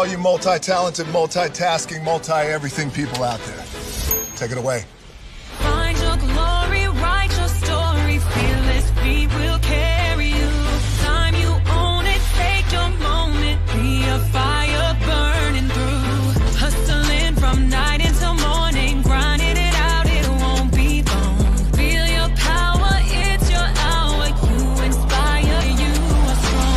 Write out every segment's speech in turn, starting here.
all you multi-talented, multitasking, multi-everything people out there. Take it away. Find your glory, write your story, fearless feet will carry you. Time you own it, take your moment, be a fire burning through. Hustling from night until morning, grinding it out, it won't be long. Feel your power, it's your hour, you inspire, you are strong.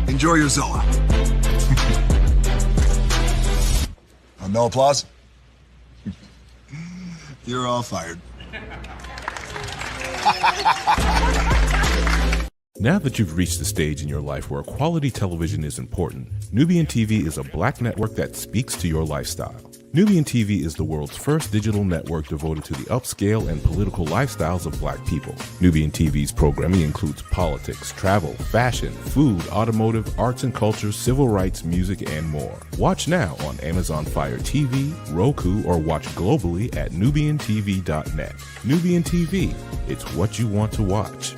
Enjoy your Zoa. No applause? You're all fired. Now that you've reached the stage in your life where quality television is important, Nubian TV is a black network that speaks to your lifestyle. Nubian TV is the world's first digital network devoted to the upscale and political lifestyles of black people. Nubian TV's programming includes politics, travel, fashion, food, automotive, arts and culture, civil rights, music, and more. Watch now on Amazon Fire TV, Roku, or watch globally at nubiantv.net. Nubian TV, it's what you want to watch.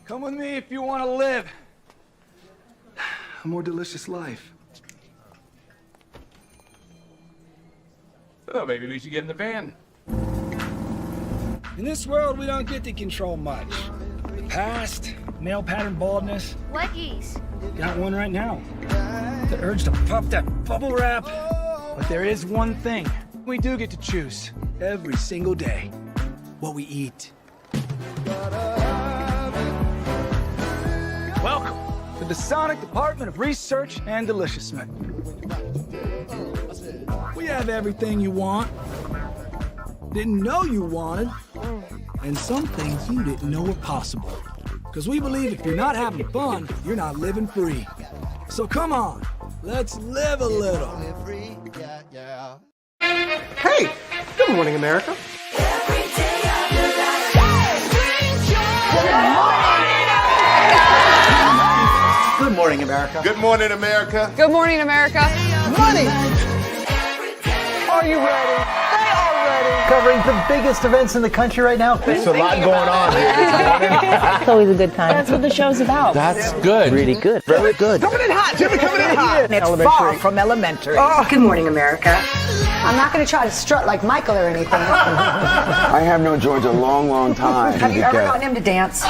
Come with me if you want to live a more delicious life. Oh, maybe we should get in the van. In this world, we don't get to control much. The past, male pattern baldness. What geese? Got one right now. The urge to puff that bubble wrap. But there is one thing we do get to choose every single day: what we eat. Welcome to the Sonic Department of Research and Deliciousment. We have everything you want, didn't know you wanted, and some things you didn't know were possible. Because we believe if you're not having fun, you're not living free. So come on, let's live a little. Hey, good morning, America. Good morning, America. Good morning, America. Good morning, America. Money! Are you ready? They are ready. Covering the biggest events in the country right now. There's a lot going on here. It's always a good time. That's what the show's about. That's good. Really good. Very good. Coming in hot, Jimmy, coming in hot. It's far from elementary. Oh. Good morning, America. I'm not going to try to strut like Michael or anything. I have known George a long, long time. Have you ever gotten him to dance?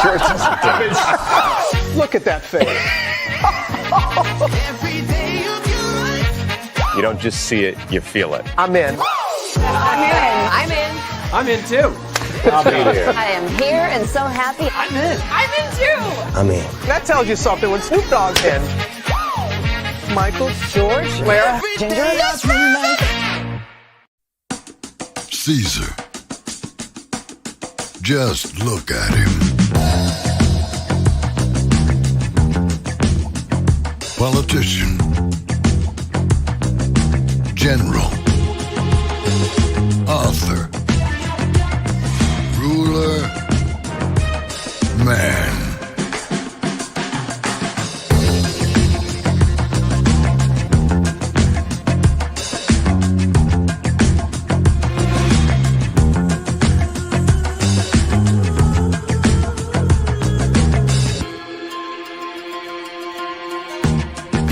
Look at that face. You don't just see it, you feel it. I'm in. I'm in. I'm in too. I'll be there. I am here and so happy. I'm in. I'm in too. I'm in. That tells you something when Snoop Dogg's in. Michael, George, Lara, Ginger. Caesar. Just look at him. Politician. General. Author. Ruler. Man.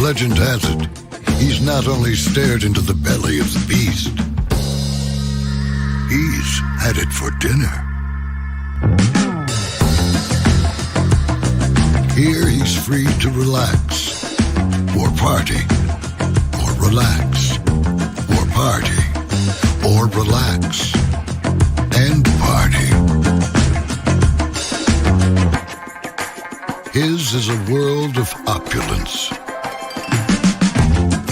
Legend has it, he's not only stared into the belly of the beast, he's had it for dinner. Here he's free to relax, or party, or relax, or party, or relax, and party. His is a world of opulence,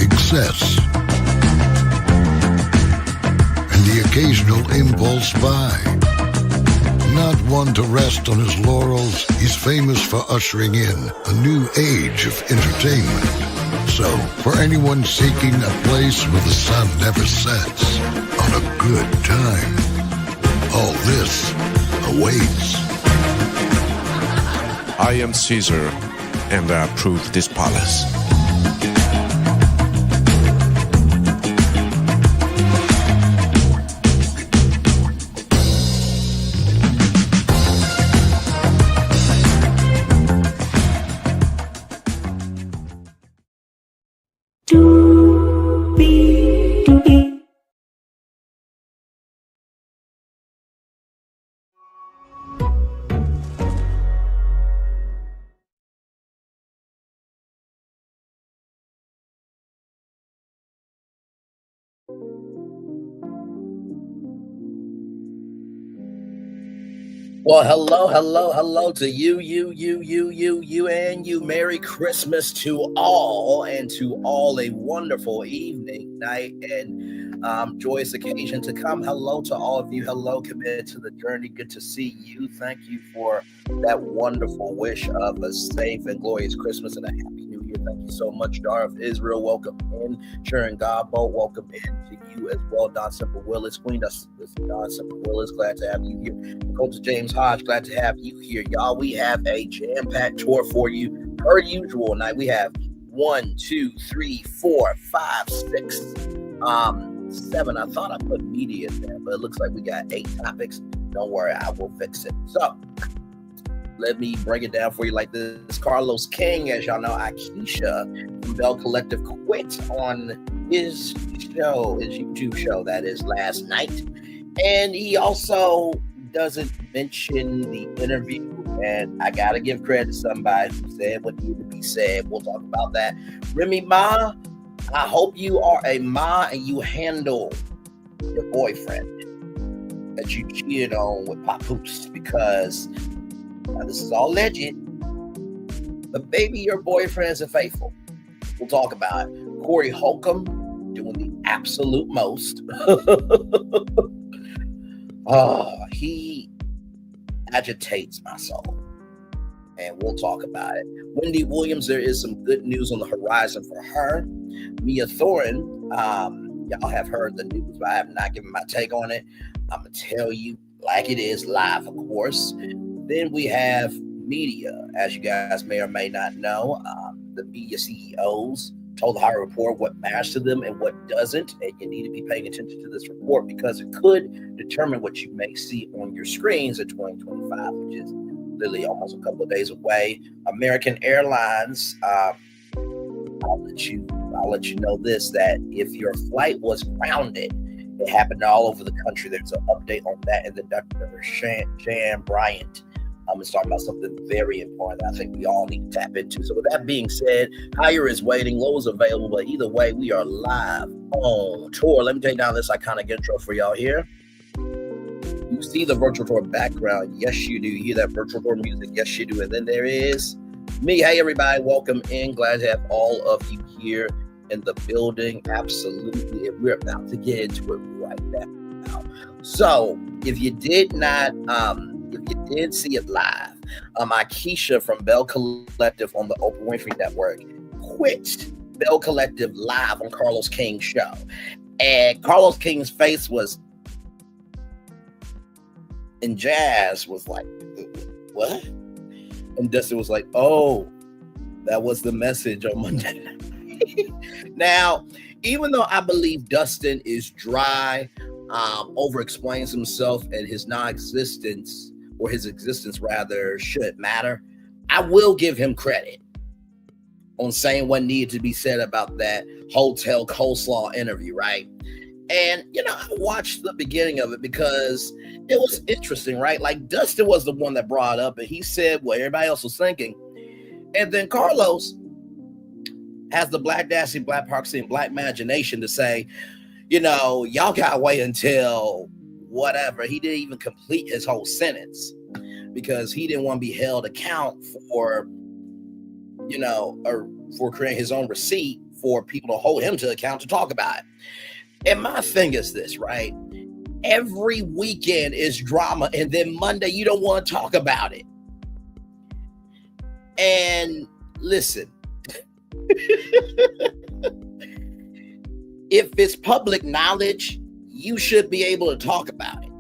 excess, and the occasional impulse buy. Not one to rest on his laurels, he's famous for ushering in a new age of entertainment. So, for anyone seeking a place where the sun never sets on a good time, all this awaits. I am Caesar, and I approve this palace. Well, hello to you, and you. Merry Christmas to all, and to all a wonderful evening, night, and joyous occasion to come. Hello to all of you. Hello, committed to the journey. Good to see you. Thank you for that wonderful wish of a safe and glorious Christmas and a happy New Year. Thank you so much, Dar of Israel. Welcome in. Sharon Godbolt, welcome in to you as well. Don Simple Willis, Queen Don Simple Willis, glad to have you here. Coach James Hodge, glad to have you here, y'all. We have a jam-packed tour for you per usual tonight. We have 1, 2, 3, 4, 5, 6, 7. I thought I put media in there, but it looks like we got 8 topics. Don't worry, I will fix it. So let me break it down for you like this. Carlos King, as y'all know, Akeisha from Bell Collective quit on his show, his YouTube show, that is last night. And he also doesn't mention the interview, and I gotta give credit to somebody who said what needed to be said. We'll talk about that. Remy Ma, I hope you are a ma and you handle your boyfriend that you cheated on with Papoose, because now this is all alleged, but baby, your boyfriend isn't faithful. We'll talk about it. Cory Holcomb doing the absolute most. He agitates my soul, and we'll talk about it. Wendy Williams, there is some good news on the horizon for her. Mia Thornton, y'all have heard the news, but I have not given my take on it. I'm going to tell you like it is live, of course. Then we have media, as you guys may or may not know. The media CEOs told the Hollywood Report what matters to them and what doesn't, and you need to be paying attention to this report because it could determine what you may see on your screens in 2025, which is literally almost a couple of days away. American Airlines, I'll let you know this, that if your flight was grounded, it happened all over the country. There's an update on that in the Dr. Cheyenne Bryant. It's talking about something very important that I think we all need to tap into. So with that being said, higher is waiting, low is available, but either way, we are live on tour. Let me take down this iconic intro for y'all here. You see the virtual tour background. Yes, you do. You hear that virtual tour music. Yes, you do. And then there is me. Hey, everybody. Welcome in. Glad to have all of you here in the building. Absolutely. And we're about to get into it right now. So if you did not... if you did see it live, Akeisha from Bell Collective on the Oprah Winfrey Network quit Bell Collective live on Carlos King's show. And Carlos King's face was, and Jazz was like, what? And Dustin was like, oh, that was the message on Monday. Now, even though I believe Dustin is dry, over-explains himself, and his non-existence, or his existence rather, shouldn't matter, I will give him credit on saying what needed to be said about that hotel coleslaw interview, right? And, I watched the beginning of it because it was interesting, right? Like, Dustin was the one that brought it up, and he said what everybody else was thinking. And then Carlos has the black dancing, black proxy, and black imagination to say, y'all gotta wait until whatever. He didn't even complete his whole sentence because he didn't want to be held account for, or for creating his own receipt for people to hold him to account to talk about it. And my thing is this, right? Every weekend is drama, and then Monday you don't want to talk about it. And listen, if it's public knowledge, you should be able to talk about it.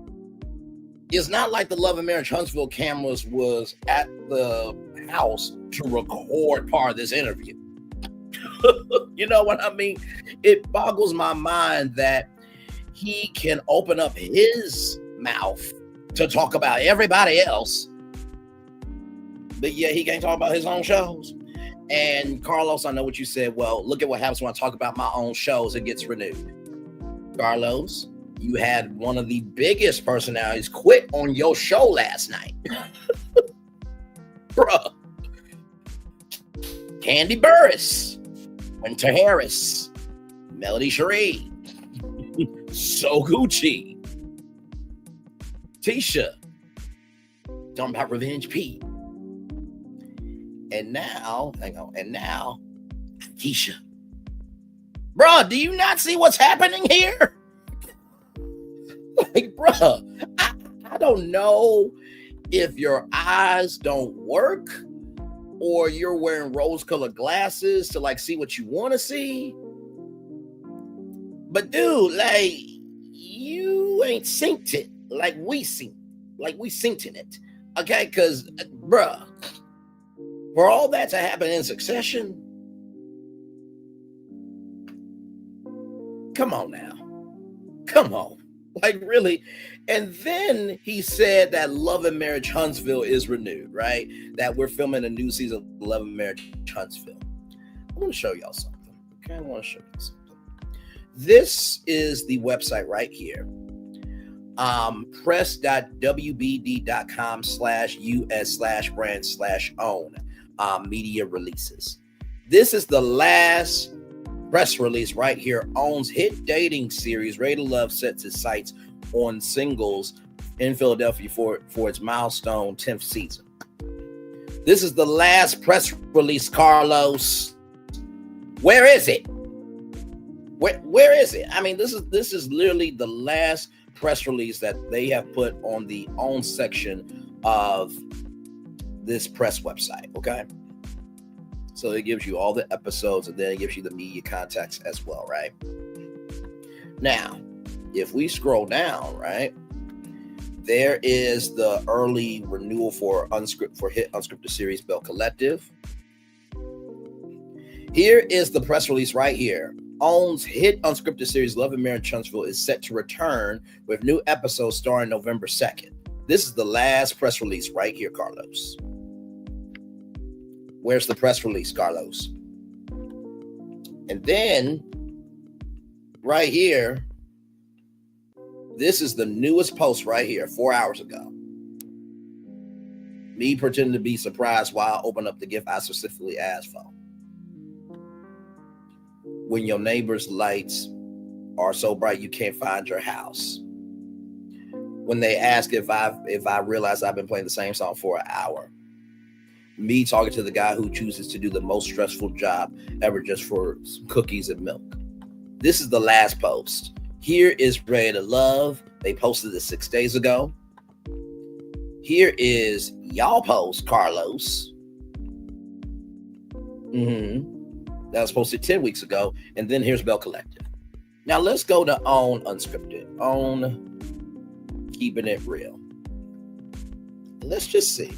It's not like the Love and Marriage Huntsville cameras was at the house to record part of this interview. You know what I mean? It boggles my mind that he can open up his mouth to talk about everybody else, but yeah, he can't talk about his own shows. And Carlos, I know what you said. Well, look at what happens when I talk about my own shows. It gets renewed. Carlos, you had one of the biggest personalities quit on your show last night. Bruh. Candy Burris, Winter Harris, Melody Cherie, So Gucci, Tisha, talking about Revenge Pete. And now, Keisha. Bruh, do you not see what's happening here? Like, bruh, I don't know if your eyes don't work or you're wearing rose-colored glasses to like see what you want to see. But dude, like, you ain't synced it like we synced in it. Okay, because bruh, for all that to happen in succession, come on now. Come on. Like, really? And then he said that Love and Marriage Huntsville is renewed, right? That we're filming a new season of Love and Marriage Huntsville. I want to show y'all something. Okay, I want to show you something. This is the website right here. press.wbd.com/us/brand/own media releases. This is the last press release right here. OWN's hit dating series Ready to Love sets its sights on singles in Philadelphia for its milestone 10th season. This is the last press release, Carlos. Where is it? Where is it? I mean, this is literally the last press release that they have put on the OWN section of this press website. Okay. So it gives you all the episodes and then it gives you the media contacts as well, right? Now, if we scroll down, right, there is the early renewal for hit unscripted series Bell Collective. Here is the press release right here. OWN's hit unscripted series Love and Marriage Huntsville is set to return with new episodes starting November 2nd. This is the last press release right here, Carlos. Where's the press release, Carlos? And then right here, this is the newest post right here, 4 hours ago. Me pretending to be surprised while I open up the gift I specifically asked for. When your neighbor's lights are so bright you can't find your house. When they ask if I realize I've been playing the same song for an hour. Me talking to the guy who chooses to do the most stressful job ever just for some cookies and milk. This is the last post. Here is Ready to Love. They posted this 6 days ago. Here is y'all post, Carlos. That was posted 10 weeks ago. And then here's Bell Collective. Now let's go to OWN Unscripted. OWN Keeping It Real. Let's just see.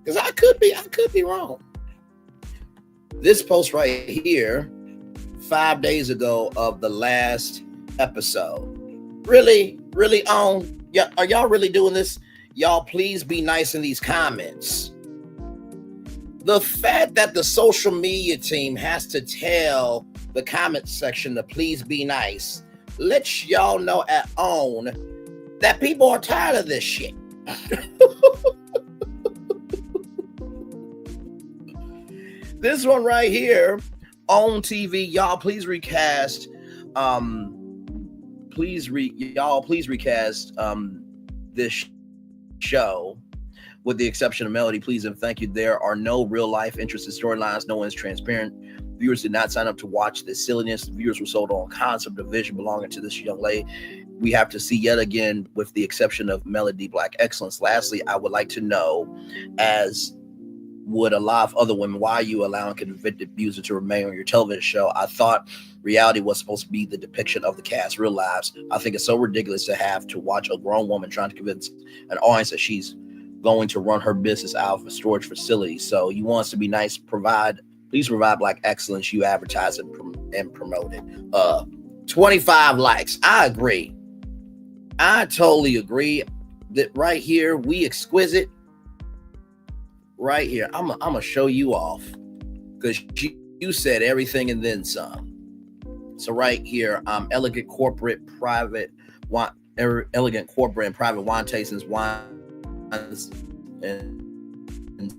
Because I could be wrong. This post right here, 5 days ago of the last episode. Really OWN? Yeah, are y'all really doing this? Y'all please be nice in these comments. The fact that the social media team has to tell the comment section to please be nice lets y'all know at OWN that people are tired of this shit. This one right here, OWN TV, y'all please recast. Please recast this show. With the exception of Melody, please and thank you. There are no real life interested storylines. No one's transparent. Viewers did not sign up to watch this silliness. Viewers were sold on concept of vision belonging to this young lady. We have to see yet again, with the exception of Melody Black Excellence. Lastly, I would like to know, as would a lot of other women, why are you allowing convicted abuser to remain on your television show? I thought reality was supposed to be the depiction of the cast's real lives. I think it's so ridiculous to have to watch a grown woman trying to convince an audience that she's going to run her business out of a storage facility. So you want us to be nice, please provide Black excellence. You advertise and promote it. 25 likes. I agree. I totally agree that right here, we exquisite. Right here, I'm gonna show you off because you said everything and then some. So right here, elegant corporate and private wine tastings, wines and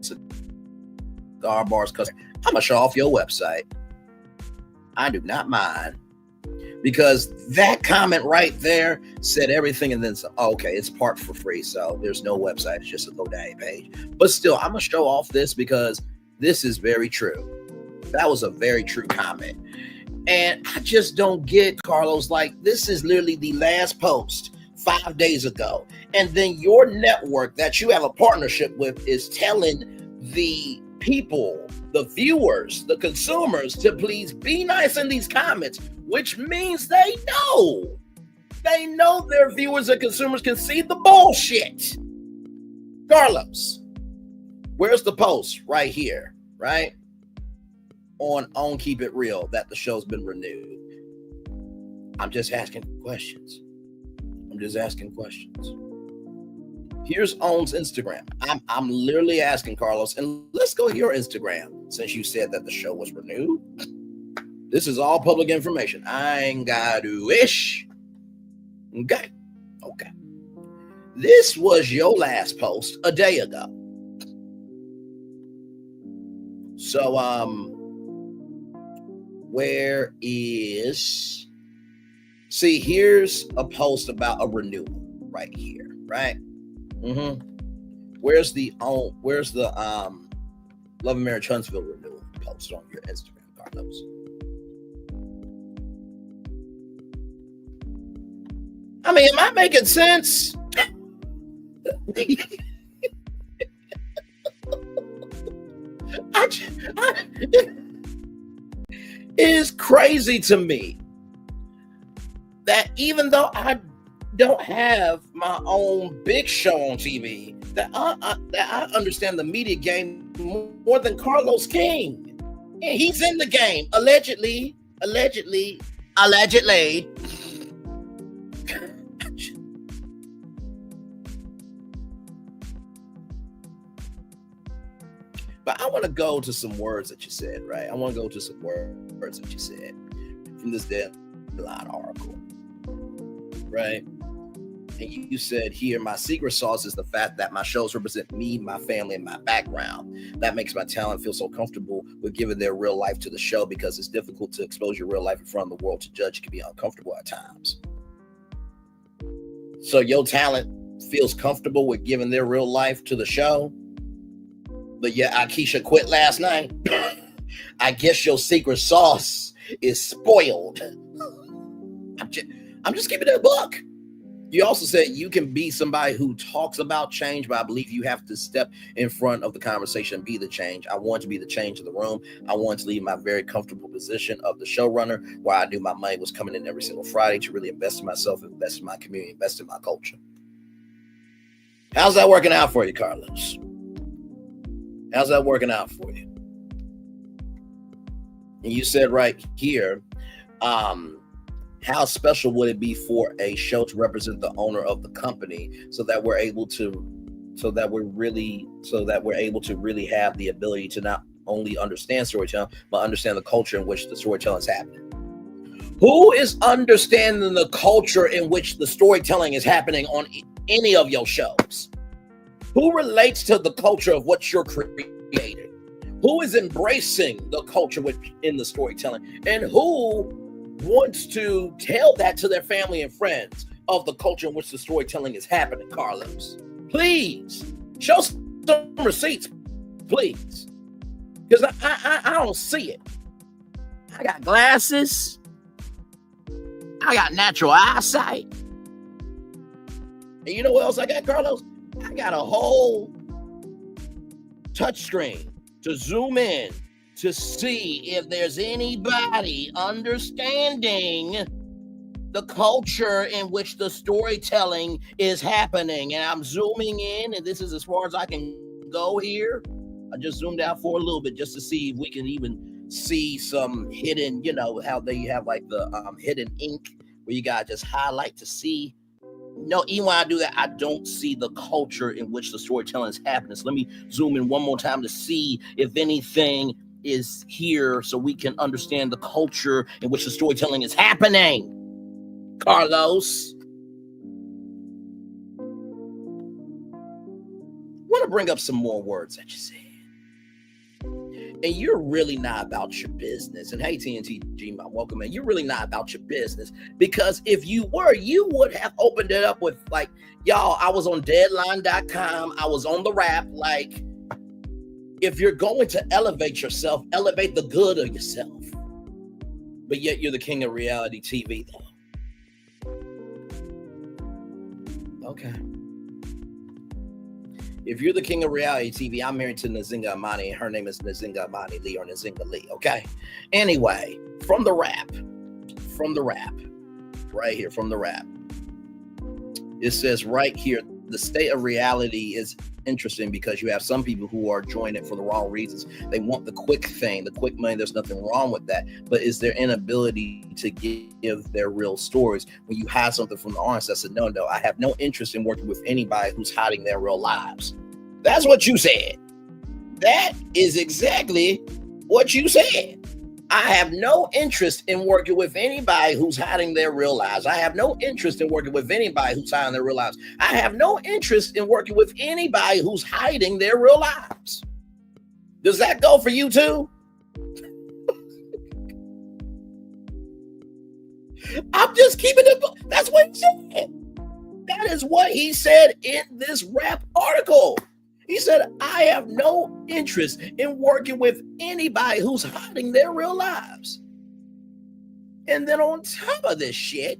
cigar bars. I'm gonna show off your website. I do not mind. because that comment right there said everything and then some. Oh, okay, it's parked for free, so there's no website. It's just a GoDaddy page. But still, I'm going to show off this because this is very true. That was a very true comment. And I just don't get, Carlos, like this is literally the last post 5 days ago. And then your network that you have a partnership with is telling the people, the viewers, the consumers to please be nice in these comments, which means they know their viewers and consumers can see the bullshit. Carlos, where's the post? Right here, right? On Keep It Real that the show's been renewed. I'm just asking questions. Here's Own's Instagram. I'm literally asking Carlos, and let's go to your Instagram since you said that the show was renewed. This is all public information. I ain't got to wish. Okay. This was your last post a day ago. So, where is... See, here's a post about a renewal right here, right? Where's the Love and Marriage Huntsville renewal post on your Instagram, Carlos? I mean, am I making sense? It is crazy to me that even though I don't have my own big show on TV, that I understand the media game more than Carlos King. And he's in the game, allegedly. But I want to go to some words that you said, right? I want to go to some words that you said from this Deadline article, right? And you said here, my secret sauce is the fact that my shows represent me, my family, and my background. That makes my talent feel so comfortable with giving their real life to the show because it's difficult to expose your real life in front of the world to judge. It can be uncomfortable at times. So your talent feels comfortable with giving their real life to the show. But yeah, Akeisha quit last night. I guess your secret sauce is spoiled. I'm just keeping it a buck. You also said you can be somebody who talks about change, but I believe you have to step in front of the conversation and be the change. I want to be the change in the room. I want to leave my very comfortable position of the showrunner where I knew my money was coming in every single Friday to really invest in myself, invest in my community, invest in my culture. How's that working out for you, Carlos? How's that working out for you? And you said right here, how special would it be for a show to represent the owner of the company so that we're able to really have the ability to not only understand storytelling, but understand the culture in which the storytelling is happening. Who is understanding the culture in which the storytelling is happening on any of your shows? Who relates to the culture of what you're creating? Who is embracing the culture in the storytelling? And who wants to tell that to their family and friends of the culture in which the storytelling is happening, Carlos? Please, show some receipts, please. Because I don't see it. I got glasses. I got natural eyesight. And you know what else I got, Carlos? I got a whole touchscreen to zoom in to see if there's anybody understanding the culture in which the storytelling is happening. And I'm zooming in, and this is as far as I can go here. I just zoomed out for a little bit just to see if we can even see some hidden, you know, how they have like the hidden ink where you got to just highlight to see. No, even when I do that, I don't see the culture in which the storytelling is happening. So let me zoom in one more time to see if anything is here so we can understand the culture in which the storytelling is happening. Carlos. I want to bring up some more words that you said. and you're really not about your business. And hey, TNT G-Mom, welcome, man. You're really not about your business, because if you were, you would have opened it up with like, y'all, I was on deadline.com. I was on the rap. Like, if you're going to elevate yourself, elevate the good of yourself. But yet you're the king of reality TV, though. Okay. If you're the king of reality TV, I'm married to Nzinga Amani, and her name is Nzinga Amani Lee, or Nzinga Lee, okay? Anyway, from the rap, right here, from the rap. It says right here, the state of reality is interesting because you have some people who are joining it for the wrong reasons. They want the quick thing, the quick money. There's nothing wrong with that, but is their inability to give their real stories. When you have something from the audience, that's a no. I have no interest in working with anybody who's hiding their real lives. That's what you said. That is exactly what you said. I have no interest in working with anybody who's hiding their real lives. I have no interest in working with anybody who's hiding their real lives. I have no interest in working with anybody who's hiding their real lives. Does that go for you too? I'm just keeping it. That's what he said. That is what he said in this rap article. He said, I have no interest in working with anybody who's hiding their real lives. And then on top of this shit,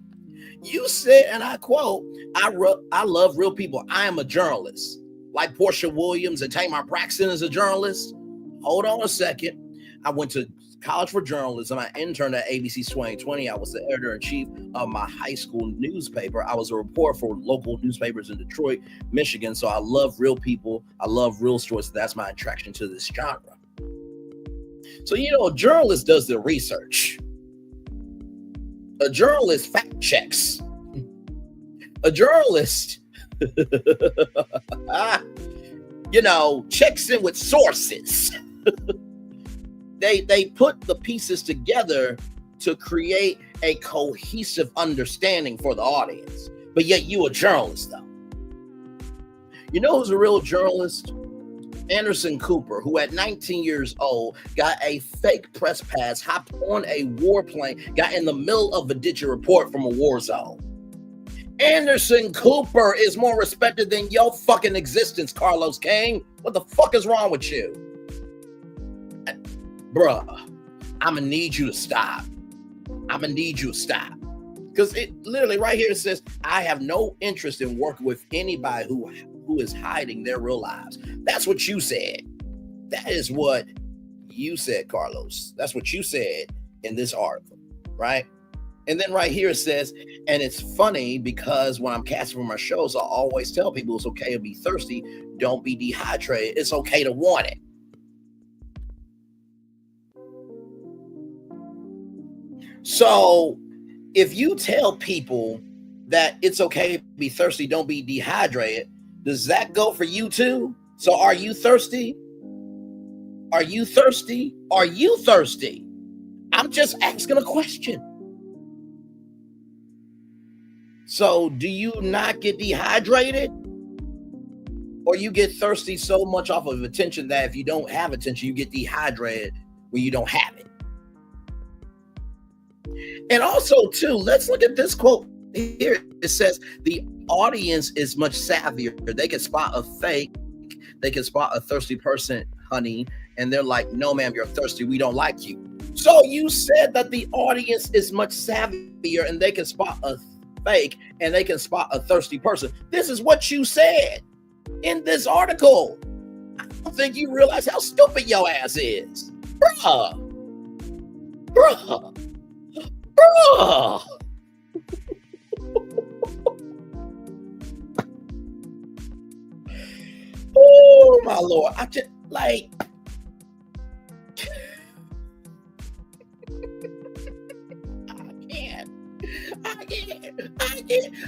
you said, and I quote, I love real people. I am a journalist. Like Porsche Williams and Tamar Braxton is a journalist. Hold on a second. I went to college for journalism. I interned at ABC 2020. I was the editor-in-chief of my high school newspaper. I was a reporter for local newspapers in Detroit, Michigan. So I love real people. I love real stories. That's my attraction to this genre. So, you know, a journalist does the research. A journalist fact checks. A journalist, you know, checks in with sources. They put the pieces together to create a cohesive understanding for the audience. But yet you a journalist, though. You know who's a real journalist? Anderson Cooper, who at 19 years old got a fake press pass, hopped on a warplane, got in the middle of a ditch and report from a war zone. Anderson Cooper is more respected than your fucking existence, Carlos King. What the fuck is wrong with you? Bruh, I'm gonna need you to stop. Because it literally right here it says, I have no interest in working with anybody who is hiding their real lives. That's what you said. That is what you said, Carlos. That's what you said in this article, right? And then right here it says, and it's funny because when I'm casting for my shows, I always tell people it's okay to be thirsty. Don't be dehydrated. It's okay to want it. So if you tell people that it's okay to be thirsty, don't be dehydrated, does that go for you too? So are you thirsty? Are you thirsty? Are you thirsty? I'm just asking a question. So do you not get dehydrated? Or you get thirsty so much off of attention that if you don't have attention, you get dehydrated when you don't have it? And also, too, let's look at this quote here. It says, the audience is much savvier. They can spot a fake. They can spot a thirsty person, honey. And they're like, no, ma'am, you're thirsty. We don't like you. So you said that the audience is much savvier and they can spot a fake and they can spot a thirsty person. This is what you said in this article. I don't think you realize how stupid your ass is. Bruh. Oh my Lord. I just like I can't.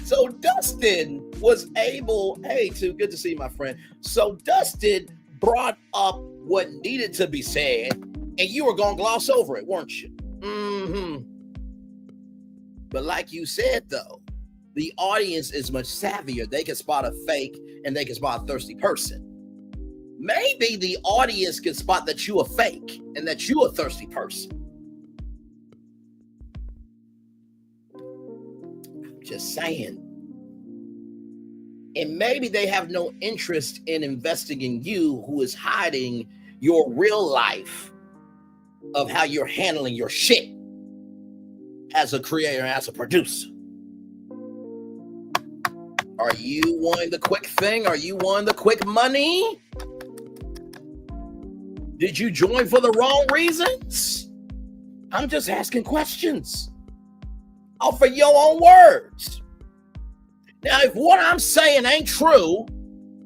So Dustin was able, good to see you, my friend. So Dustin brought up what needed to be said, and you were gonna gloss over it, weren't you? Mm-hmm. But like you said, though, the audience is much savvier. They can spot a fake and they can spot a thirsty person. maybe the audience can spot that you are fake and that you a thirsty person. Just saying. And maybe they have no interest in investing in you, who is hiding your real life of how you're handling your shit as a creator, as a producer. Are you wanting the quick thing? Are you wanting the quick money? Did you join for the wrong reasons? I'm just asking questions. Offer your own words. Now, if what I'm saying ain't true,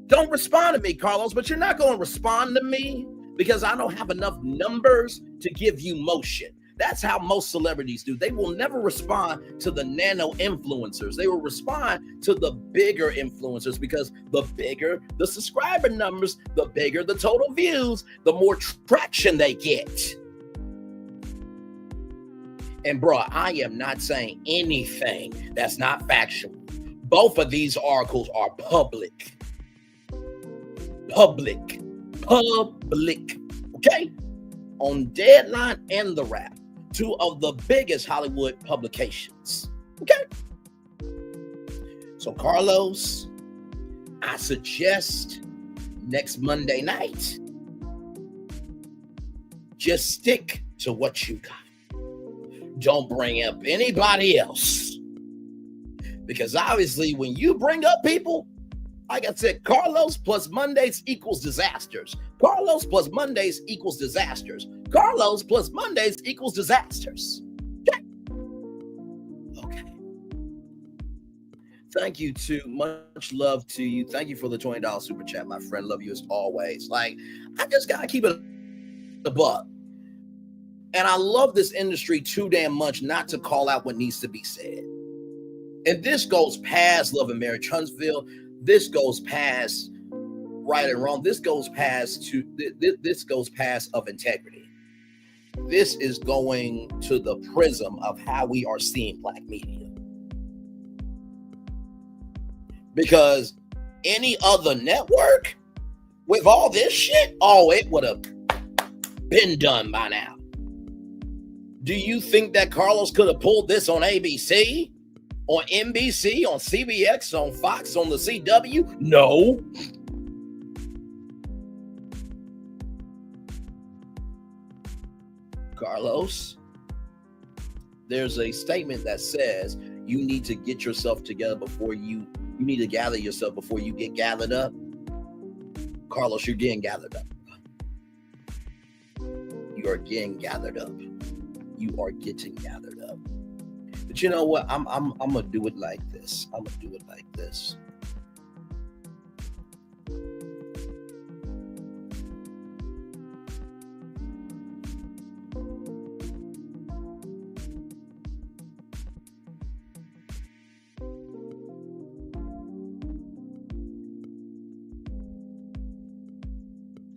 don't respond to me, Carlos, but you're not going to respond to me because I don't have enough numbers to give you motion. That's how most celebrities do. They will never respond to the nano influencers. They will respond to the bigger influencers because the bigger the subscriber numbers, the bigger the total views, the more traction they get. And bro, I am not saying anything that's not factual. Both of these articles are public. Public. Okay? On Deadline and The Wrap, two of the biggest Hollywood publications. Okay? So Carlos, I suggest next Monday night, just stick to what you got. Don't bring up anybody else. Because obviously when you bring up people, like I said, Carlos plus Mondays equals disasters. Carlos plus Mondays equals disasters. Carlos plus Mondays equals disasters. Okay. Okay. Thank you too. Much love to you. Thank you for the $20 super chat, my friend. Love you as always. Like, I just gotta keep it a buck. And I love this industry too damn much not to call out what needs to be said. And this goes past Love and Marriage Huntsville. This goes past right and wrong. This goes past of integrity. This is going to the prism of how we are seeing Black media. Because any other network with all this shit, oh, it would have been done by now. Do you think that Carlos could have pulled this on ABC? On NBC, on CBX, on Fox, on the CW? No. Carlos, there's a statement that says you need to get yourself together before you need to gather yourself before you get gathered up. Carlos, you're getting gathered up. You are getting gathered up. You are getting gathered up. But you know what? I'm gonna do it like this. I'm gonna do it like this.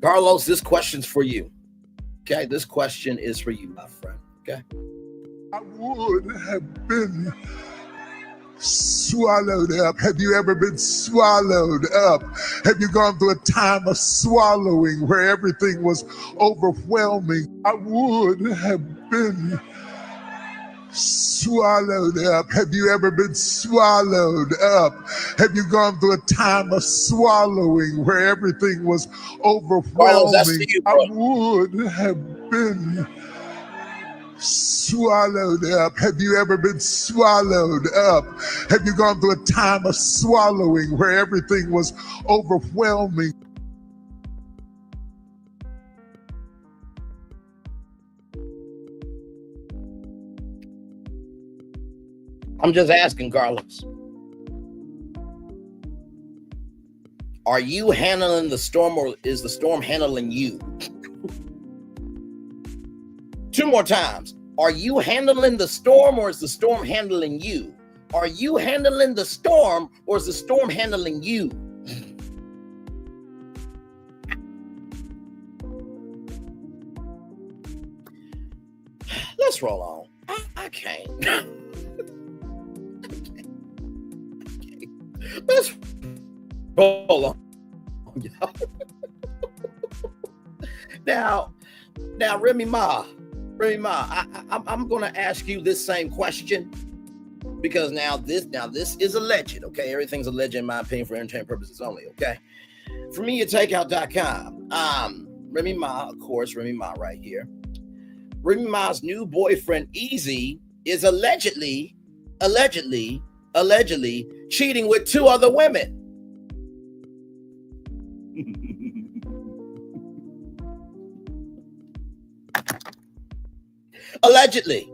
Carlos, this question's for you. Okay, this question is for you, my friend. Okay. I would have been swallowed up. Have you ever been swallowed up? Have you gone through a time of swallowing where everything was overwhelming? I would have been swallowed up. Have you ever been swallowed up? Have you gone through a time of swallowing where everything was overwhelming? I would have been swallowed up. Have you ever been swallowed up? Have you gone through a time of swallowing where everything was overwhelming? I'm just asking, Carlos. Are you handling the storm or is the storm handling you? Two more times. Are you handling the storm or is the storm handling you? Are you handling the storm or is the storm handling you? Let's roll on. I can't. Let's roll on. Now, Remy Ma, I'm gonna ask you this same question because now this is alleged. Okay, everything's alleged in my opinion for entertainment purposes only. Okay, for me at takeout.com. Remy Ma, of course, Remy Ma right here. Remy Ma's new boyfriend Easy is allegedly cheating with 2 other women. Allegedly.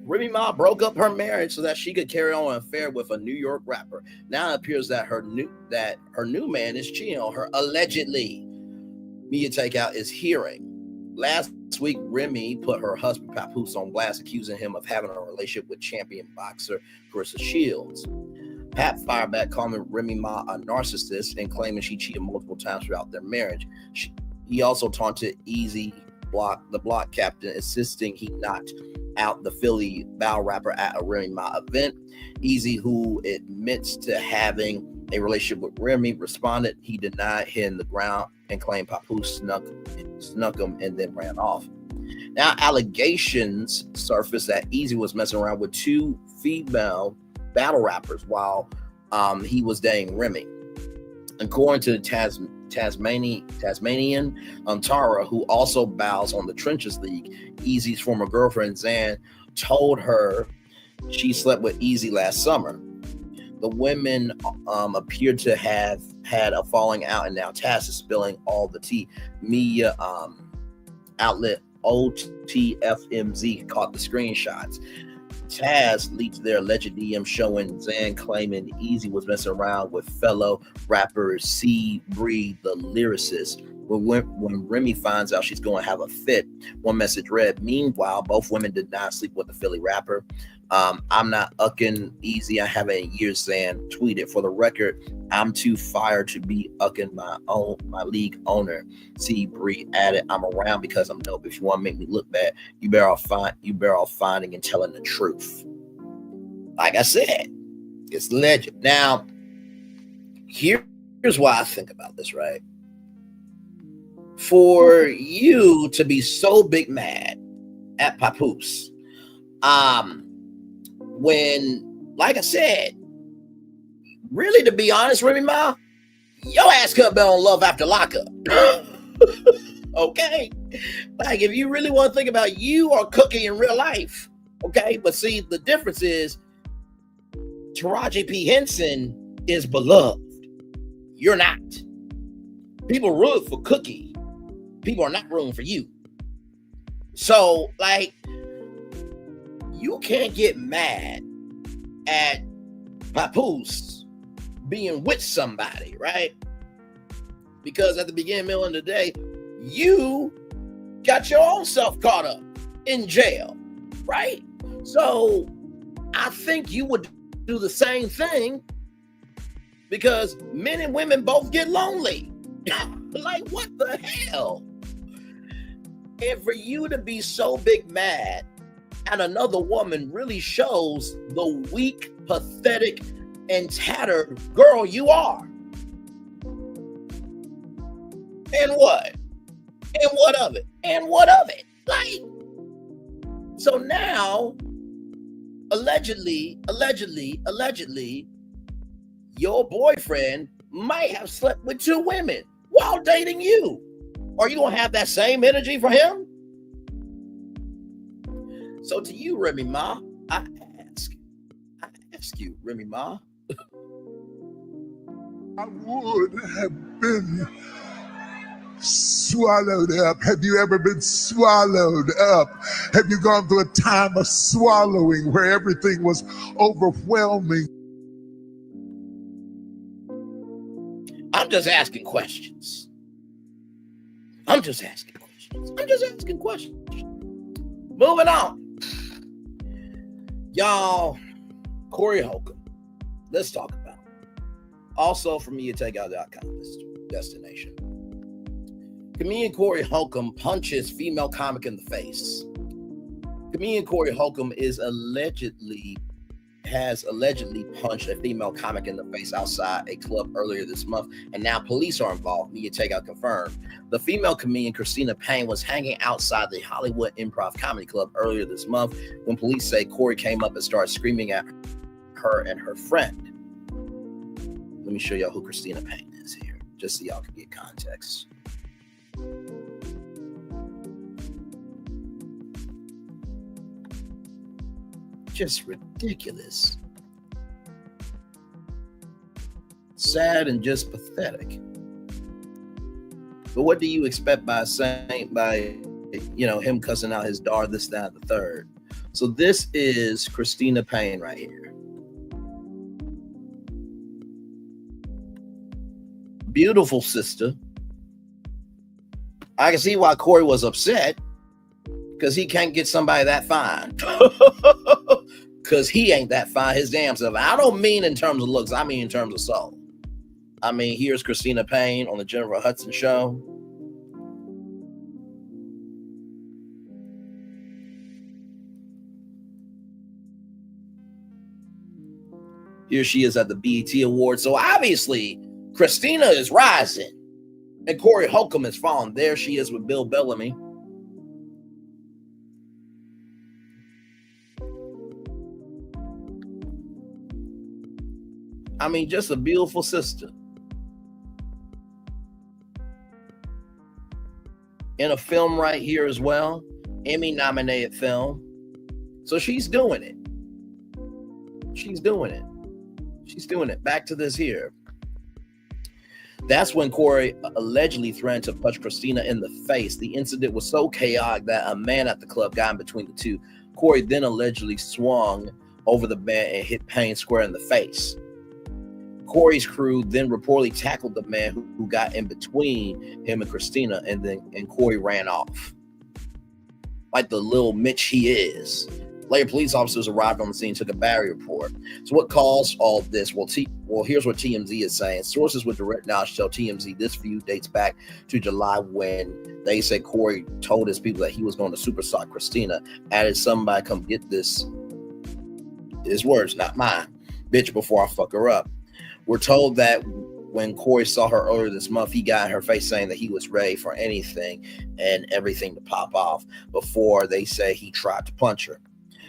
Remy Ma broke up her marriage so that she could carry on an affair with a New York rapper. Now it appears that her new man is cheating on her, allegedly. Media Takeout is hearing. Last week, Remy put her husband Papoose on blast, accusing him of having a relationship with champion boxer Carissa Shields. Pap fired back, calling Remy Ma a narcissist and claiming she cheated multiple times throughout their marriage. He also taunted Easy, the block captain, insisting he knocked out the Philly battle rapper at a Remy Ma event. Easy, who admits to having a relationship with Remy, responded he denied hitting the ground and claimed Papoose snuck him and then ran off. Now, allegations surfaced that Easy was messing around with 2 female battle rappers while he was dating Remy. According to the Tasmanian Tara, who also bows on the Trenches League, Easy's former girlfriend Zan told her she slept with Easy last summer. The women appeared to have had a falling out, and now Taz is spilling all the tea. Media outlet OTFMZ caught the screenshots. Taz leaked their alleged DM showing Zan claiming Easy was messing around with fellow rapper C. Bree, the lyricist. When Remy finds out, she's going to have a fit. One message read, "Meanwhile, both women did not sleep with the Philly rapper. I'm not ucking Easy. I haven't in years," Zan tweeted. "For the record, I'm too fired to be ucking my league owner." C. Bree added, "I'm around because I'm dope. If you want to make me look bad, you better off finding and telling the truth." Like I said, it's legend. Now, here's why I think about this, right? For you to be so big mad at Papoose, when, like I said, really, to be honest, Remy Ma, your ass could have been on Love After Lockup. Okay? Like, if you really want to think about you or Cookie in real life, okay? But see, the difference is Taraji P. Henson is beloved. You're not. People root for Cookie. People are not rooting for you. So, like, you can't get mad at Papoose being with somebody, right? Because at the beginning, middle of the day, you got your own self caught up in jail, right? So I think you would do the same thing because men and women both get lonely. Like, what the hell? And for you to be so big mad at another woman really shows the weak, pathetic, and tattered girl you are. And what? And what of it? And what of it? Like, so now, allegedly, your boyfriend might have slept with 2 women while dating you. Are you gonna have that same energy for him? So to you, Remy Ma, I ask you, Remy Ma. I would have been swallowed up. Have you ever been swallowed up? Have you gone through a time of swallowing where everything was overwhelming? I'm just asking questions. Moving on. Y'all, Cory Holcomb. Let's talk about it. Also from MediaTakeout.com, this destination. Comedian Cory Holcomb punches female comic in the face. Comedian Cory Holcomb is allegedly has allegedly punched a female comic in the face outside a club earlier this month, and now police are involved. Media takeout confirmed. The female comedian Christina Payne was hanging outside the Hollywood Improv Comedy Club earlier this month when police say Cory came up and started screaming at her and her friend. Let me show y'all who Christina Payne is here, just so y'all can get context. Just ridiculous. Sad and just pathetic. But what do you expect by him cussing out his daughter, this, that, and the third? So this is Christina Payne right here. Beautiful sister. I can see why Cory was upset, because he can't get somebody that fine. Because he ain't that fine his damn self. I don't mean in terms of looks, I mean in terms of soul. I mean, here's Christina Payne on the Jennifer Hudson show. Here she is at the BET Awards. So obviously, Christina is rising. And Corey Holcomb is falling. There she is with Bill Bellamy. I mean, just a beautiful sister. In a film right here as well. Emmy-nominated film. So she's doing it. She's doing it. She's doing it. Back to this here. That's when Cory allegedly threatened to punch Christina in the face. The incident was so chaotic that a man at the club got in between the two. Cory then allegedly swung over the man and hit Payne square in the face. Cory's crew then reportedly tackled the man who got in between him and Christina, and Cory ran off. Like the little Mitch he is. Later, police officers arrived on the scene and took a battery report. So what caused all this? Well, here's what TMZ is saying. Sources with direct knowledge tell TMZ this view dates back to July when they said Cory told his people that he was going to superstar Christina. Added, somebody come get this. His words, not mine. Bitch, before I fuck her up. We're told that when Cory saw her earlier this month, he got in her face saying that he was ready for anything and everything to pop off before they say he tried to punch her.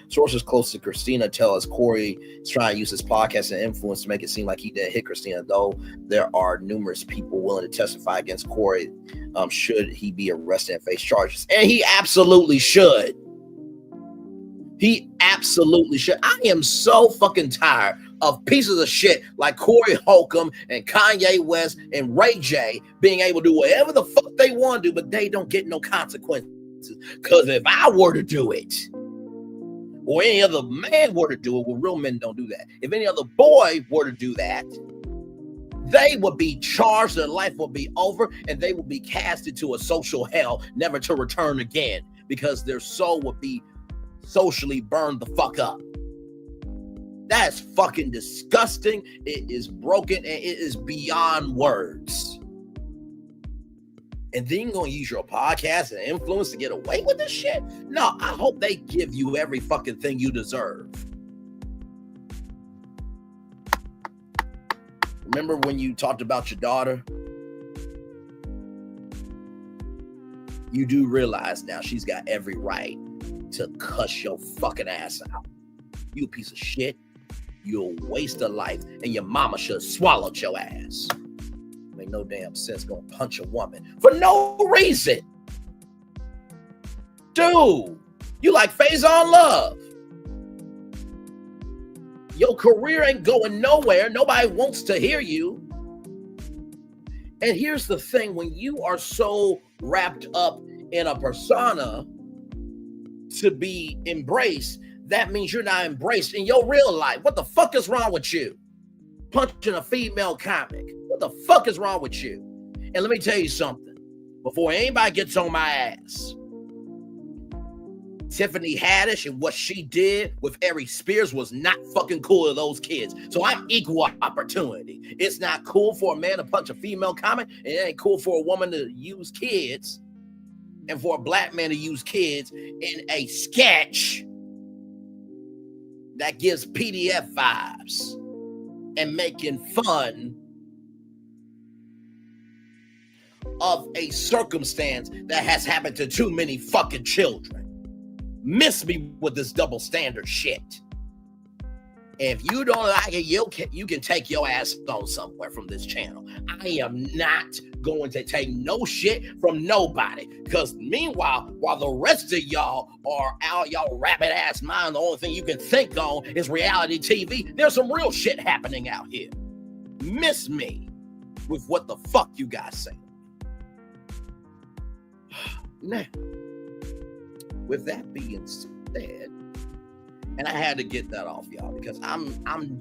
Sources close to Christina tell us Cory is trying to use his podcast and influence to make it seem like he didn't hit Christina, though there are numerous people willing to testify against Cory should he be arrested and face charges. And he absolutely should. He absolutely should. I am so fucking tired of pieces of shit like Corey Holcomb and Kanye West and Ray J being able to do whatever the fuck they want to do, but they don't get no consequences. Because if I were to do it, or any other man were to do it, well, real men don't do that. If any other boy were to do that, they would be charged, their life would be over, and they would be cast into a social hell, never to return again, because their soul would be socially burned the fuck up. That's fucking disgusting. It is broken, and it is beyond words. And then you're going to use your podcast and influence to get away with this shit? No, I hope they give you every fucking thing you deserve. Remember when you talked about your daughter? You do realize now she's got every right to cuss your fucking ass out. You a piece of shit. You're a waste of life, and your mama should have swallowed your ass. Make no damn sense gonna punch a woman for no reason. Dude, you like Faison Love. Your career ain't going nowhere. Nobody wants to hear you. And here's the thing, when you are so wrapped up in a persona to be embraced, that means you're not embraced in your real life. What the fuck is wrong with you? Punching a female comic. What the fuck is wrong with you? And let me tell you something. Before anybody gets on my ass, Tiffany Haddish and what she did with Ari Spears was not fucking cool to those kids. So I'm equal opportunity. It's not cool for a man to punch a female comic, and it ain't cool for a woman to use kids, and for a black man to use kids in a sketch. that gives PDF vibes and making fun of a circumstance that has happened to too many fucking children. Miss me with this double standard shit. If you don't like it, you can take your ass on somewhere from this channel. I am not going to take no shit from nobody. Because meanwhile, while the rest of y'all are out, y'all rabbit ass mind, the only thing you can think on is reality TV. There's some real shit happening out here. Miss me with what the fuck you guys say. Now, with that being said, and I had to get that off, y'all, because I'm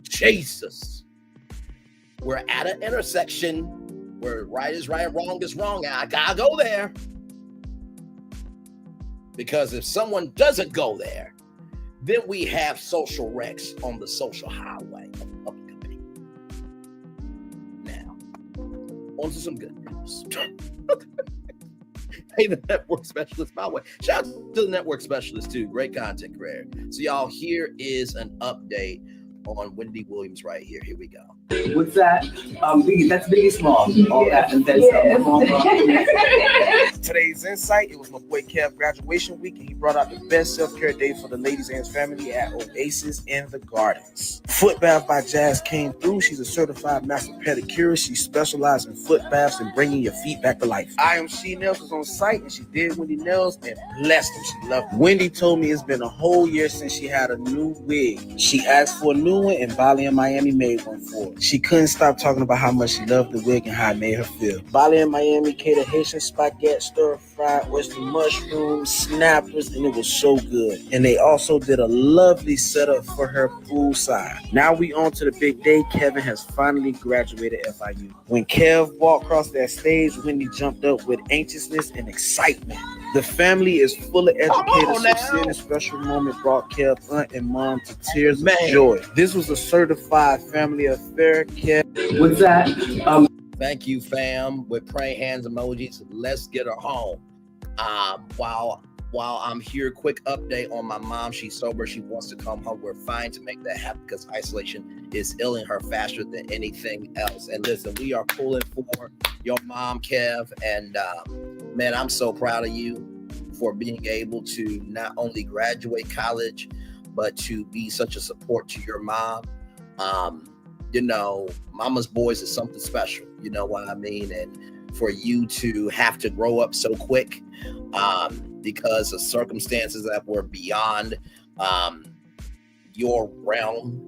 Jesus. We're at an intersection where right is right, wrong is wrong, and I gotta go there. Because if someone doesn't go there, then we have social wrecks on the social highway of public opinion. Now, on to some good news. Hey, the network specialist, by the way. Shout out to the network specialist, too. Great content creator. So, y'all, here is an update on Wendy Williams right here. Here we go. What's that? That's Biggie Small. All that and then Today's insight, it was my boy Kev graduation week, and he brought out the best self-care day for the ladies and his family at Oasis in the Gardens. Foot Bath by Jazz came through. She's a certified master pedicurist. She specializes in foot baths and bringing your feet back to life. I Am She Nails was on site, and she did Wendy nails and blessed them. She loved it. Wendy told me it's been a whole year since she had a new wig. She asked for a new one, and Bali in Miami made one for her. She couldn't stop talking about how much she loved the wig and how it made her feel. Bali in Miami catered Haitian spaghetti, stir-fried oyster mushrooms, snappers, and it was so good. And they also did a lovely setup for her poolside. Now we on to the big day. Kevin has finally graduated FIU. When Kev walked across that stage, Wendy jumped up with anxiousness and excitement. The family is fully educated, so seeing this special moment brought Kev's aunt and mom to tears of joy. This was a certified family affair. Kev, what's that? Thank you, fam. With praying hands emojis. Let's get her home. While I'm here, quick update on my mom. She's sober. She wants to come home. We're fine to make that happen because isolation is illing her faster than anything else. And listen, we are pulling for your mom, Kev. And man, I'm so proud of you for being able to not only graduate college, but to be such a support to your mom. You know, mama's boys is something special. You know what I mean? And for you to have to grow up so quick, because of circumstances that were beyond your realm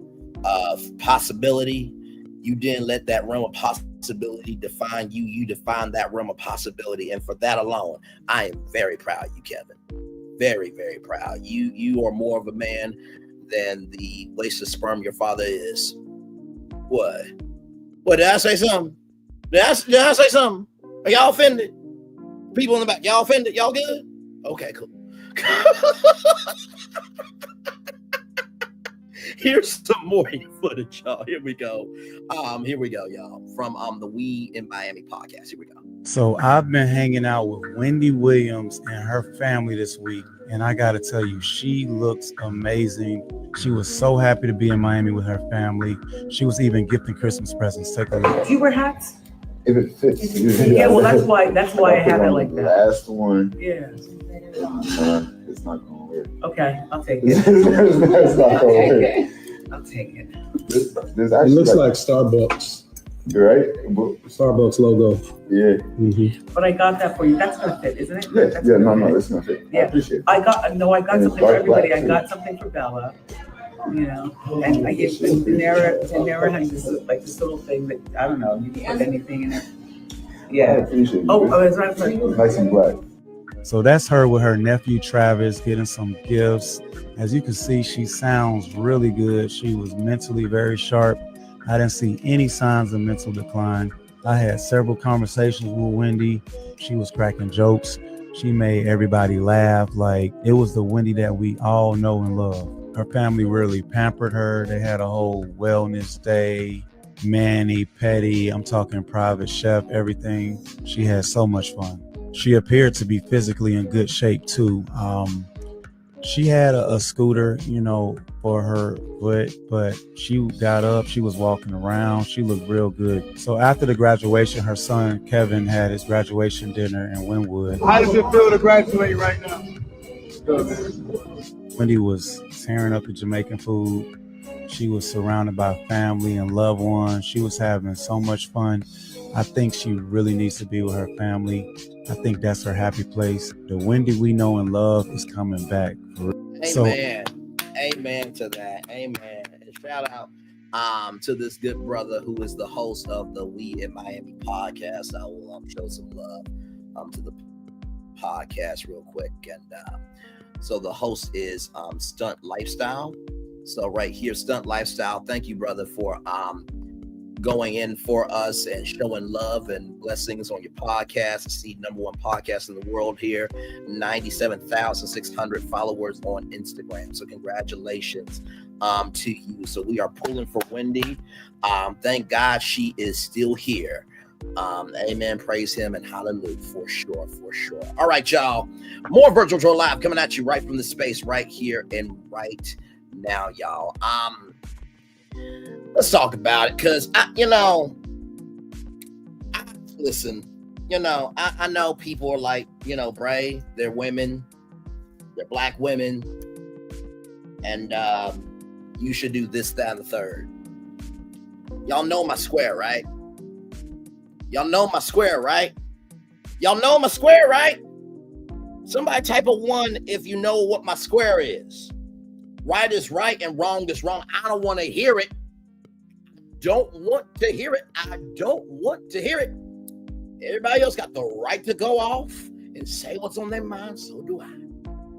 of possibility. You didn't let that realm of possibility define you. You defined that realm of possibility. And for that alone, I am very proud of you, Kevin. Very, very proud. You are more of a man than the waste of sperm your father is. What? What, did I say something? Did I say something? Are y'all offended? People in the back, y'all offended? Y'all good? Okay, cool. Here's some more footage, y'all. Here we go, y'all. From the We in Miami podcast. Here we go. So I've been hanging out with Wendy Williams and her family this week, and I gotta tell you, she looks amazing. She was so happy to be in Miami with her family. She was even gifting Christmas presents. Take a look. Do you wear hats? If it fits. Yeah, well, that's why I have it like that. Last one. Yeah. It's not gonna work. Okay, I'll take it. It's not gonna work. I'll take it. This actually it looks like Starbucks. Right? Starbucks logo. Yeah. Mm-hmm. But I got that for you. That's gonna fit, isn't it? Yeah, no, it's gonna fit. Yeah. I appreciate it. I got something for everybody. Black, I got something for Bella. You know, and I gave Daenerys has this little thing that I don't know. You can put anything in it. Yeah. I appreciate it. That's right. Nice and black. So that's her with her nephew Travis getting some gifts. As you can see, she sounds really good. She was mentally very sharp. I didn't see any signs of mental decline. I had several conversations with Wendy. She was cracking jokes. She made everybody laugh. Like, it was the Wendy that we all know and love. Her family really pampered her. They had a whole wellness day, mani-pedi, I'm talking private chef, everything. She had so much fun. She appeared to be physically in good shape too. She had a scooter, you know, for her foot, but she got up, she was walking around, she looked real good. So after the graduation, her son Kevin had his graduation dinner in Wynwood. How does it feel to graduate right now? Wendy was tearing up the Jamaican food. She was surrounded by family and loved ones. She was having so much fun. I think she really needs to be with her family. I think that's her happy place. The Wendy we know and love is coming back. Amen. Amen to that. Amen. And shout out to this good brother who is the host of the We in Miami podcast. I will show some love to the podcast real quick. And so the host is Stunt Lifestyle. So right here, Stunt Lifestyle. Thank you, brother, for going in for us and showing love and blessings on your podcast. It's the #1 podcast in the world here. 97,600 followers on Instagram. So congratulations to you. So we are pulling for Wendy. Thank God she is still here. Amen. Praise him and hallelujah for sure, for sure. All right, y'all. More Virtual Joy Live coming at you right from the space right here and right now, y'all. Let's talk about it, because listen, I know people are like, Bray, they're women, they're black women, and you should do this, that, and the third. Y'all know my square, right? Y'all know my square, right? Y'all know my square, right? Somebody type a 1 if you know what my square is. Right is right and wrong is wrong. I don't want to hear it. Don't want to hear it. I don't want to hear it. Everybody else got the right to go off and say what's on their mind. So do I.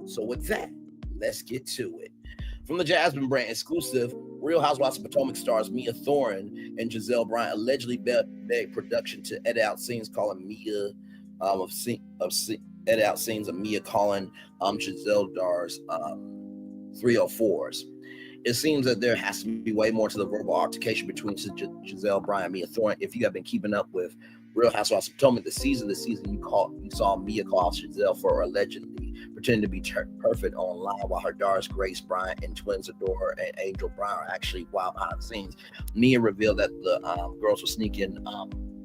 So with that, let's get to it. From the Jasmine Brand exclusive, Real Housewives of Potomac stars Mia Thornton and Cheyenne Bryant allegedly begged production to edit out scenes calling Mia edit out scenes of Mia calling Giselle Dar's 304s. It seems that there has to be way more to the verbal altercation between Cheyenne Bryant and Mia Thornton. If you have been keeping up with Real Housewives of Potomac this season you saw Mia call Giselle for allegedly pretending to be perfect online while her daughters Grace Bryant and twins Adore and Angel Bryant are actually wild behind the scenes. Mia revealed that the girls were sneaking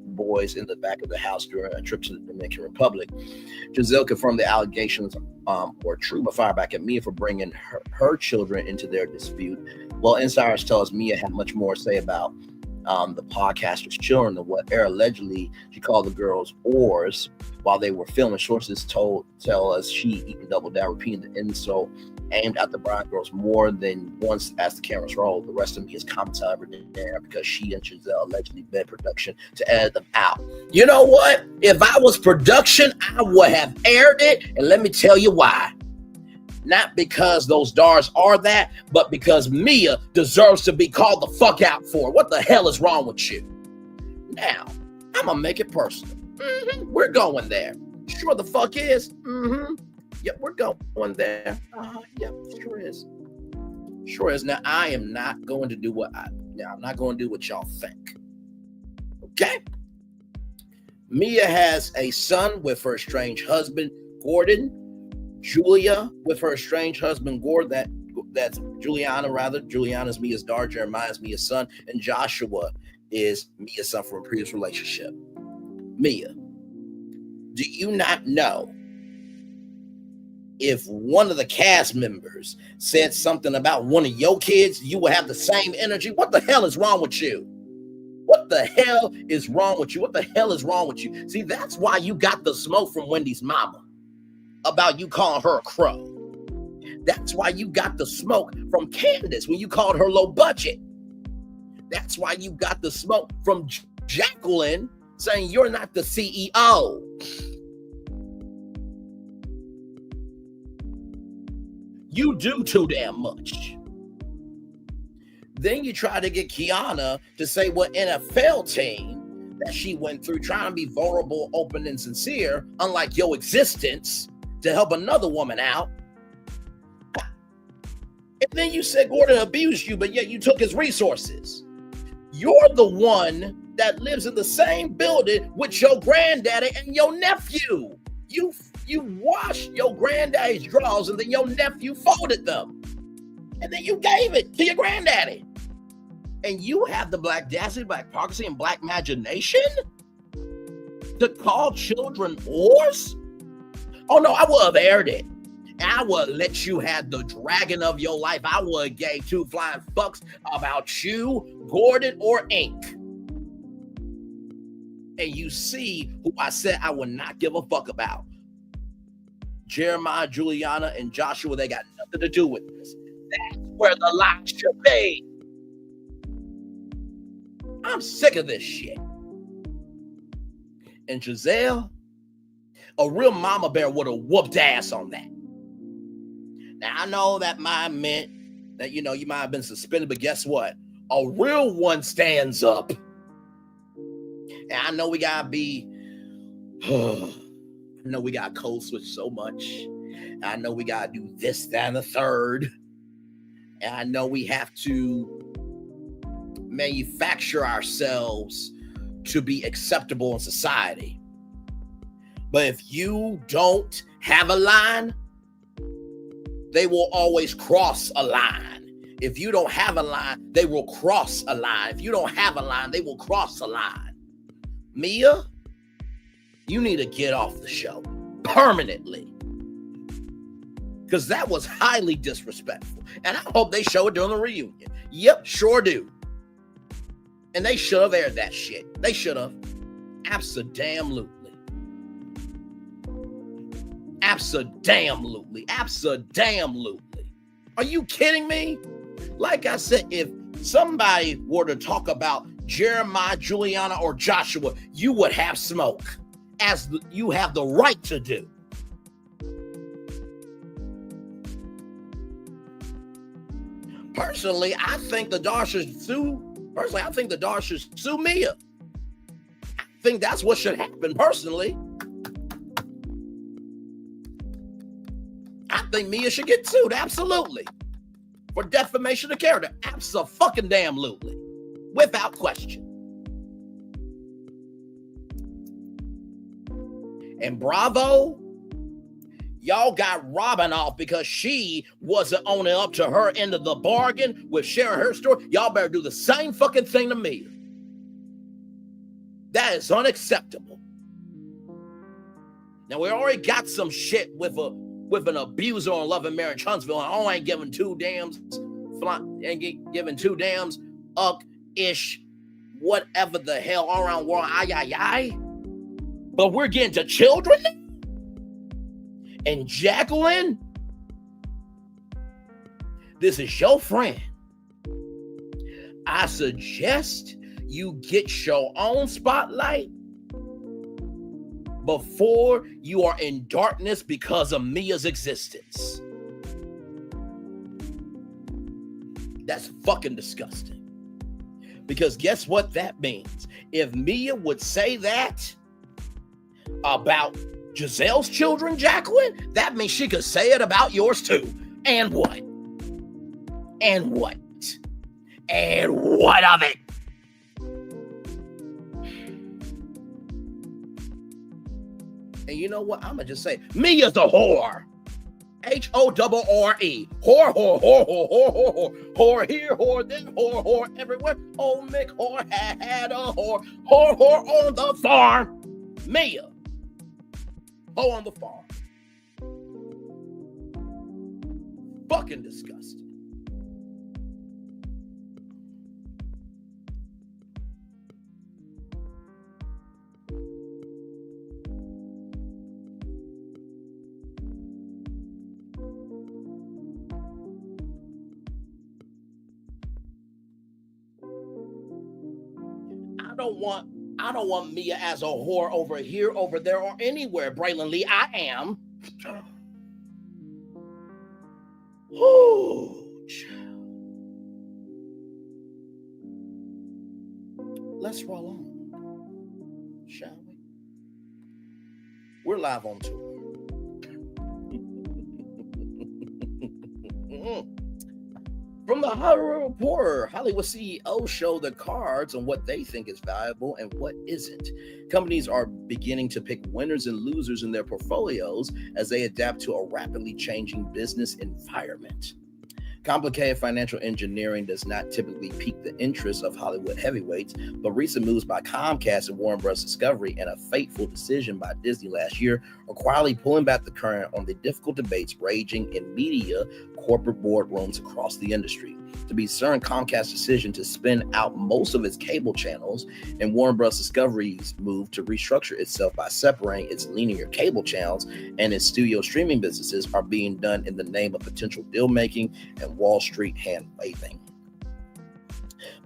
boys in the back of the house during a trip to the Dominican Republic. Giselle confirmed the allegations were true, but fired back at Mia for bringing her children into their dispute. Well, insiders tell us Mia had much more to say about the podcaster's children than what aired. Allegedly, she called the girls whores while they were filming. Sources tell us she even doubled down, repeating the insult aimed at the Bryant girls more than once as the cameras rolled. The rest of Mia's comments, however, didn't air because she and Giselle allegedly begged production to edit them out. You know what? If I was production, I would have aired it, and let me tell you why. Not because those stars are that, but because Mia deserves to be called the fuck out for it. What the hell is wrong with you? Now, I'm gonna make it personal. We're going there. Sure the fuck is. Yep, we're going there. Yep, sure is. Sure is. Now, I am not going to do I'm not going to do what y'all think. Okay? Mia has a son with her estranged husband, Gordon. Julia with her estranged husband, Gordon. That's Juliana, rather. Juliana's Mia's daughter. Jeremiah's Mia's son. And Joshua is Mia's son from a previous relationship. Mia, do you not know if one of the cast members said something about one of your kids, you will have the same energy? What the hell is wrong with you? What the hell is wrong with you? What the hell is wrong with you? See, that's why you got the smoke from Wendy's mama about you calling her a crow. That's why you got the smoke from Candace when you called her low budget. That's why you got the smoke from Jacqueline saying you're not the CEO. You do too damn much. Then you try to get Kiana to say what NFL team that she went through, trying to be vulnerable, open, and sincere, unlike your existence, to help another woman out. And then you said Gordon abused you, but yet you took his resources. You're the one that lives in the same building with your granddaddy and your nephew. You washed your granddaddy's drawers and then your nephew folded them. And then you gave it to your granddaddy. And you have the black audacity, black hypocrisy, and black imagination to call children whores? Oh no, I would have aired it. I would let you have the dragon of your life. I would gave two flying fucks about you, Gordon or Ink. And you see who I said I would not give a fuck about. Jeremiah, Juliana, and Joshua, they got nothing to do with this. That's where the lie should be. I'm sick of this shit. And Giselle, a real mama bear would have whooped ass on that. Now, I know that might have meant that, you might have been suspended, but guess what? A real one stands up. And I know we gotta be, I know we gotta code switch so much. I know we gotta do this, that, and the third. And I know we have to manufacture ourselves to be acceptable in society. But if you don't have a line, they will always cross a line. If you don't have a line, they will cross a line. If you don't have a line, they will cross a line. Mia, you need to get off the show permanently. Because that was highly disrespectful. And I hope they show it during the reunion. Yep, sure do. And they should have aired that shit. They should have. Abso-damn-lutely. Abso-damn-lutely. Abso-damn-lutely. Are you kidding me? Like I said, if somebody were to talk about Jeremiah, Juliana, or Joshua, you would have smoke, as you have the right to do. Personally, I think the Dar should sue. Personally, I think the Dar should sue Mia. I think that's what should happen, personally. I think Mia should get sued, absolutely. For defamation of character, abso-fucking-damn-lutely. Without question. And Bravo, y'all got Robin off because she wasn't owning up to her end of the bargain with sharing her story. Y'all better do the same fucking thing to me. That is unacceptable. Now, we already got some shit with an abuser on Love and Marriage Huntsville, and I ain't giving two damns, ish, whatever the hell, all around world, ay. But we're getting to children? And Jacqueline, this is your friend. I suggest you get your own spotlight before you are in darkness because of Mia's existence. That's fucking disgusting. Because guess what that means? If Mia would say that about Giselle's children, Jacqueline, that means she could say it about yours too. And what? And what? And what of it? And you know what? I'm going to just say, Mia's a whore. H-O-R-R-E. Whore, whore, whore, whore, whore, whore, whore. Whore here, whore there, whore, whore everywhere. Oh, Mick, whore had a whore. Whore, whore on the farm. Mia. Whore on the farm. Fucking disgusting. I don't want Mia as a whore over here, over there, or anywhere, Braylon Lee. I am. Oh, let's roll on, shall we? We're live on tour. From the Hollywood Reporter, Hollywood CEOs show their cards on what they think is valuable and what isn't. Companies are beginning to pick winners and losers in their portfolios as they adapt to a rapidly changing business environment. Complicated financial engineering does not typically pique the interest of Hollywood heavyweights, but recent moves by Comcast and Warner Bros. Discovery and a fateful decision by Disney last year are quietly pulling back the current on the difficult debates raging in media corporate boardrooms across the industry. To be certain, Comcast's decision to spin out most of its cable channels and Warner Bros. Discovery's move to restructure itself by separating its linear cable channels and its studio streaming businesses are being done in the name of potential deal making and Wall Street hand waving.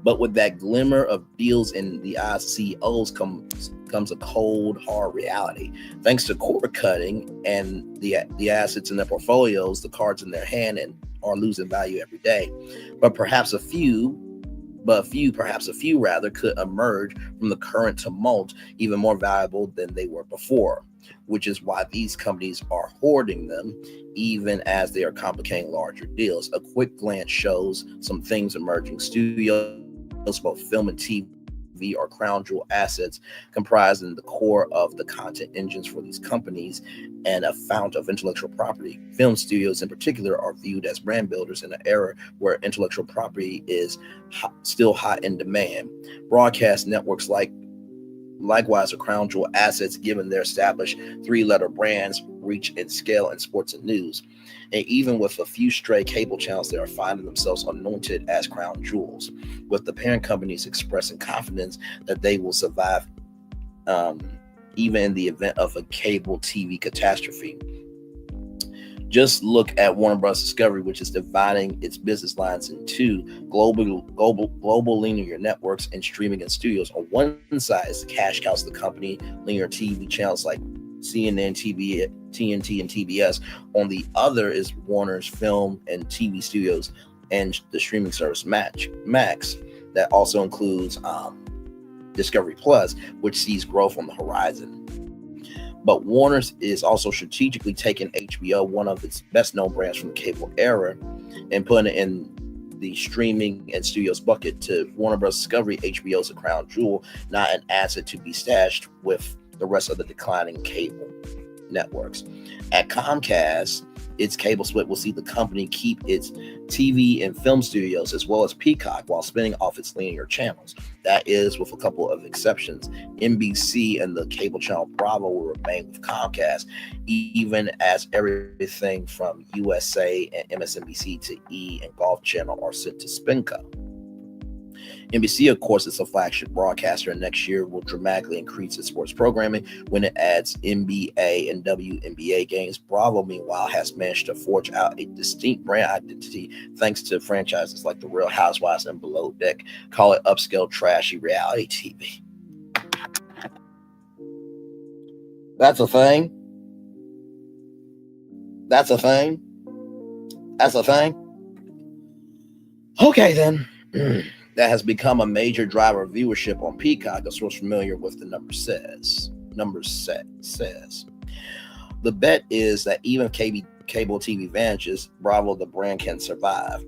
But with that glimmer of deals in the eyes of CEOs comes a cold, hard reality. Thanks to cord cutting and the assets in their portfolios, the cards in their hand and are losing value every day. But perhaps a few could emerge from the current tumult even more valuable than they were before, which is why these companies are hoarding them even as they are complicating larger deals. A quick glance shows some things emerging. Studios, both film and TV, are crown jewel assets comprising the core of the content engines for these companies and a fount of intellectual property. Film studios in particular are viewed as brand builders in an era where intellectual property is still high in demand. Broadcast networks likewise are crown jewel assets given their established three-letter brands, reach and scale in sports and news. And even with a few stray cable channels, they are finding themselves anointed as crown jewels, with the parent companies expressing confidence that they will survive even in the event of a cable TV catastrophe. Just look at Warner Bros. Discovery, which is dividing its business lines into global linear networks and streaming and studios. On one side is the cash cows of the company, linear TV channels like CNN, TNT, and TBS. On the other is Warner's film and TV studios and the streaming service Max that also includes Discovery Plus, which sees growth on the horizon. But Warner's is also strategically taking HBO, one of its best-known brands from the cable era, and putting it in the streaming and studios bucket. To Warner Bros. Discovery, HBO is a crown jewel, not an asset to be stashed with the rest of the declining cable networks. At Comcast, its cable split will see the company keep its TV and film studios as well as Peacock while spinning off its linear channels. That is, with a couple of exceptions. NBC and the cable channel Bravo will remain with Comcast, even as everything from USA and MSNBC to E! and Golf Channel are sent to SpinCo. NBC, of course, is a flagship broadcaster, and next year will dramatically increase its sports programming when it adds NBA and WNBA games. Bravo, meanwhile, has managed to forge out a distinct brand identity thanks to franchises like The Real Housewives and Below Deck. Call it upscale, trashy reality TV. That's a thing. That's a thing. That's a thing. Okay, then. That has become a major driver of viewership on Peacock, a source familiar with the numbers says. The bet is that even cable TV vanishes, Bravo, the brand, can survive.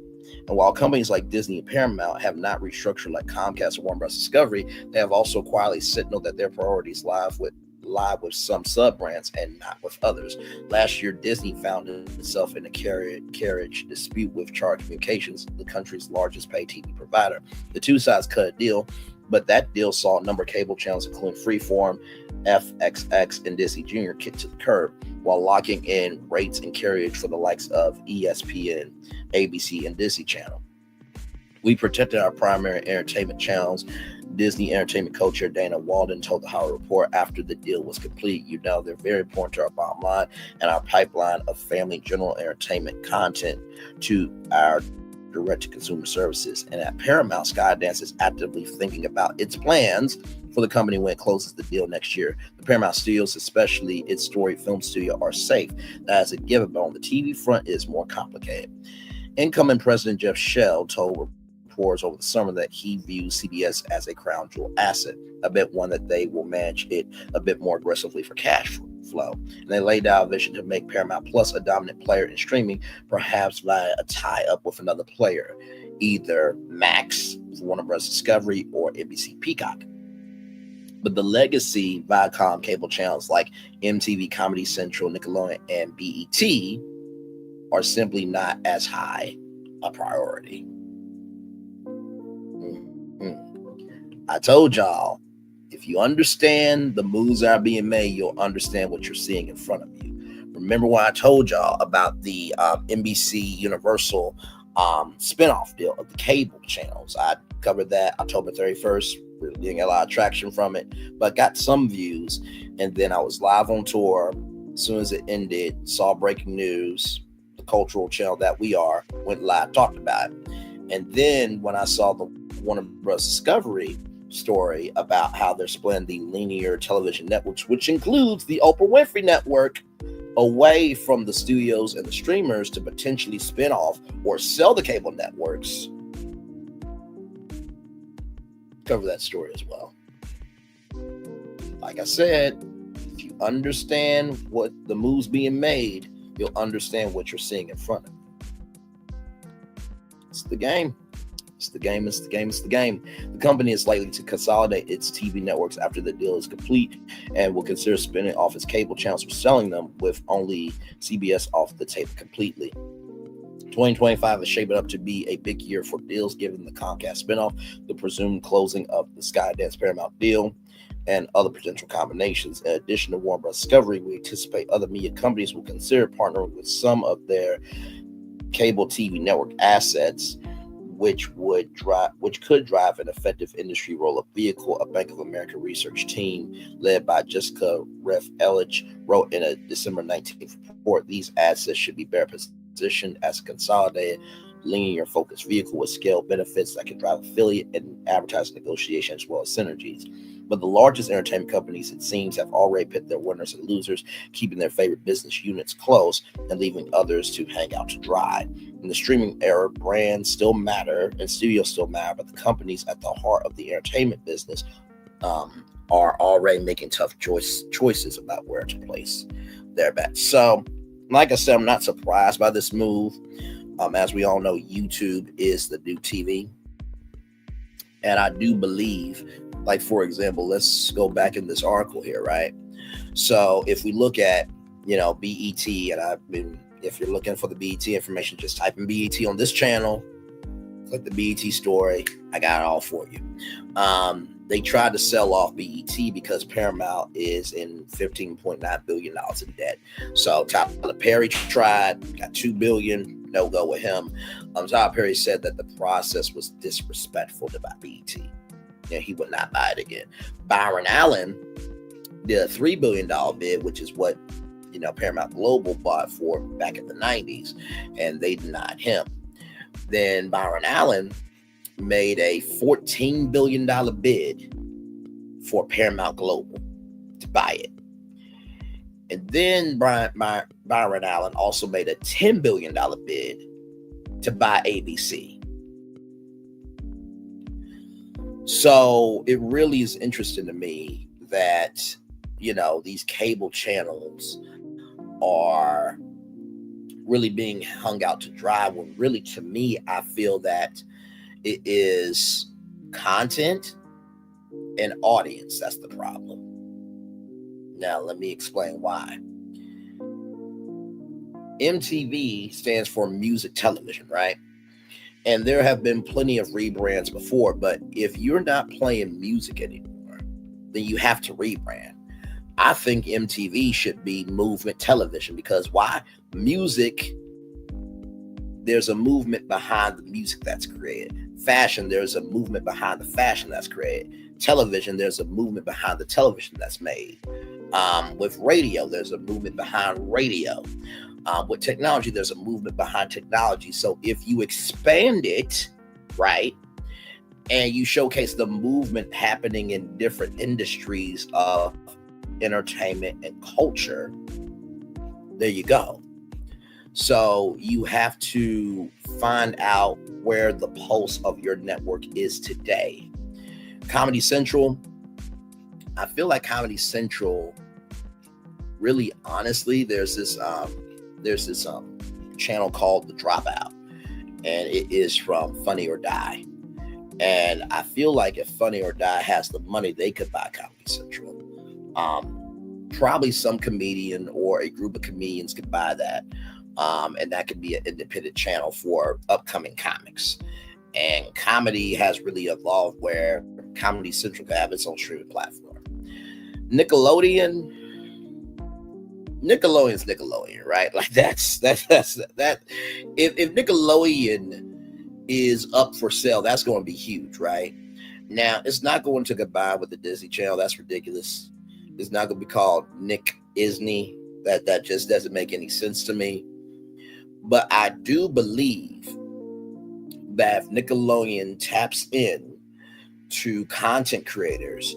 And while companies like Disney and Paramount have not restructured like Comcast or Warner Bros. Discovery, they have also quietly signaled that their priorities lie with some sub-brands and not with others. Last year, Disney found itself in a carriage dispute with Charter Communications, the country's largest pay TV provider. The two sides cut a deal, but that deal saw a number of cable channels, including Freeform, FXX, and Disney Junior, kicked to the curb, while locking in rates and carriage for the likes of ESPN, ABC, and Disney Channel. We protected our primary entertainment channels, Disney Entertainment co-chair Dana Walden told the Hollywood Report after the deal was complete. You know, they're very important to our bottom line and our pipeline of family general entertainment content to our direct-to-consumer services. And at Paramount, Skydance is actively thinking about its plans for the company when it closes the deal next year. The Paramount Studios, especially its storied film studio, are safe. That is a given, but on the TV front, it is more complicated. Incoming President Jeff Shell told reporters over the summer that he views CBS as a crown jewel asset. I bet one that they will manage it a bit more aggressively for cash flow. And they laid out a vision to make Paramount Plus a dominant player in streaming, perhaps via a tie-up with another player. either Max, Warner Bros. Discovery, or NBC Peacock. But the legacy Viacom cable channels like MTV, Comedy Central, Nickelodeon, and BET are simply not as high a priority. I told y'all, if you understand the moves that are being made, you'll understand what you're seeing in front of you. Remember when I told y'all about the NBC Universal spinoff deal of the cable channels? I covered that October 31st. We're getting a lot of traction from it, but got some views. And then I was live on tour. As soon as it ended, saw breaking news, the cultural channel that we are, went live, talked about it. And then when I saw the Warner Bros. Discovery story about how they're splitting the linear television networks, which includes the Oprah Winfrey Network, away from the studios and the streamers to potentially spin off or sell the cable networks. Cover that story as well. Like I said, if you understand what the moves being made, you'll understand what you're seeing in front of you. It's the game. It's the game. It's the game. It's the game. The company is likely to consolidate its TV networks after the deal is complete and will consider spinning off its cable channels or selling them, with only CBS off the table completely. 2025 is shaping up to be a big year for deals, given the Comcast spinoff, the presumed closing of the Skydance Paramount deal, and other potential combinations. In addition to Warner Bros. Discovery, we anticipate other media companies will consider partnering with some of their cable TV network assets, which could drive an effective industry roll-up vehicle. A Bank of America research team led by Jessica Reff-Ellich wrote in a December 19th report, these assets should be better positioned as a consolidated, linear-focused vehicle with scale benefits that can drive affiliate and advertising negotiations as well as synergies. But the largest entertainment companies, it seems, have already picked their winners and losers, keeping their favorite business units close and leaving others to hang out to dry. In the streaming era, brands still matter and studios still matter, but the companies at the heart of the entertainment business are already making tough choices about where to place their bets. So, like I said, I'm not surprised by this move. As we all know, YouTube is the new TV. And I do believe, like, for example, let's go back in this article here, right? So if we look at, BET, and if you're looking for the BET information, just type in BET on this channel, click the BET story. I got it all for you. They tried to sell off BET because Paramount is in $15.9 billion in debt. So Tyler Perry tried, got $2 billion, no go with him. Tyler Perry said that the process was disrespectful to BET. He would not buy it again. Byron Allen did a $3 billion bid, which is what Paramount Global bought for back in the 90s, and they denied him. Then Byron Allen made a $14 billion bid for Paramount Global to buy it. And then Byron Allen also made a $10 billion bid to buy ABC. So it really is interesting to me that, these cable channels are really being hung out to dry, when really, to me, I feel that it is content and audience that's the problem. Now, let me explain why. MTV stands for music television, right? And there have been plenty of rebrands before, but if you're not playing music anymore, then you have to rebrand. I think MTV should be movement television, because why? Music, there's a movement behind the music that's created. Fashion, there's a movement behind the fashion that's created. Television, there's a movement behind the television that's made. With radio, there's a movement behind radio. With technology, there's a movement behind technology. So if you expand it, right, and you showcase the movement happening in different industries of entertainment and culture, there you go. So you have to find out where the pulse of your network is today. Comedy Central, I feel like Comedy Central, really honestly, there's this channel called The Dropout, and it is from Funny or Die. And I feel like if Funny or Die has the money, they could buy Comedy Central. Probably some comedian or a group of comedians could buy that. And that could be an independent channel for upcoming comics. And comedy has really evolved where Comedy Central could have its own streaming platform. Nickelodeon's Nickelodeon, right? Like that's that. If Nickelodeon is up for sale, that's going to be huge, right? Now, it's not going to combine with the Disney Channel. That's ridiculous. It's not going to be called Nick Isney. That just doesn't make any sense to me. But I do believe that if Nickelodeon taps in to content creators,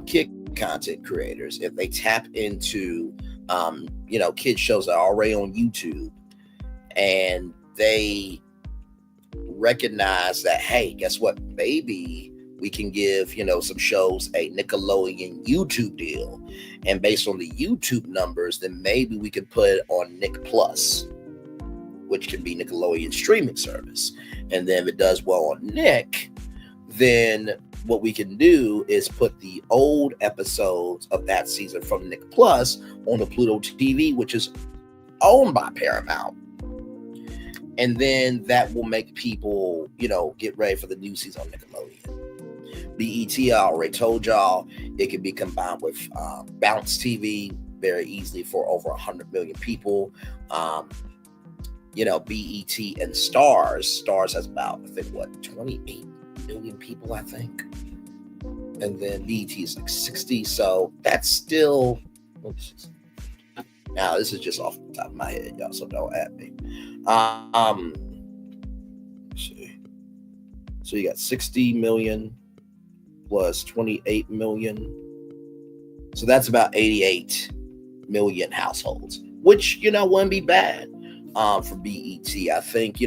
kid content creators, if they tap into kid shows that are already on YouTube, and they recognize that, hey, guess what? Maybe we can give, some shows a Nickelodeon YouTube deal. And based on the YouTube numbers, then maybe we could put it on Nick Plus, which can be Nickelodeon streaming service. And then if it does well on Nick, then what we can do is put the old episodes of that season from Nick Plus on the Pluto TV, which is owned by Paramount. And then that will make people, get ready for the new season on Nickelodeon. BET, I already told y'all, it can be combined with Bounce TV very easily for over 100 million people. BET and Stars. Stars has about, 28 million people, I think. And then BET is like 60. So that's still, now this is just off the top of my head, y'all, so don't at me. Let's see. So you got 60 million plus 28 million. So that's about 88 million households, which, wouldn't be bad for BET. I think,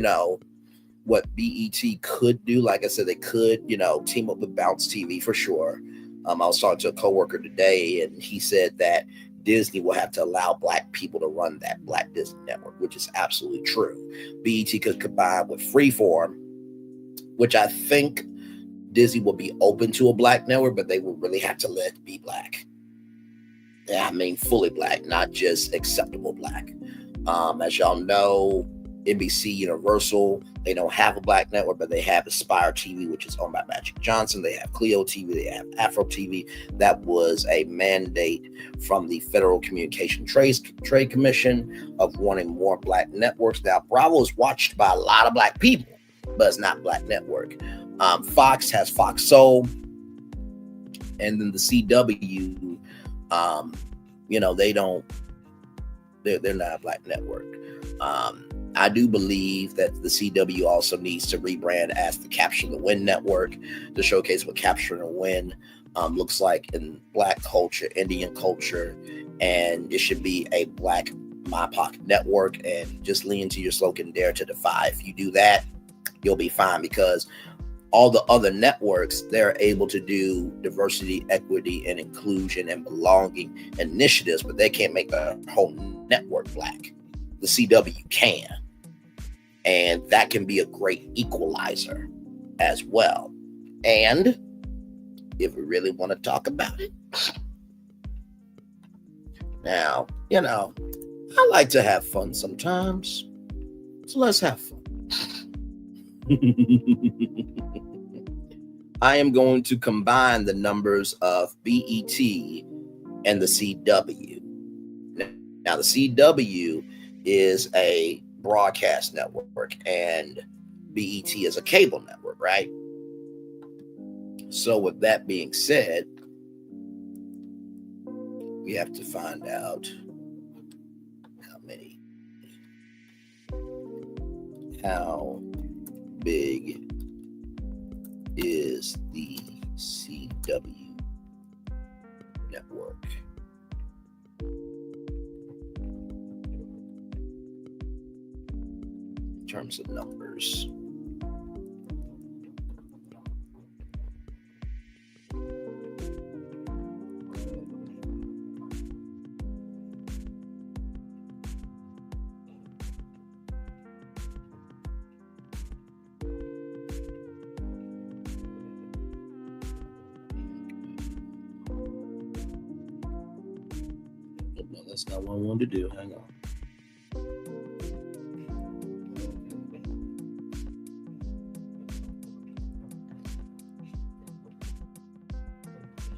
what BET could do, like I said, they could, team up with Bounce TV for sure. I was talking to a coworker today, and he said that Disney will have to allow Black people to run that Black Disney network, which is absolutely true. BET could combine with Freeform, which I think Disney will be open to a Black network, but they will really have to let it be Black. Yeah, I mean fully Black, not just acceptable Black. As y'all know, NBC Universal, they don't have a Black network, but they have Aspire TV, which is owned by Magic Johnson. They have Clio TV, they have Afro TV. That was a mandate from the Federal Communication Trade Commission of wanting more Black networks. Now, Bravo is watched by a lot of Black people, but it's not a Black network. Fox has Fox Soul, and then the CW, they're not a Black network. I do believe that the CW also needs to rebrand as the Capture the Win network to showcase what Capture the Win looks like in Black culture, Indian culture, and it should be a Black MIPOC network, and just lean into your slogan, Dare to Defy. If you do that, you'll be fine, because all the other networks, they're able to do diversity, equity, and inclusion and belonging initiatives, but they can't make the whole network Black. The CW can. And that can be a great equalizer as well. And if we really want to talk about it, now, I like to have fun sometimes. So let's have fun. I am going to combine the numbers of BET and the CW. Now, the CW is a broadcast network and BET is a cable network, right? So with that being said, we have to find out how big is the CW network. In terms of numbers. That's not what I wanted to do. Hang on.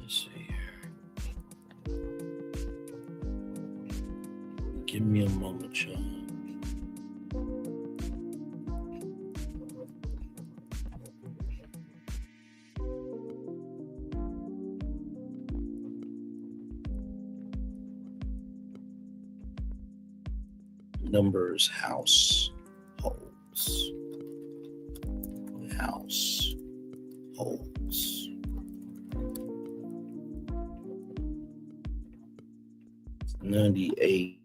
Let's see here. Give me a moment, y'all. Numbers, households. Households. 98.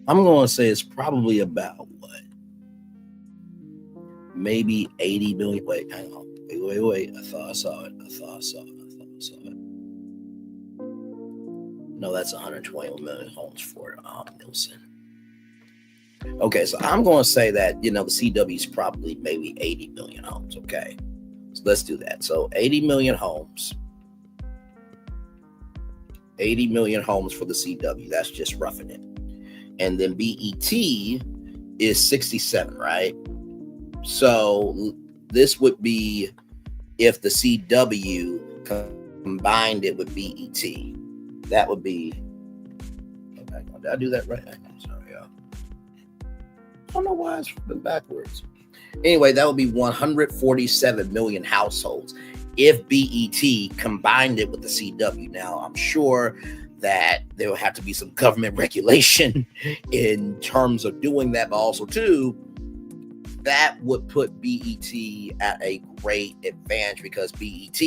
I'm going to say it's probably about what? Maybe 80 million. Wait, hang on. Wait. I thought I saw it. No, that's 120 million homes for Nielsen. Okay, so I'm going to say that, the CW is probably maybe 80 million homes. Okay, so let's do that. So 80 million homes. 80 million homes for the CW. That's just roughing it. And then BET is 67, right? So this would be if the CW combined it with BET. That would be. Okay, did I do that right? I'm sorry, y'all. I don't know why it's been backwards. Anyway, that would be 147 million households if BET combined it with the CW. Now, I'm sure that there will have to be some government regulation in terms of doing that, but also too, that would put BET at a great advantage because BET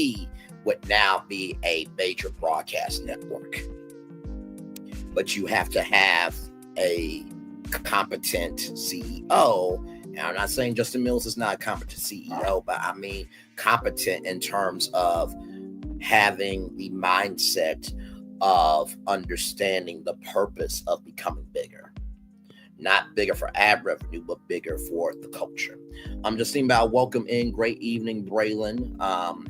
would now be a major broadcast network. But you have to have a competent CEO. And I'm not saying Justin Mills is not a competent CEO, but I mean competent in terms of having the mindset of understanding the purpose of becoming bigger. Not bigger for ad revenue, but bigger for the culture. I'm just thinking about welcome in. Great evening, Braylon.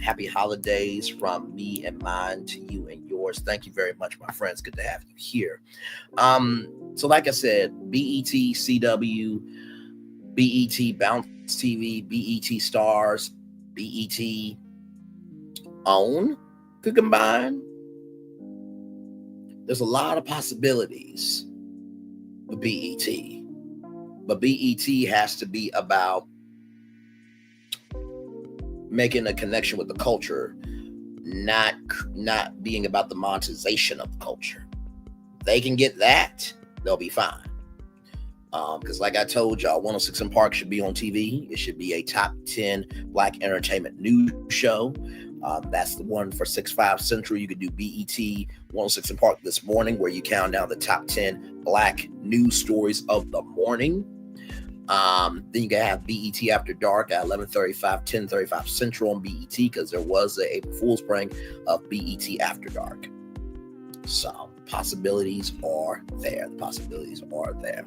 Happy holidays from me and mine to you and yours. Thank you very much, my friends. Good to have you here. So like I said, BET, CW, BET, Bounce TV, BET Stars, BET, OWN could combine. There's a lot of possibilities with BET, but BET has to be about making a connection with the culture, not being about the monetization of the culture. They can get that, they'll be fine. Because like I told y'all, 106 & Park should be on TV. It should be a top 10 Black entertainment news show. That's the one for 6-5 Central. You could do BET 106 & Park this morning, where you count down the top 10 Black news stories of the morning. Then you can have BET After Dark at 11:35, 10:35 Central on BET, because there was a April Fool's prank of BET After Dark. So possibilities are there. The possibilities are there.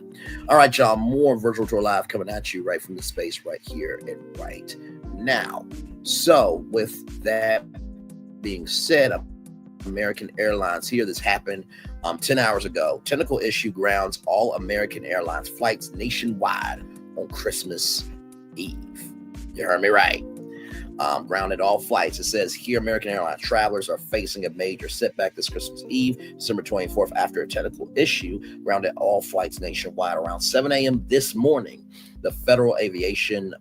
All right, y'all. More Virtual Tour Live coming at you right from the space right here and right now. So with that being said, American Airlines here. This happened 10 hours ago. Technical issue grounds all American Airlines flights nationwide on Christmas Eve. You heard me right. Grounded all flights. It says here American Airlines travelers are facing a major setback this Christmas Eve, December 24th, after a technical issue grounded all flights nationwide around 7 a.m. this morning. The Federal Aviation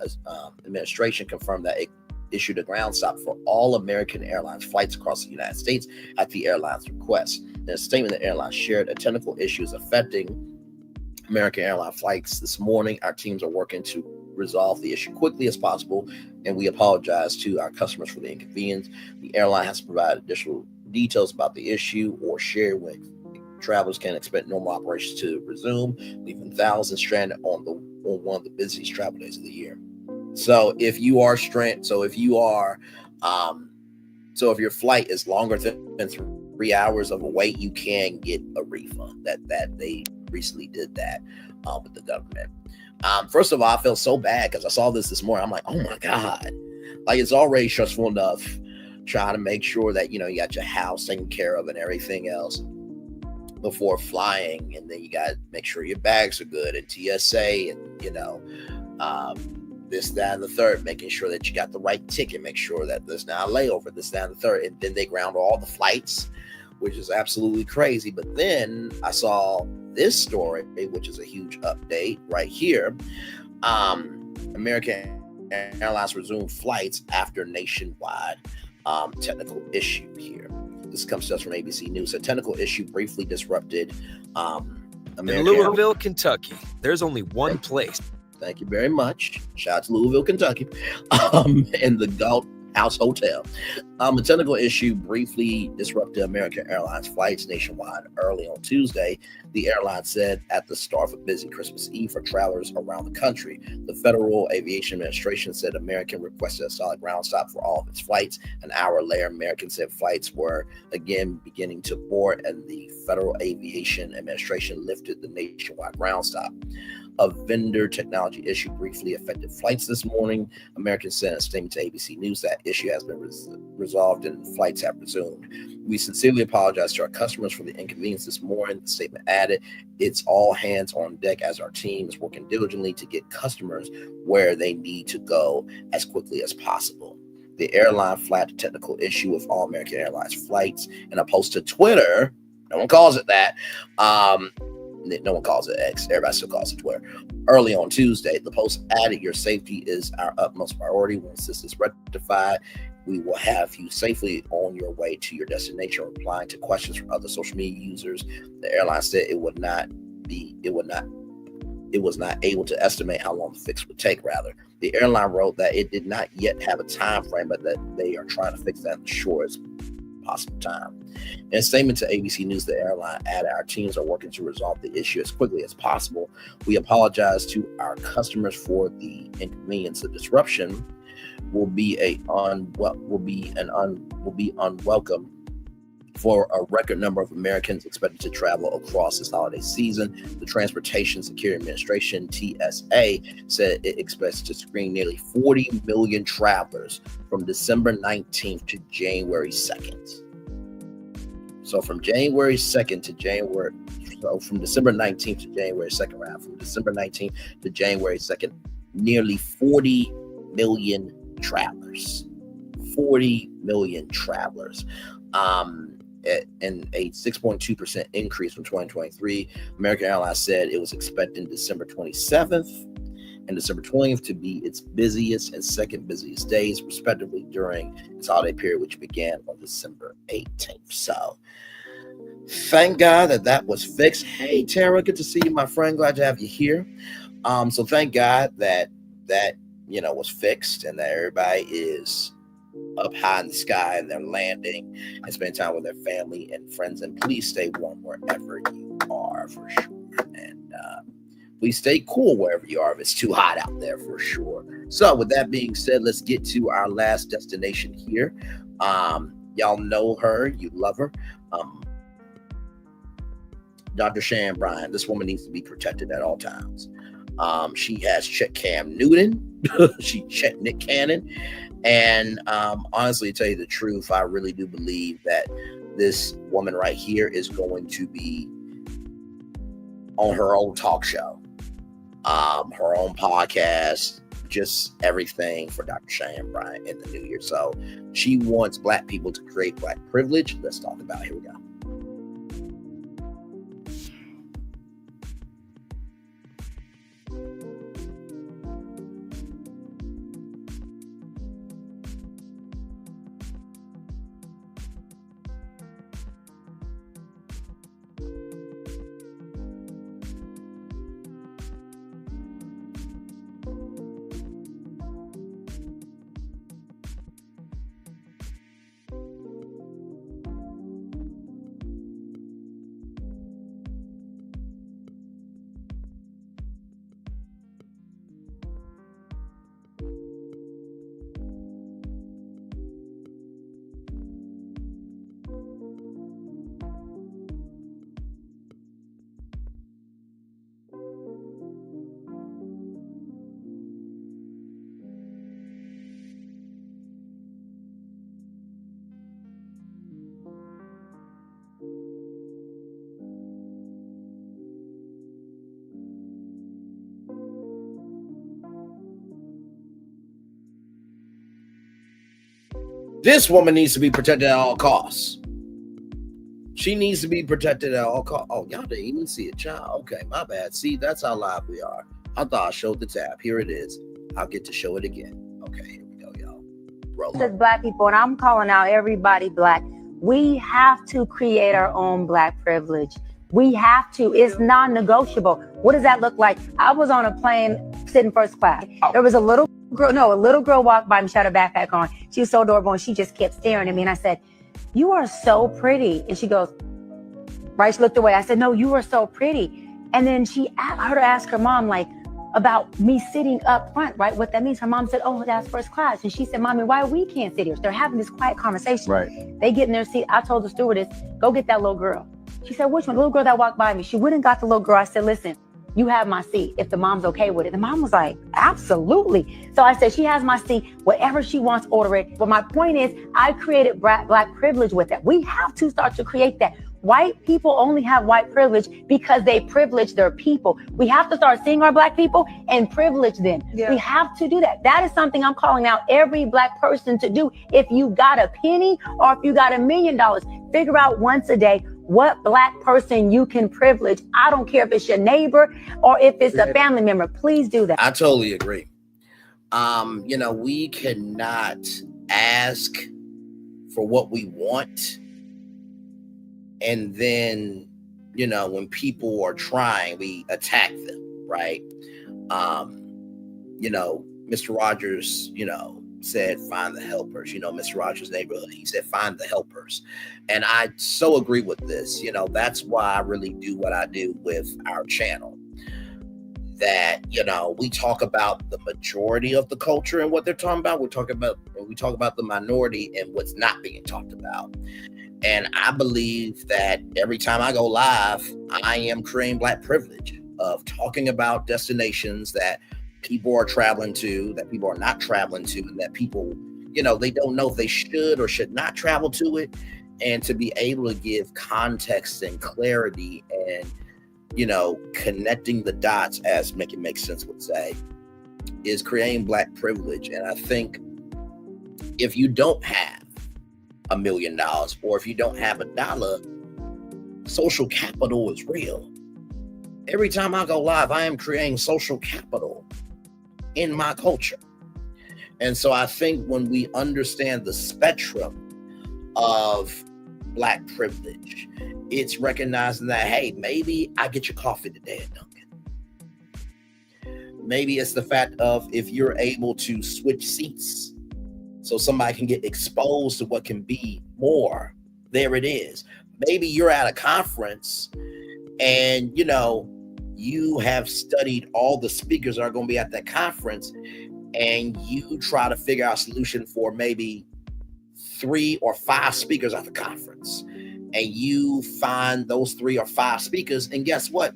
Administration confirmed that it issued a ground stop for all American Airlines flights across the United States at the airline's request. In a statement, the airline shared a technical issues affecting American Airlines flights this morning. Our teams are working to resolve the issue quickly as possible, and we apologize to our customers for the inconvenience. The airline has provided additional details about the issue or share when travelers can expect normal operations to resume, leaving thousands stranded on one of the busiest travel days of the year. So if you are if your flight is longer than 3 hours of a wait, you can get a refund. That they recently did that with the government. First of all, I felt so bad because I saw this morning. I'm like, oh my God, like it's already stressful enough trying to make sure that, you got your house taken care of and everything else before flying. And then you got to make sure your bags are good and TSA and, this, that, and the third, making sure that you got the right ticket, make sure that there's not a layover, this, that, and the third. And then they ground all the flights, which is absolutely crazy. But then I saw this story, which is a huge update right here. American Airlines resumed flights after nationwide technical issue here. This comes to us from ABC News. A technical issue briefly disrupted in Louisville, Kentucky. There's only one place. Thank you very much. Shout out to Louisville, Kentucky, in the Galt House Hotel. A technical issue briefly disrupted American Airlines flights nationwide early on Tuesday. The airline said at the start of a busy Christmas Eve for travelers around the country. The Federal Aviation Administration said American requested a solid ground stop for all of its flights. An hour later, American said flights were again beginning to board, and the Federal Aviation Administration lifted the nationwide ground stop. A vendor technology issue briefly affected flights this morning. American sent a statement to ABC News that issue has been resolved and flights have resumed. We sincerely apologize to our customers for the inconvenience this morning. The statement added, it's all hands on deck as our team is working diligently to get customers where they need to go as quickly as possible. The airline flagged a technical issue with all American Airlines flights in a post to Twitter. No one calls it that. No one calls it X. Everybody still calls it Twitter. Early on Tuesday, the post added, your safety is our utmost priority. Once this is rectified, we will have you safely on your way to your destination. Replying to questions from other social media users, the airline said it was not able to estimate how long the fix would take. Rather, the airline wrote that it did not yet have a time frame, but that they are trying to fix that in the shortest possible time. In a statement to ABC News, the airline added, our teams are working to resolve the issue as quickly as possible. We apologize to our customers for the inconvenience. The disruption will be unwelcome for a record number of Americans expected to travel across this holiday season. The Transportation Security Administration, TSA, said it expects to screen nearly 40 million travelers from December 19th to January 2nd. So from December 19th to January 2nd, from December 19th to January 2nd, nearly 40 million travelers. 40 million travelers. And a 6.2% increase from 2023. American Airlines said it was expecting December 27th and December 20th to be its busiest and second busiest days, respectively, during its holiday period, which began on December 18th. So thank God that was fixed. Hey, Tara, good to see you, my friend. Glad to have you here. So thank God that was fixed and that everybody is up high in the sky and they're landing and spending time with their family and friends. And please stay warm wherever you are, for sure. And please stay cool wherever you are if it's too hot out there, for sure. So with that being said, let's get to our last destination here. Y'all know her, you love her. Dr. Cheyenne Bryant. This woman needs to be protected at all times. She has checked Cam Newton. She checked Nick Cannon. And honestly, to tell you the truth, I really do believe that this woman right here is going to be on her own talk show, her own podcast, just everything for Dr. Cheyenne Bryant in the new year. So she wants Black people to create Black privilege. Let's talk about it. Here we go. This woman needs to be protected at all costs. She needs to be protected at all costs. Oh, y'all didn't even see it, child. Okay, my bad. See, that's how live we are. I thought I showed the tab. Here it is. I'll get to show it again. Okay, here we go, y'all. Roll. As Black people, and I'm calling out everybody Black, we have to create our own Black privilege. We have to. It's non-negotiable. What does that look like? I was on a plane sitting first class. There was a little girl walked by me. She had her backpack on. She was so adorable, and she just kept staring at me. And I said, "You are so pretty." And she goes, right? She looked away. I said, "No, you are so pretty." And then I heard her ask her mom, like, about me sitting up front, right? What that means. Her mom said, "Oh, that's first class." And she said, "Mommy, why we can't sit here?" So they're having this quiet conversation. Right. They get in their seat. I told the stewardess, "Go get that little girl." She said, "Which one?" The little girl that walked by me. She went and got the little girl. I said, "Listen, you have my seat if the mom's okay with it." The mom was like, "Absolutely." So I said, "She has my seat. Whatever she wants, order it." But my point is, I created Black privilege with that. We have to start to create that. White people only have white privilege because they privilege their people. We have to start seeing our Black people and privilege them. Yeah. We have to do that. That is something I'm calling out every Black person to do. If you got a penny or if you got $1 million, figure out once a day what Black person you can privilege. I don't care if it's your neighbor or if it's a family member. Please do that. I totally agree. We cannot ask for what we want. And then, when people are trying, we attack them, right? Mr. Rogers, said, find the helpers. Mr. Rogers' neighborhood, he said, find the helpers. And I so agree with this. That's why I really do what I do with our channel. That, we talk about the majority of the culture and what they're talking about. We talk about the minority and what's not being talked about. And I believe that every time I go live, I am creating Black privilege of talking about destinations that people are traveling to, that people are not traveling to, and that people, they don't know if they should or should not travel to it. And to be able to give context and clarity and, connecting the dots, as Make It Make Sense would say, is creating Black privilege. And I think if you don't have $1 million, or if you don't have $1, social capital is real. Every time I go live, I am creating social capital in my culture. And so I think when we understand the spectrum of Black privilege, it's recognizing that, hey, maybe I get your coffee today at Dunkin'. Maybe it's the fact of if you're able to switch seats so somebody can get exposed to what can be more. There it is. Maybe you're at a conference and, you have studied all the speakers that are going to be at that conference, and you try to figure out a solution for maybe 3 or 5 speakers at the conference. And you find those 3 or 5 speakers. And guess what?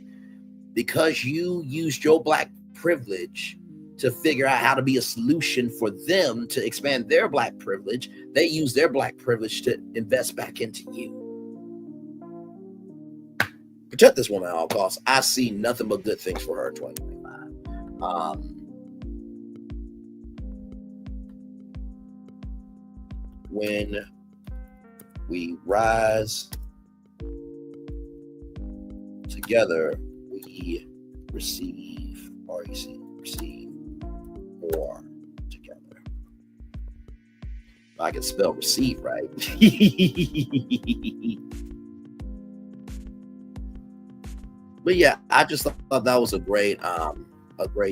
Because you used your Black privilege to figure out how to be a solution for them to expand their Black privilege, they use their Black privilege to invest back into you. Protect this woman at all costs. I see nothing but good things for her in 2025. When we rise together, we receive more together. I can spell receive right. But yeah, I just thought that was a great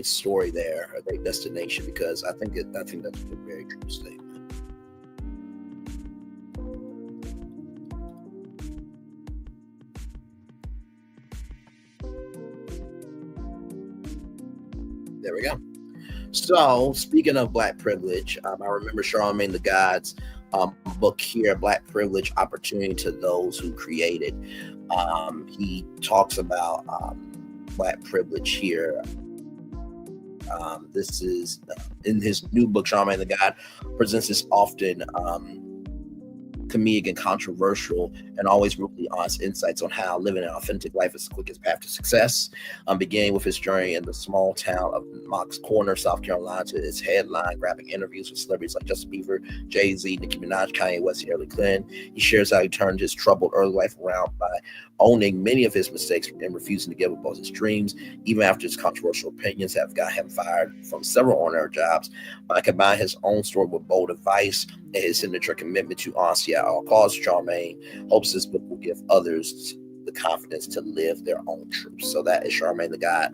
story there, a great destination, because I think that's a very true statement. There we go. So, speaking of Black privilege, I remember Charlemagne the God's book here, Black Privilege, Opportunity to Those Who Created. He talks about Black privilege here. This is in his new book, Charlemagne the God presents this often comedic and controversial, and always really honest insights on how living an authentic life is the quickest path to success. Beginning with his journey in the small town of Moncks Corner, South Carolina, to its headline-grabbing interviews with celebrities like Justin Bieber, Jay-Z, Nicki Minaj, Kanye West, and Hillary Clinton. He shares how he turned his troubled early life around by owning many of his mistakes and refusing to give up on his dreams, even after his controversial opinions have got him fired from several on-air jobs. By combining his own story with bold advice and his signature commitment to honesty at all costs, Charlemagne hopes this book will give others the confidence to live their own truth. So that is Charlemagne the God,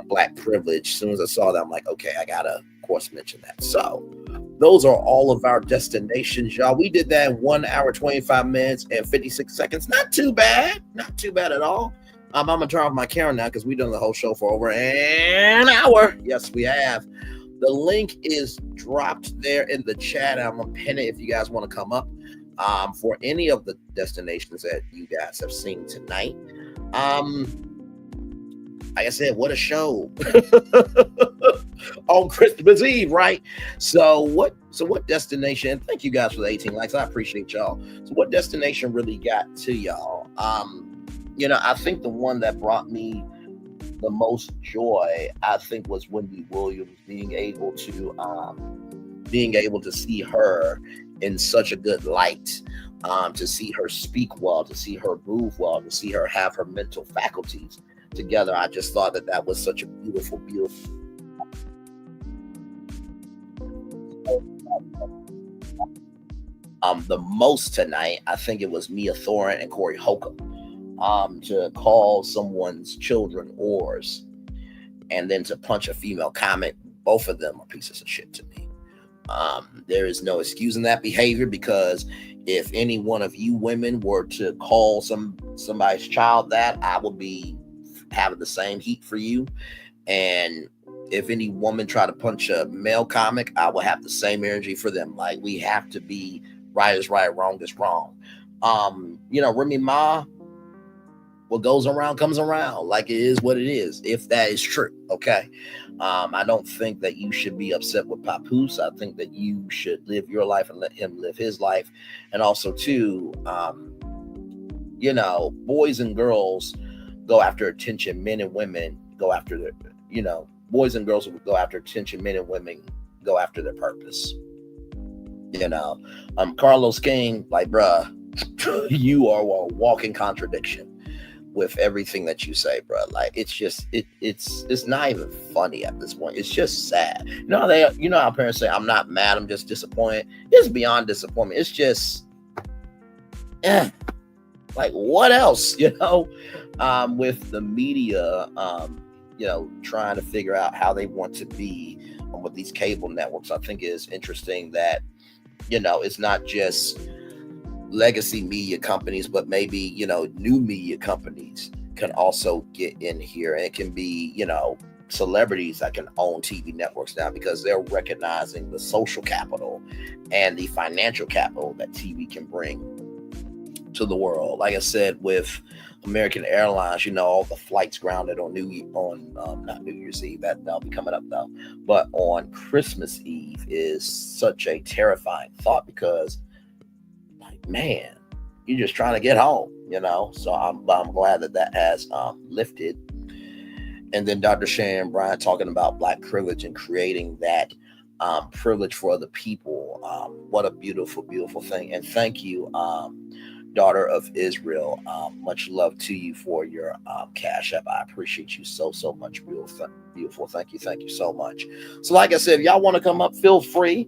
Black Privilege. As soon as I saw that, I'm like, okay, I gotta, of course, mention that. So those are all of our destinations, y'all. We did that in 1 hour, 25 minutes, and 56 seconds. Not too bad. Not too bad at all. I'm gonna turn off my camera now because we've done the whole show for over an hour. Yes, we have. The link is dropped there in the chat. I'm gonna pin it if you guys want to come up for any of the destinations that you guys have seen tonight. Like I said, what a show on Christmas Eve, right? So what destination? Thank you guys for the 18 likes. I appreciate y'all. So what destination really got to y'all? I think the one that brought me the most joy, I think, was Wendy Williams being able to see her in such a good light, to see her speak well, to see her move well, to see her have her mental faculties together. I just thought that was such a beautiful. The most tonight, I think it was Mia Thornton and Cory Holcomb, to call someone's children whores and then to punch a female comic. Both of them are pieces of shit to me. There is no excusing that behavior, because if any one of you women were to call somebody's child that, I would be having the same heat for you. And if any woman tried to punch a male comic, I will have the same energy for them. Like, we have to be right is right, wrong is wrong. Remy Ma, what goes around comes around. Like, it is what it is, if that is true. Okay. I don't think that you should be upset with Papoose. I think that you should live your life and let him live his life. And also too, boys and girls go after attention. Men and women go after their, boys and girls will go after attention. Men and women go after their purpose. Carlos King, like, bruh, you are a walking contradiction with everything that you say, bruh. Like, it's just, it's not even funny at this point. It's just sad. How parents say, I'm not mad, I'm just disappointed. It's beyond disappointment. It's just, like, what else, with the media, trying to figure out how they want to be with these cable networks. I think it is interesting that, it's not just legacy media companies, but maybe, new media companies can also get in here, and it can be, celebrities that can own TV networks now, because they're recognizing the social capital and the financial capital that TV can bring to the world. Like I said, with American Airlines, all the flights grounded on not New Year's Eve, that'll be coming up though, but on Christmas Eve is such a terrifying thought, because, like, man, you're just trying to get home, so I'm glad that has lifted. And then Dr. Cheyenne Bryant talking about Black privilege and creating that privilege for other people. What a beautiful, beautiful thing. And thank you, daughter of Israel. Much love to you for your Cash App. I appreciate you so much. Beautiful. Thank you so much. So like I said, if y'all want to come up, feel free.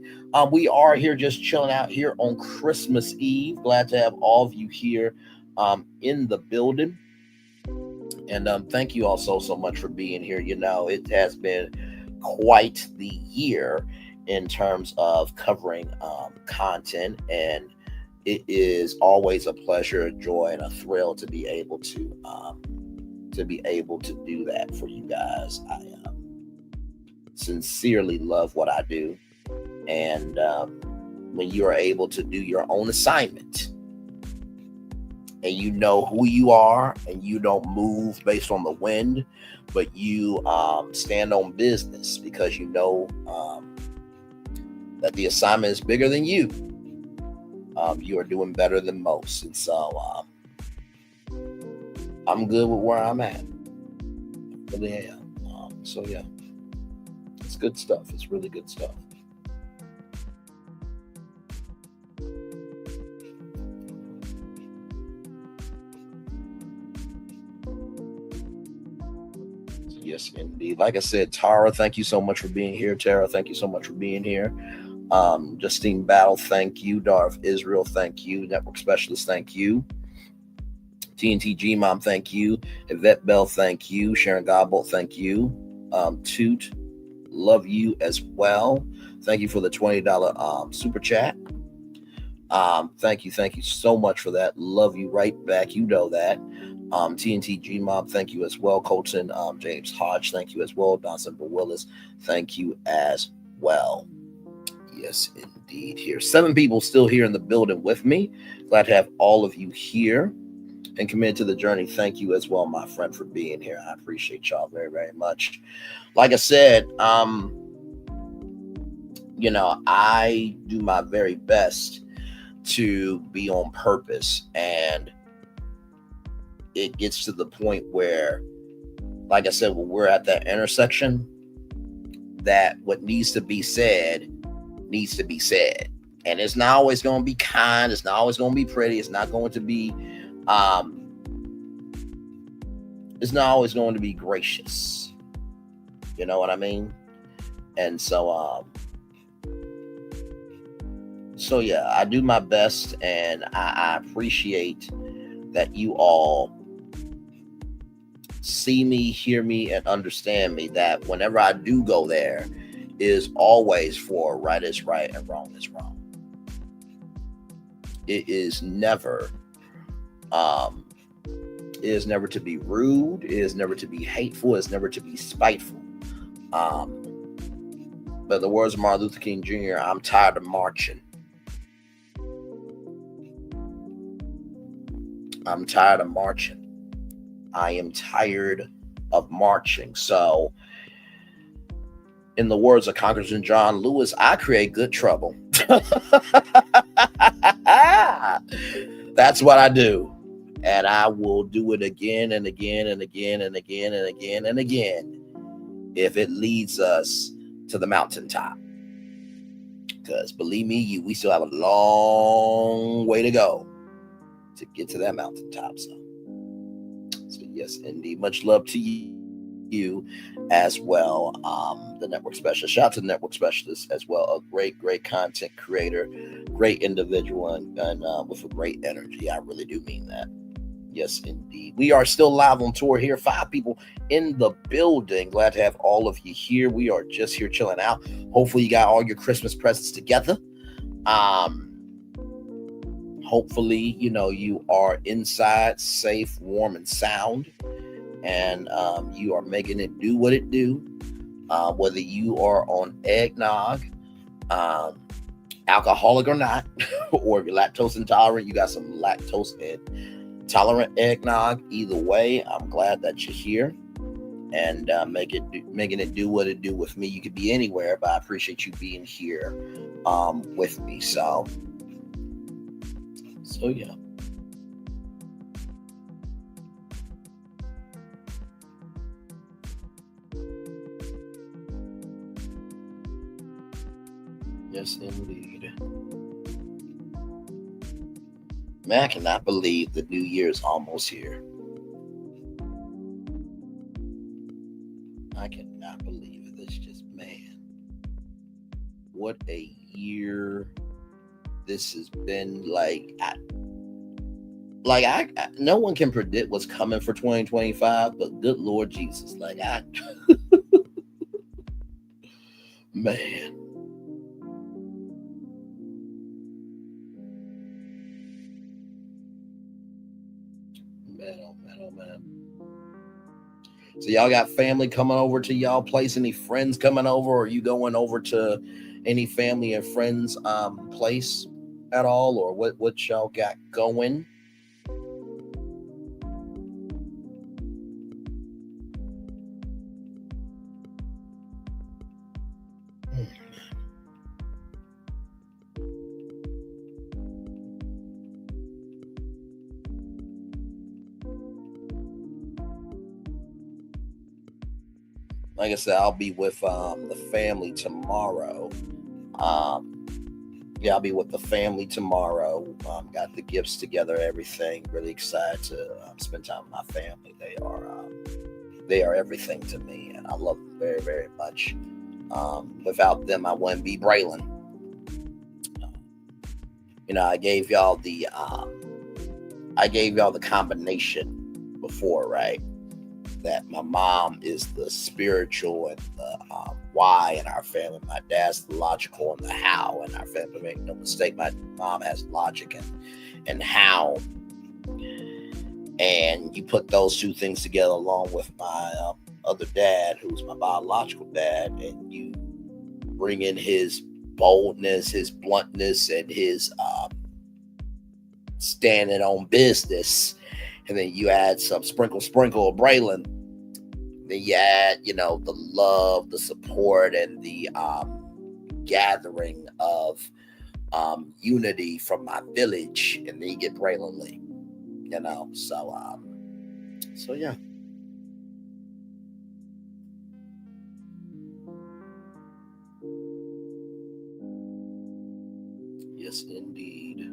We are here just chilling out here on Christmas Eve. Glad to have all of you here in the building. And thank you all so much for being here. It has been quite the year in terms of covering content, and it is always a pleasure, a joy, and a thrill to be able to do that for you guys. I sincerely love what I do, and when you are able to do your own assignment, and you know who you are, and you don't move based on the wind, but you stand on business because you know that the assignment is bigger than you. You are doing better than most. And so I'm good with where I'm at. Really am. So yeah, it's good stuff. It's really good stuff. Yes, indeed. Like I said, Tara, thank you so much for being here. Tara, thank you so much for being here. Justine Battle, thank you. Darth Israel, thank you. Network Specialist, thank you. TNT G Mom, thank you. Yvette Bell, thank you. Sharon Godbolt, thank you. Toot, love you as well. Thank you for the $20 super chat. Thank you so much for that. Love you right back. You know that. TNT G Mob, thank you as well. Colton, James Hodge, thank you as well. Donson Willis, thank you as well. Yes, indeed. Here, 7 people still here in the building with me. Glad to have all of you here and committed to the journey. Thank you as well, my friend, for being here. I appreciate y'all very, very much. Like I said, I do my very best to be on purpose, and it gets to the point where, like I said, when we're at that intersection, that what needs to be said needs to be said. And it's not always going to be kind. It's not always going to be pretty. It's not going to be, it's not always going to be gracious. You know what I mean? And so yeah, I do my best, and I appreciate that you all see me, hear me, and understand me, that whenever I do go there is always for right is right and wrong is wrong. It is never to be rude. It is never to be hateful. It's never to be spiteful. But the words of Martin Luther King Jr., I'm tired of marching. I'm tired of marching. I am tired of marching. So, in the words of Congressman John Lewis, I create good trouble. That's what I do. And I will do it again and again and again and again and again and again if it leads us to the mountaintop. Because believe me, we still have a long way to go to get to that mountaintop. So yes, indeed. Much love to you as well. The network specialist. Shout out to the network specialist as well. A great content creator, great individual, and with a great energy. I really do mean that. Yes, indeed. We are still live on tour here. 5 people in the building. Glad to have all of you here. We are just here chilling out. Hopefully you got all your Christmas presents together. Hopefully, you are inside, safe, warm, and sound. And you are making it do what it do. Whether you are on eggnog, alcoholic or not, or if you're lactose intolerant, you got some lactose intolerant eggnog. Either way, I'm glad that you're here and making it do what it do with me. You could be anywhere, but I appreciate you being here with me. So yeah. Yes, indeed. Man, I cannot believe the new year is almost here. I cannot believe it. It's just, man, what a year this has been. No one can predict what's coming for 2025, but good Lord Jesus, man. Man. So y'all got family coming over to y'all place? Any friends coming over? Or are you going over to any family and friends place at all? Or what y'all got going? like I said, I'll be with the family tomorrow. Yeah, I'll be with the family tomorrow. Got the gifts together, everything. Really excited to spend time with my family. They are everything to me, and I love them very, very much. Without them, I wouldn't be Braylon. I gave y'all the combination before, right? That my mom is the spiritual and the why in our family. My dad's the logical and the how in our family. Make no mistake, my mom has logic and how. And you put those two things together along with my other dad, who's my biological dad, and you bring in his boldness, his bluntness, and his standing on business. And then you add some sprinkle of Braylon. Then you add, the love, the support, and the gathering of unity from my village. And then you get Braylon Lee. So yeah. Yes, indeed.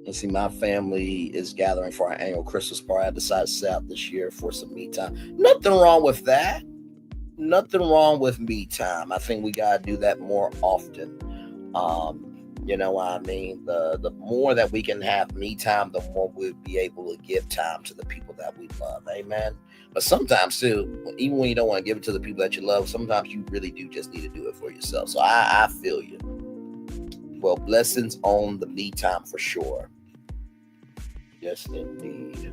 And see, my family is gathering for our annual Christmas party. I decided to set out this year for some me time. Nothing wrong with that. Nothing wrong with me time. I think we got to do that more often. You know what I mean? The more that we can have me time, the more we'll be able to give time to the people that we love. Amen. But sometimes too, even when you don't want to give it to the people that you love, sometimes you really do just need to do it for yourself. So I feel you. Well, blessings on the me time for sure. Yes, indeed.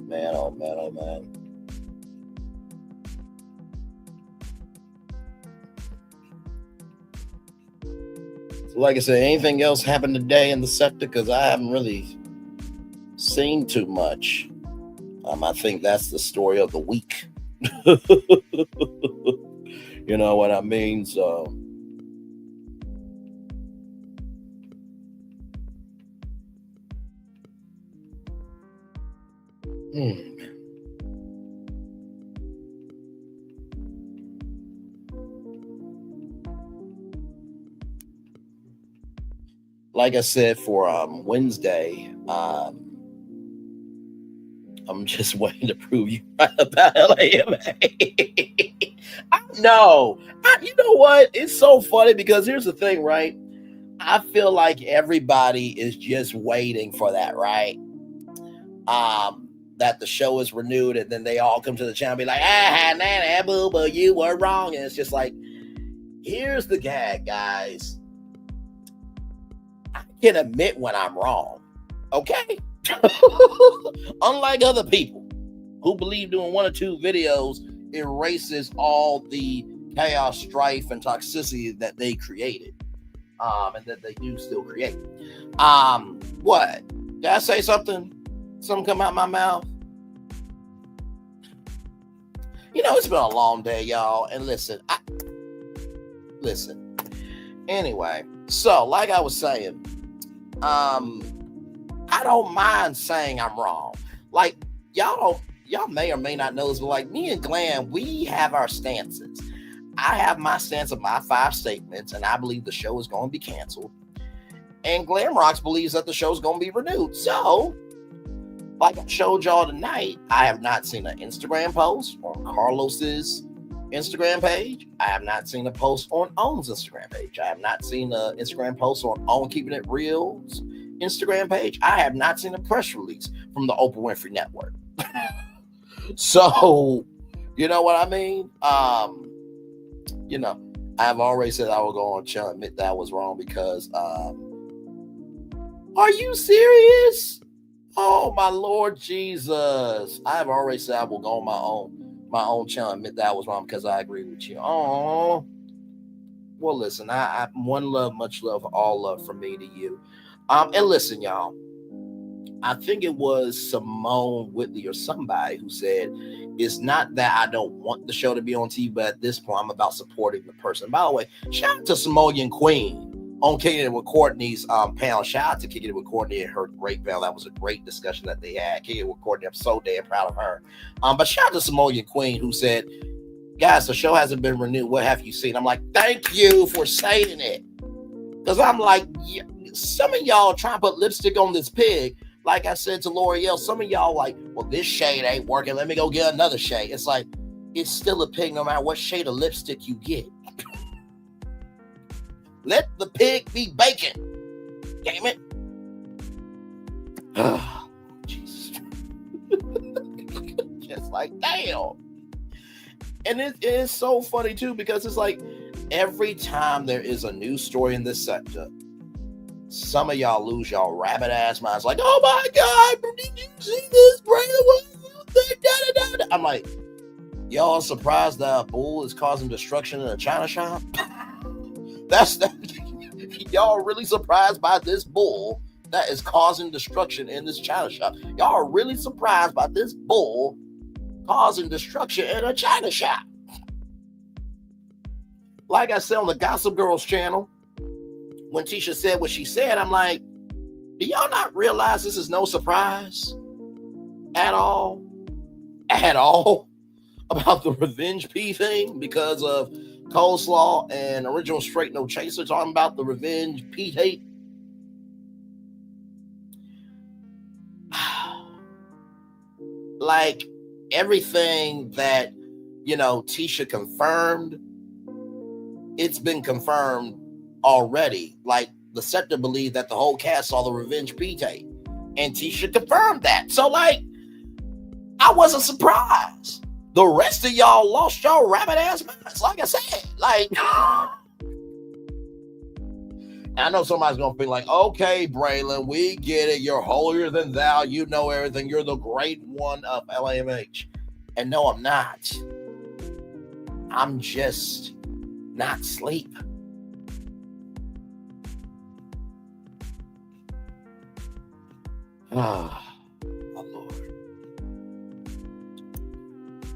Man, oh man, oh man. So like I said, anything else happened today in the sector? Because I haven't really seen too much. I think that's the story of the week. You know what I mean? So like I said, for Wednesday, I'm just waiting to prove you right about LAMA. No, you know what? It's so funny because here's the thing, right? I feel like everybody is just waiting for that, right? That the show is renewed, and then they all come to the channel and be like, nah, boo, boo, you were wrong. And it's just like, here's the gag, guys. I can admit when I'm wrong, okay? Unlike other people who believe doing one or two videos erases all the chaos, strife, and toxicity that they created, and that they do still create. What? Did I say something? Something come out my mouth? It's been a long day, y'all. And listen. Anyway, so like I was saying, I don't mind saying I'm wrong. Like, y'all may or may not know this, but like me and Glam, we have our stances. I have my stance of my 5 statements, and I believe the show is going to be canceled. And Glam Rocks believes that the show is going to be renewed. So, like I showed y'all tonight, I have not seen an Instagram post on Carlos's Instagram page. I have not seen a post on Own's Instagram page. I have not seen an Instagram post on Own Keeping It Real's Instagram page. I have not seen a press release from the Oprah Winfrey Network. So, you know what I mean? I've already said I will go on channel and admit that I was wrong because, are you serious? Oh, my Lord Jesus. I have already said I will go on my own channel and admit that I was wrong because I agree with you. Oh, well, listen, I one love, much love, all love from me to you. And listen, y'all, I think it was Simone Whitley or somebody who said, it's not that I don't want the show to be on TV, but at this point, I'm about supporting the person. By the way, shout out to Samoan Queen on Kicking It with Courtney's panel. Shout out to Kicking It with Courtney and her great panel. That was a great discussion that they had. Kicking It with Courtney, I'm so damn proud of her. But shout out to Samoan Queen who said, guys, the show hasn't been renewed. What have you seen? I'm like, thank you for saying it. Because I'm like, some of y'all trying to put lipstick on this pig. Like I said to L'Oreal, some of y'all like, well, this shade ain't working. Let me go get another shade. It's like, it's still a pig no matter what shade of lipstick you get. Let the pig be bacon. Damn it. Oh, Jesus. Just like, damn. And it is so funny, too, because it's like every time there is a news story in this sector, some of y'all lose y'all rabbit ass minds. Like, oh my God, did you see this, brother? I'm like, y'all surprised that a bull is causing destruction in a china shop? Y'all really surprised by this bull that is causing destruction in this china shop? Y'all are really surprised by this bull causing destruction in a china shop? Like I said on the Gossip Girls channel, when Tisha said what she said, I'm like, do y'all not realize this is no surprise at all about the Revenge P thing because of Coleslaw and Original Straight No Chaser talking about the Revenge P tape? Like everything that, Tisha confirmed, it's been confirmed already. Like the sector believed that the whole cast saw the Revenge P tape, and Tisha confirmed that. So like, I wasn't surprised. The rest of y'all lost y'all rabbit ass minds. Like I said, like, I know somebody's gonna be like, okay, Braylon, we get it. You're holier than thou. You know everything. You're the great one of LAMH. And no, I'm not. I'm just not asleep. Oh, my Lord.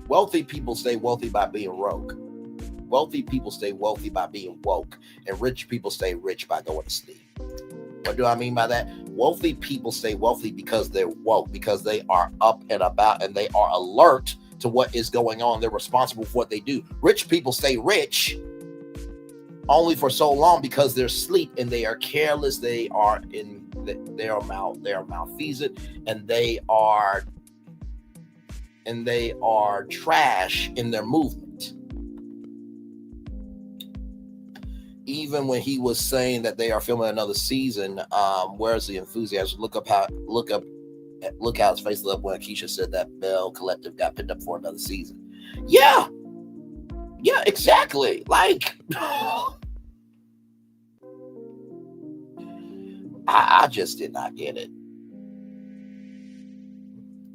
Wealthy people stay wealthy by being rogue. Wealthy people stay wealthy by being woke. And rich people stay rich by going to sleep. What do I mean by that? Wealthy people stay wealthy because they're woke, because they are up and about and they are alert to what is going on. They're responsible for what they do. Rich people stay rich only for so long because they're asleep and they are careless. They are malfeasant, and they are trash in their movement. Even when he was saying that they are filming another season, where's the enthusiasm? Look how his face lit up when Keisha said that Bell Collective got picked up for another season. Yeah, exactly. Like, I just did not get it.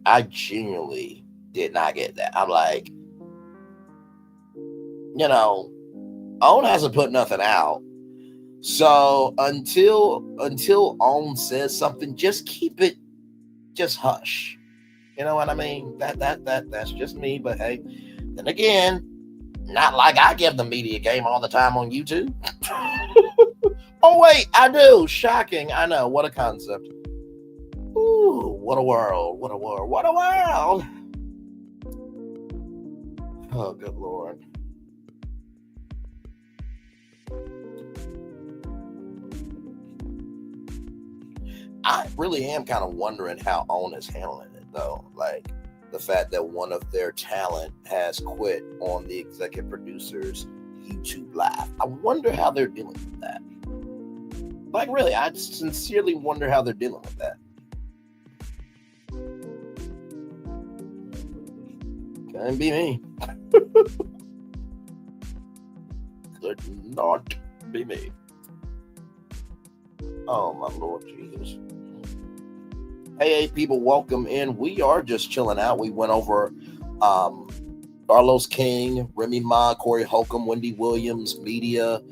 I genuinely did not get that. I'm like, OWN hasn't put nothing out. So until OWN says something, just keep it, just hush. You know what I mean? That's just me. But hey, then again, not like I give the media game all the time on YouTube. Oh wait, I do. Shocking. I know. What a concept. Ooh, what a world. What a world. What a world. Oh, good Lord. I really am kind of wondering how OWN is handling it, though. Like, the fact that one of their talent has quit on the executive producer's YouTube Live. I wonder how they're dealing with that. Like, really, I sincerely wonder how they're dealing with that. Couldn't be me. Could not be me. Oh, my Lord Jesus. Hey, people, welcome in. We are just chilling out. We went over Carlos King, Remy Ma, Cory Holcomb, Wendy Williams, Media,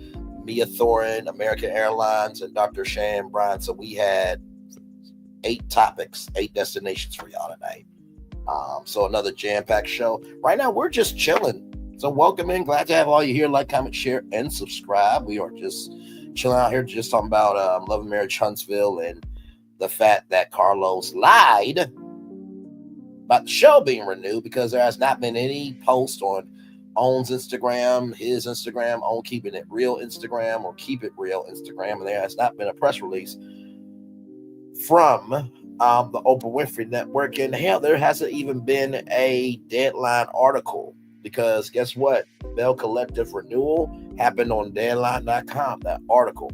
Mia Thornton, American Airlines, and Dr. Cheyenne Bryant. So we had 8 topics, 8 destinations for y'all tonight. So another jam-packed show. Right now, we're just chilling. So welcome in. Glad to have all you here. Like, comment, share, and subscribe. We are just chilling out here, just talking about Love and Marriage Huntsville and the fact that Carlos lied about the show being renewed because there has not been any post on Own's Instagram, his Instagram, On Keeping It Real Instagram, or Keep It Real Instagram, and there has not been a press release from the Oprah Winfrey Network, and hell, there hasn't even been a deadline article because guess what? Bell Collective renewal happened on Deadline.com. That article,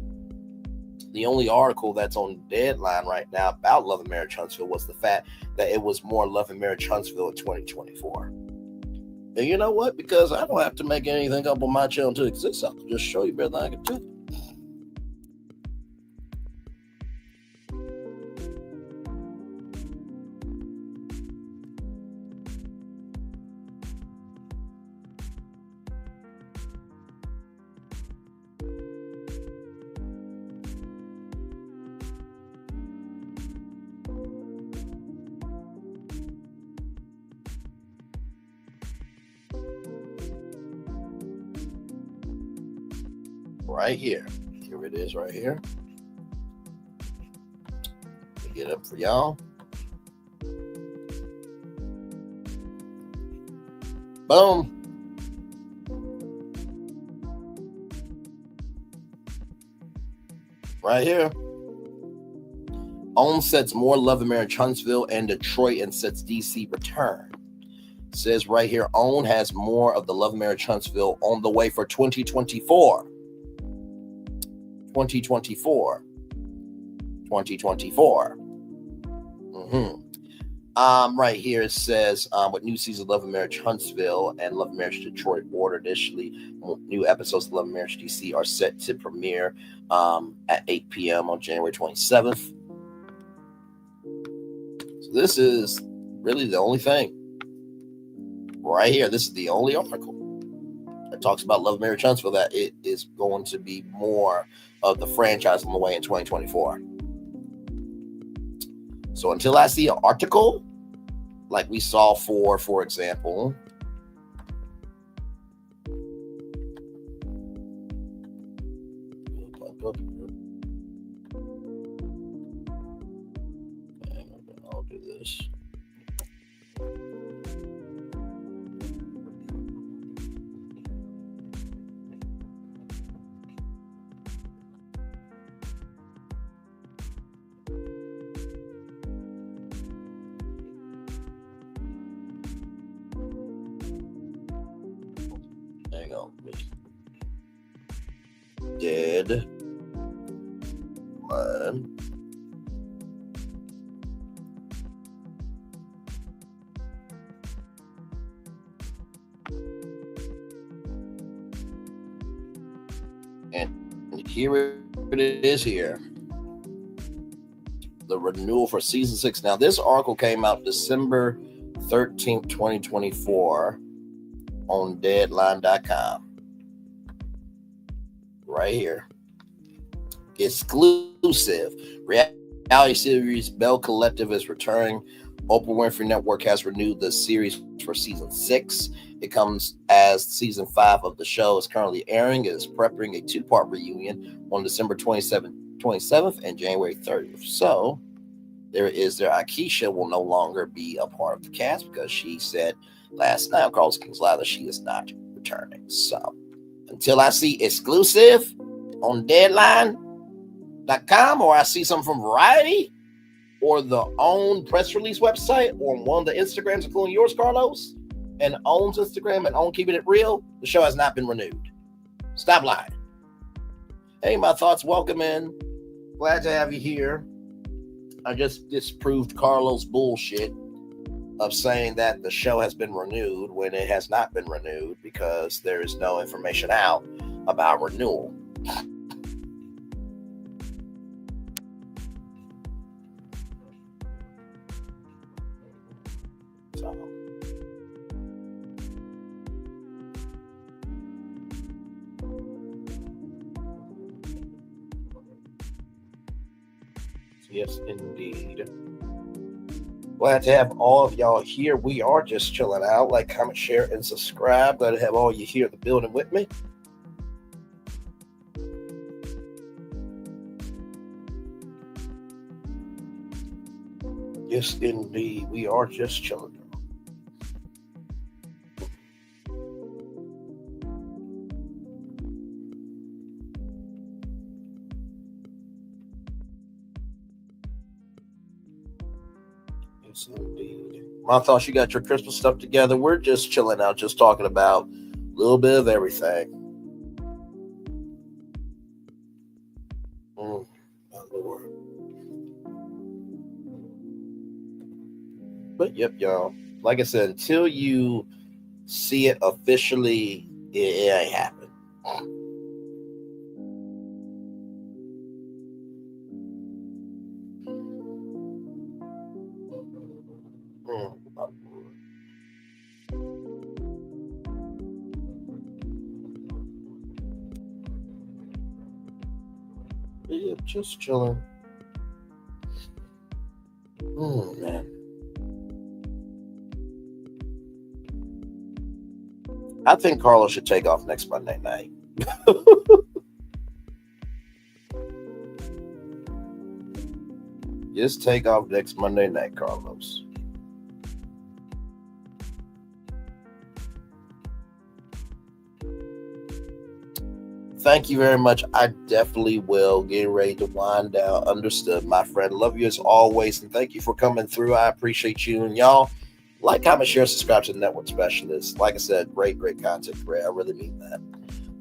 the only article that's on Deadline right now about Love and Marriage Huntsville was the fact that it was more Love and Marriage Huntsville in 2024. And you know what? Because I don't have to make anything up on my channel to exist. I can just show you better than I can tell you. Right here. Here it is right here. Let me get up for y'all. Boom. Right here. OWN sets more Love and Marriage Huntsville and Detroit and sets DC return. Says right here, OWN has more of the Love and Marriage Huntsville on the way for 2024. 2024. Right here it says with new season of Love and Marriage Huntsville and Love and Marriage Detroit ordered initially, new episodes of Love and Marriage DC are set to premiere at 8 p.m. on January 27th. So this is really the only thing right here. This is the only article that talks about Love and Marriage Huntsville, that it is going to be more of the franchise on the way in 2024. So until I see an article like we saw for example, I'll do this. Hang on. Dead man. And here it is here. The renewal for season 6. Now, this article came out December 13th, 2024 on Deadline.com. Right here. Exclusive. Reality series Bell Collective is returning. Oprah Winfrey Network has renewed the series for season 6. It comes as season 5 of the show is currently airing. It is prepping a 2-part reunion on December 27th and January 30th. So there is their Akeisha will no longer be a part of the cast because she said last night on Carlos King's Live that she is not returning. So until I see exclusive on Deadline.com or I see something from Variety or the OWN press release website or on one of the Instagrams, including yours, Carlos, and OWN's Instagram and OWN Keeping It Real, the show has not been renewed. Stop lying. Hey, my thoughts, welcome in. Glad to have you here. I just disproved Carlos' bullshit of saying that the show has been renewed when it has not been renewed because there is no information out about renewal. Yes, indeed. Glad to have all of y'all here. We are just chilling out. Like, comment, share, and subscribe. Glad to have all you here in the building with me. Yes, indeed. We are just chilling. Yes, indeed. Mom thought you got your Christmas stuff together. We're just chilling out, just talking about a little bit of everything. My Lord. But yep, y'all. Like I said, until you see it officially, it ain't happened. Yeah, just chilling. Oh man. I think Carlos should take off next Monday night. Just take off next Monday night, Carlos. Thank you very much. I definitely will. Getting ready to wind down. Understood, my friend. Love you as always, and thank you for coming through. I appreciate you. And y'all, like, comment, share, subscribe to the Network Specialist. Like I said, great content, Ray. I really mean that.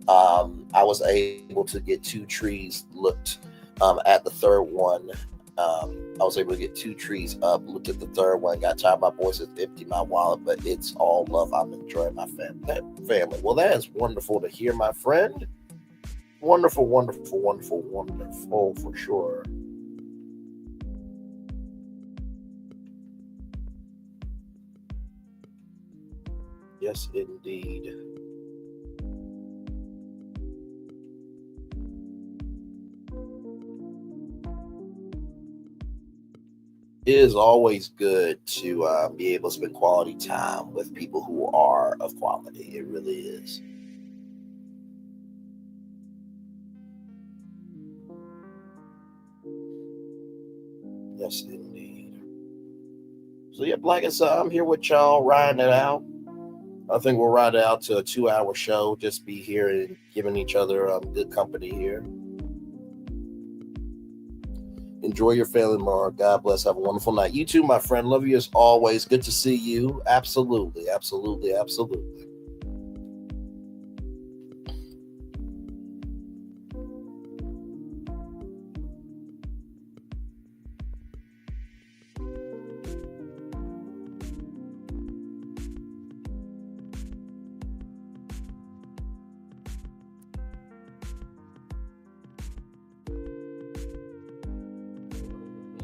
I was able to get 2 trees looked at the third one. I was able to get 2 trees up, looked at the third one, got tired. My boys have emptied my wallet, but it's all love. I'm enjoying my family. Well, that is wonderful to hear, my friend. Wonderful for sure. Yes, indeed. It is always good to be able to spend quality time with people who are of quality. It really is. Yes, indeed. So, yep, like I said, I'm here with y'all riding it out. I think we'll ride it out to a 2-hour show. Just be here and giving each other good company here. Enjoy your family tomorrow. God bless. Have a wonderful night. You too, my friend. Love you as always. Good to see you. Absolutely.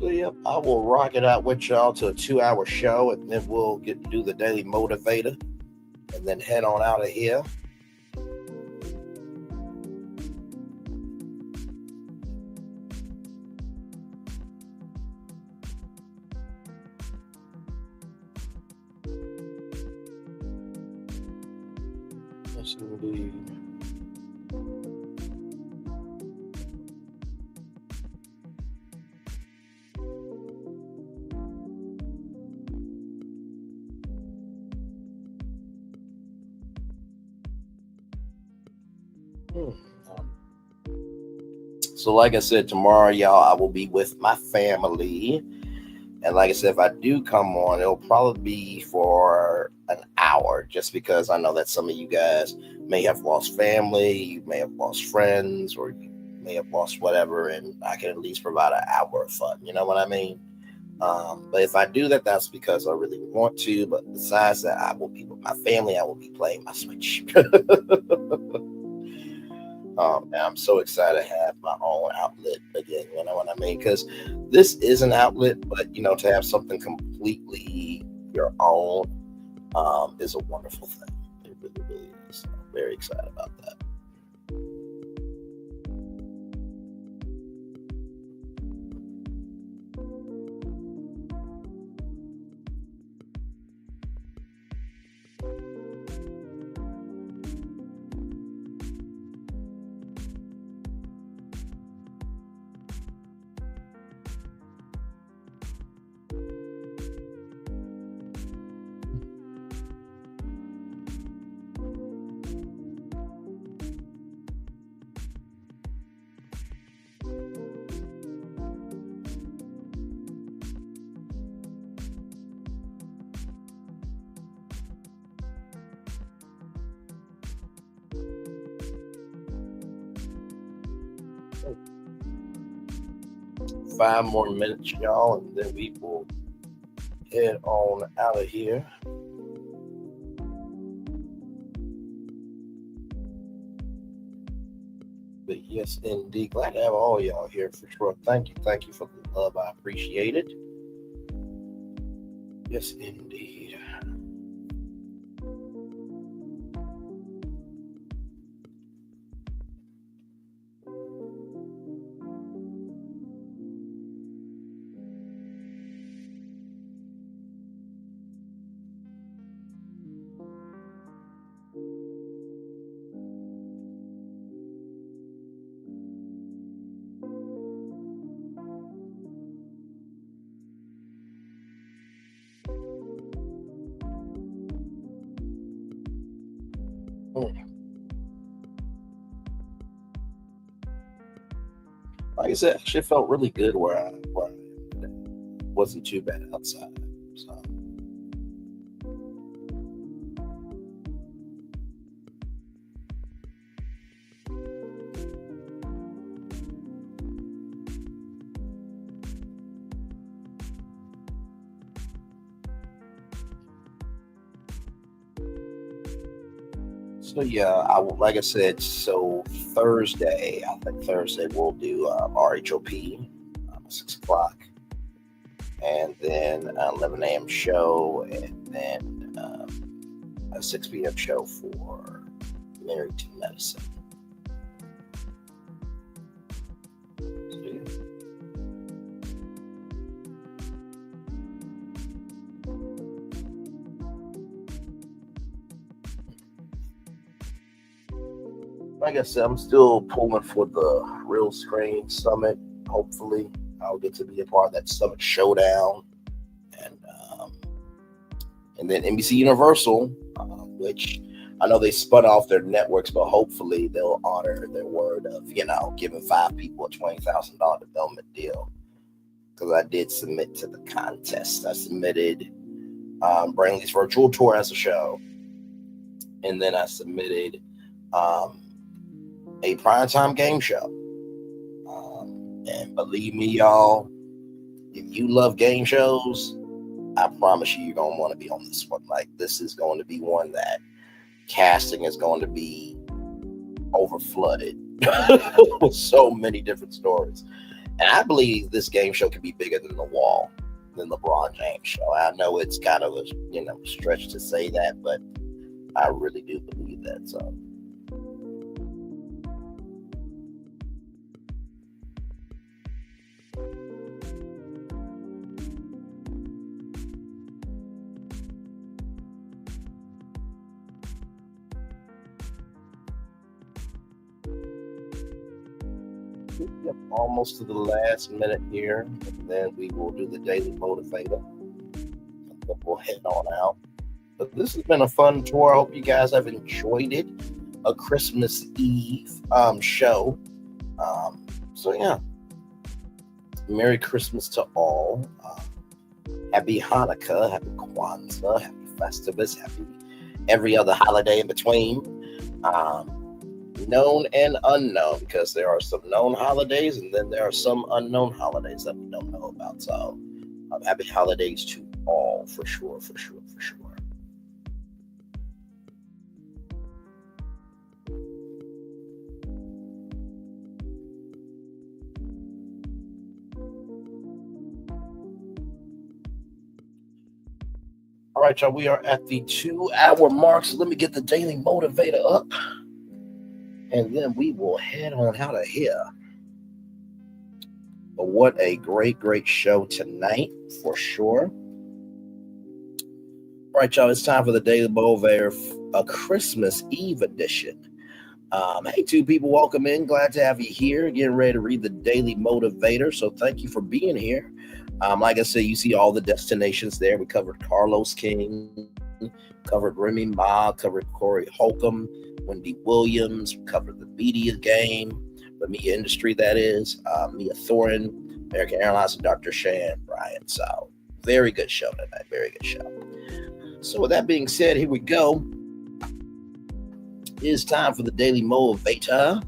So, yep, I will rock it out with y'all to a 2-hour show, and then we'll get to do the Daily Motivator and then head on out of here. Yes, indeed. So like I said, tomorrow, y'all, I will be with my family. And like I said, if I do come on, it'll probably be for an hour, just because I know that some of you guys may have lost family, you may have lost friends, or you may have lost whatever, and I can at least provide an hour of fun. You know what I mean? But if I do that, that's because I really want to. But besides that, I will be with my family. I will be playing my Switch. And I'm so excited to have my own outlet again. You know what I mean? Because this is an outlet, but, you know, to have something completely your own is a wonderful thing. It really is. I'm very excited about that. 5 more minutes, y'all, and then we will head on out of here. But yes, indeed, glad to have all y'all here for sure. Thank you for the love. I appreciate it. Yes, indeed. Like I said, actually felt really good where I wasn't too bad outside. So yeah, like I said, so Thursday, I think Thursday we'll do RHOP, 6 o'clock, and then 11 a.m. show, and then a 6 p.m. show for Married to Medicine. So, yeah. Like I said, I'm still pulling for the Real Screen Summit. Hopefully, I'll get to be a part of that Summit Showdown, and then NBC Universal, which I know they spun off their networks, but hopefully they'll honor their word of giving 5 people a $20,000 development deal. Because I did submit to the contest. I submitted Brainley's virtual tour as a show, and then I submitted a primetime game show. And believe me, y'all, if you love game shows, I promise you're going to want to be on this one. Like, this is going to be one that casting is going to be overflooded with so many different stories. And I believe this game show can be bigger than than LeBron James show. I know it's kind of a stretch to say that, but I really do believe that. So. Yep, almost to the last minute here, and then we will do the Daily Motivator. And then we'll head on out. But this has been a fun tour. I hope you guys have enjoyed it. A Christmas Eve show. So yeah, Merry Christmas to all. Happy Hanukkah, Happy Kwanzaa, Happy Festivus, Happy every other holiday in between. Known and unknown, because there are some known holidays and then there are some unknown holidays that we don't know about. So happy holidays to all, for sure. All right, y'all, we are at the 2-hour mark, so let me get the Daily Motivator up. And then we will head on out of here. But what a great show tonight, for sure. All right, y'all, it's time for the Daily Motivator, a Christmas Eve edition. Hey, 2 people, welcome in. Glad to have you here. Getting ready to read the Daily Motivator. So thank you for being here. Like I said, you see all the destinations there. We covered Carlos King, covered Remy Ma, covered Cory Holcomb, Wendy Williams, covered the media game, the media industry, that is, Mia Thornton, American Airlines, and Dr. Cheyenne Bryant. So very good show tonight. Very good show. So with that being said, here we go. It is time for the Daily Motivator.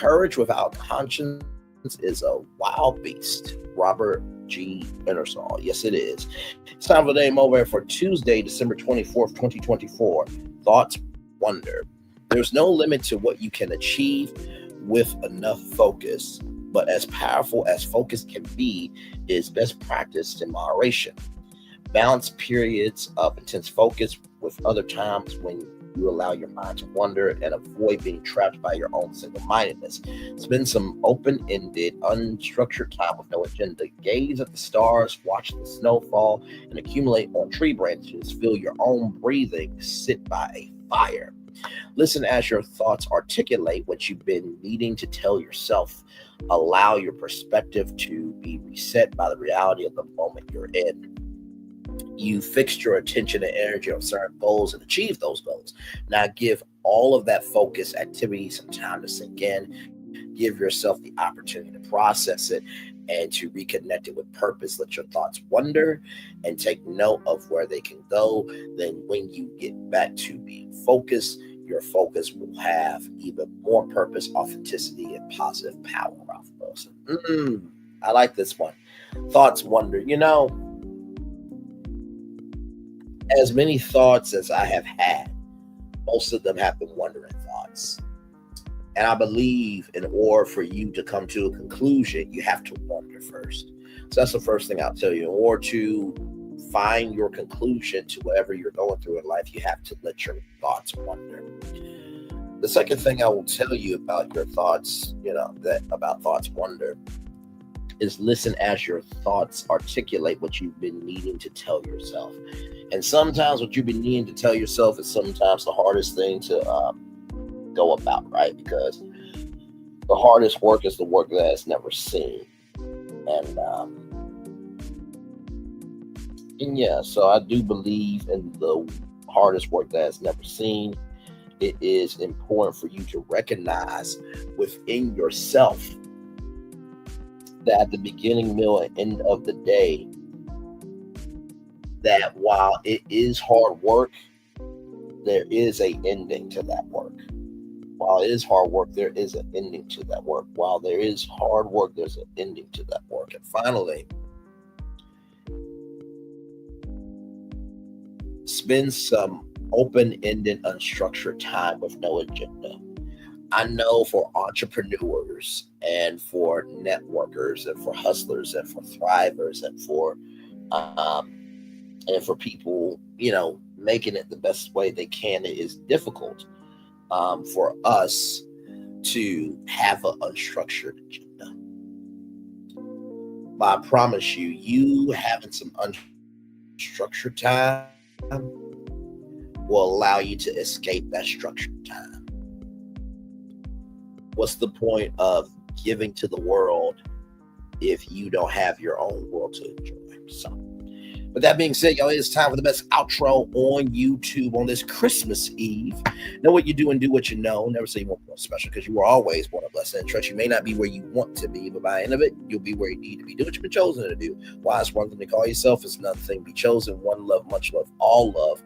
Courage without conscience is a wild beast. Robert G. Ingersoll. Yes, it is. It's time for the name over for Tuesday, December 24th, 2024. Thoughts wonder. There's no limit to what you can achieve with enough focus, but as powerful as focus can be is best practiced in moderation. Balance periods of intense focus with other times when you allow your mind to wander and avoid being trapped by your own single-mindedness. Spend some open-ended, unstructured time with no agenda. Gaze at the stars, watch the snowfall, and accumulate on tree branches. Feel your own breathing. Sit by a fire. Listen as your thoughts articulate what you've been needing to tell yourself. Allow your perspective to be reset by the reality of the moment you're in. You fixed your attention and energy on certain goals and achieved those goals. Now give all of that focus activity some time to sink in. Give yourself the opportunity to process it and to reconnect it with purpose. Let your thoughts wander and take note of where they can go. Then when you get back to being focused, your focus will have even more purpose, authenticity, and positive power. Ralph Wilson. I like this one. Thoughts wander. You know, as many thoughts as I have had, most of them have been wandering thoughts. And I believe in order for you to come to a conclusion, you have to wander first. So that's the first thing I'll tell you. In order to find your conclusion to whatever you're going through in life, you have to let your thoughts wander. The second thing I will tell you about your thoughts, about thoughts wander, is listen as your thoughts articulate what you've been needing to tell yourself. And sometimes what you've been needing to tell yourself is sometimes the hardest thing to go about, right? Because the hardest work is the work that is never seen. And yeah, so I do believe in the hardest work that is never seen. It is important for you to recognize within yourself that at the beginning, middle, and end of the day, that while it is hard work, there is an ending to that work. While it is hard work, there is an ending to that work. While there is hard work, there's an ending to that work. And finally, spend some open-ended, unstructured time with no agenda. I know for entrepreneurs and for networkers and for hustlers and for thrivers and for people, making it the best way they can, it is difficult for us to have an unstructured agenda. But I promise you, you having some unstructured time will allow you to escape that structured time. What's the point of giving to the world if you don't have your own world to enjoy? So, with that being said, y'all, it's time for the best outro on YouTube on this Christmas Eve. Know what you do and do what you know. Never say you want more special, because you are always one of us. And trust, you may not be where you want to be, but by the end of it, you'll be where you need to be. Do what you've been chosen to do. Why it's one thing to call yourself, it's another thing to be chosen. One love, much love, all love.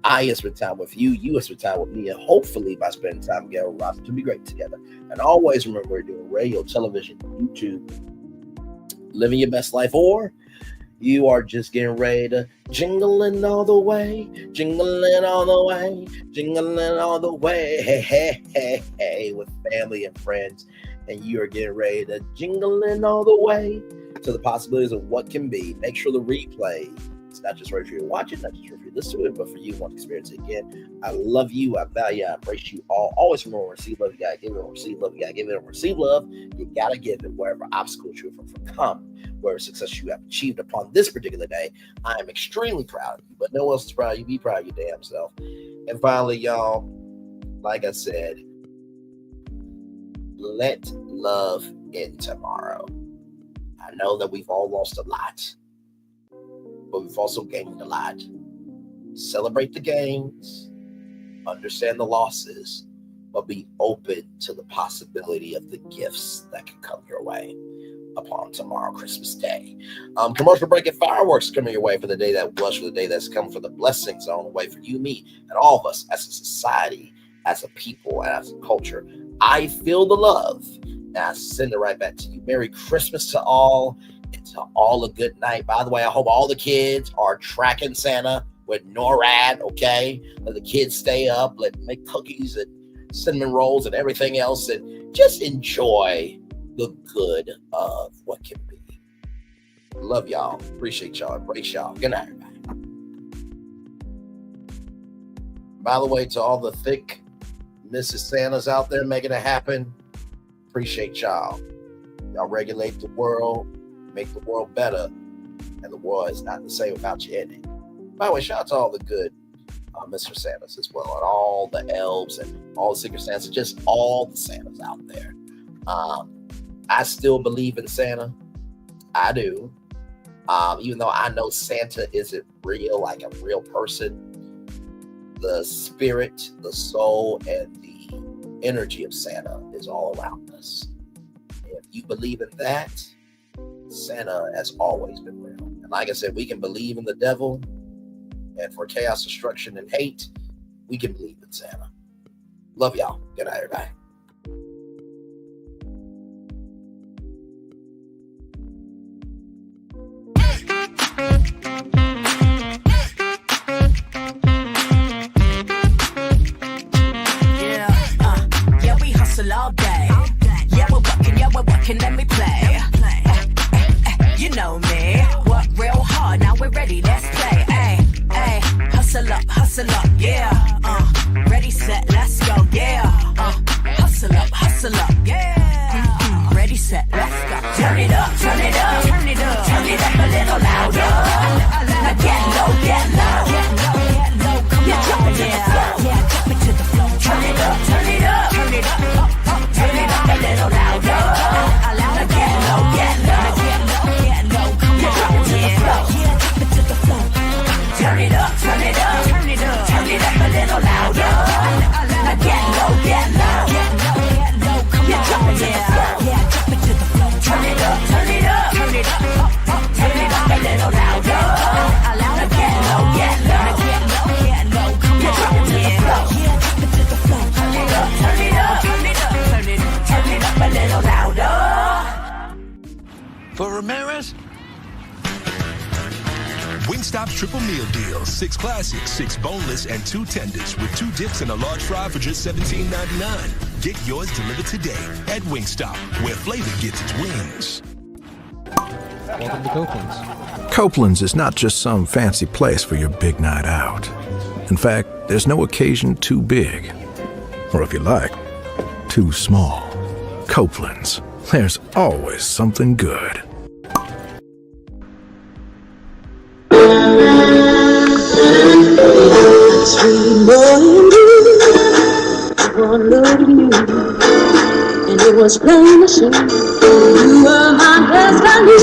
I have spent time with you. You have spent time with me. And hopefully by spending time together, we're about to be great together. And always remember, we're doing radio, television, YouTube, living your best life, or you are just getting ready to jingling all the way, jingling all the way, jingling all the way, hey, hey, hey, hey, with family and friends. And you are getting ready to jingling all the way to the possibilities of what can be. Make sure the replay, it's not just right for you to watch it, not just right for you to listen to it, but for you to want to experience it again. I love you. I value you. I embrace you all. Always remember, receive love, you gotta give it. Receive love, you gotta give it. Receive love, you gotta give it. Wherever obstacles you have overcome, wherever success you have achieved upon this particular day, I am extremely proud of you. But no one else is proud of you. Be proud of your damn self. And finally, y'all, like I said, let love in tomorrow. I know that we've all lost a lot, but we've also gained a lot. Celebrate the gains, understand the losses, but be open to the possibility of the gifts that can come your way upon tomorrow, Christmas Day. Commercial break and fireworks coming your way for the day that was, for the day that's come, for the blessings on the way for you, me, and all of us as a society, as a people, and as a culture. I feel the love. Now I send it right back to you. Merry Christmas to all. And to all a good night. By the way, I hope all the kids are tracking Santa with NORAD, okay? Let the kids stay up. Let them make cookies and cinnamon rolls and everything else. And just enjoy the good of what can be. Love y'all. Appreciate y'all. Embrace y'all. Good night, everybody. By the way, to all the thick Mrs. Santas out there making it happen, appreciate y'all. Y'all regulate the world, make the world better, and the world is not the same without you in it. By the way, shout out to all the good Mr. Santas as well, and all the elves and all the Secret Santas, just all the Santas out there. I still believe in Santa. I do. Even though I know Santa isn't real, like a real person, the spirit, the soul, and the energy of Santa is all around us. If you believe in that, Santa has always been real. And like I said, we can believe in the devil, and for chaos, destruction, and hate, we can believe in Santa. Love y'all. Good night, everybody. Yeah, we hustle all day. Yeah, we're working, let me play. You know me, work real hard, now we're ready, let's play. Ay, hustle up, yeah. Ready, set, let's go, yeah. Hustle up, yeah. Ready, set, let's go. Turn it up, turn it up, turn it up, turn it up a little louder. Now get low, come on, yeah, drop it to the floor. Turn it up, turn it up, turn it up, turn it up a little louder. Now get low, come on, yeah, drop it to the floor. Turn it up, turn it up, turn it up, turn it up a little louder. Now get low, come on, yeah, drop it to the floor. Turn it up, turn it up, turn it up, turn it up a little louder. Now get low, come on, yeah, drop it to the floor. Turn it up, turn it up, turn it up, turn it up a little louder. For Ramirez? Wingstop's triple meal deal. 6 classics, 6 boneless, and 2 tenders with 2 dips and a large fry for just $17.99. Get yours delivered today at Wingstop, where flavor gets its wings. Welcome to Copeland's. Copeland's is not just some fancy place for your big night out. In fact, there's no occasion too big. Or if you like, too small. Copeland's. There's always something good. Sweet morning dew, one look at you, and it was plain to see you were my destiny.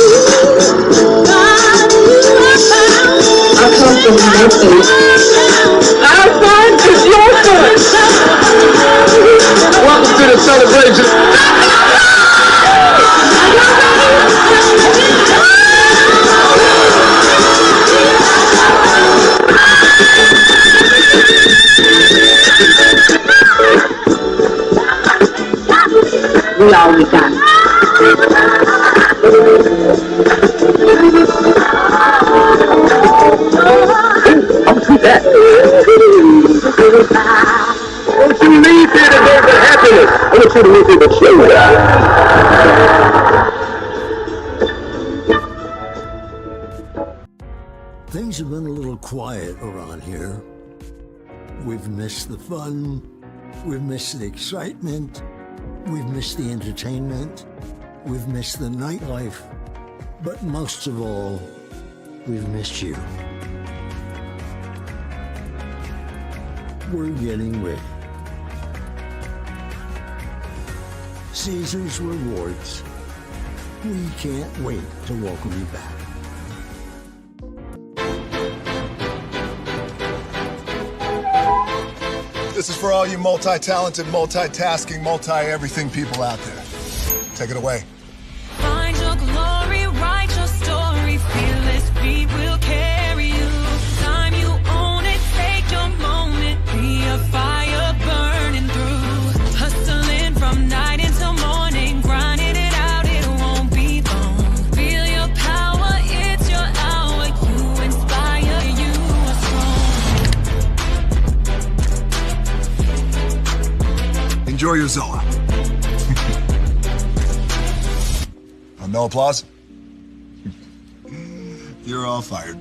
God, you were found. I come from Memphis. Our son is your son. Welcome to the celebration. We all we got. I'll see that. Don't you leave here to go for happiness. I want you to leave here to show that. Things have been a little quiet around here. We've missed the fun. We've missed the excitement. We've missed the entertainment. We've missed the nightlife. But most of all, we've missed you. We're getting ready. Caesar's Rewards. We can't wait to welcome you back. This is for all you multi-talented, multitasking, multi-everything people out there. Take it away. Find your glory, write your story, fearless feet will carry you. Time you own it, take your moment, be a fire burning through. Hustling from enjoy your Zoa. No applause? You're all fired.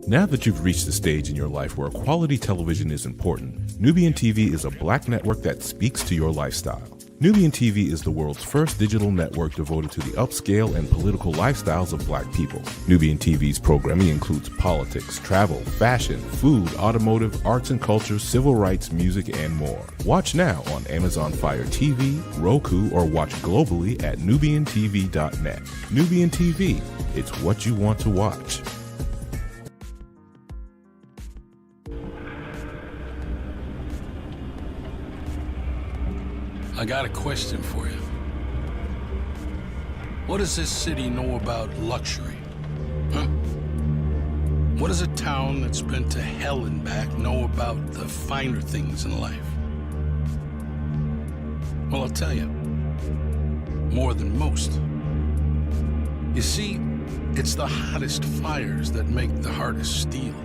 Now that you've reached the stage in your life where quality television is important, Nubian TV is a Black network that speaks to your lifestyle. Nubian TV is the world's first digital network devoted to the upscale and political lifestyles of Black people. Nubian TV's programming includes politics, travel, fashion, food, automotive, arts and culture, civil rights, music, and more. Watch now on Amazon Fire TV, Roku, or watch globally at nubiantv.net. Nubian TV, it's what you want to watch. I got a question for you. What does this city know about luxury? Huh? What does a town that's been to hell and back know about the finer things in life? Well, I'll tell you. More than most. You see, it's the hottest fires that make the hardest steel.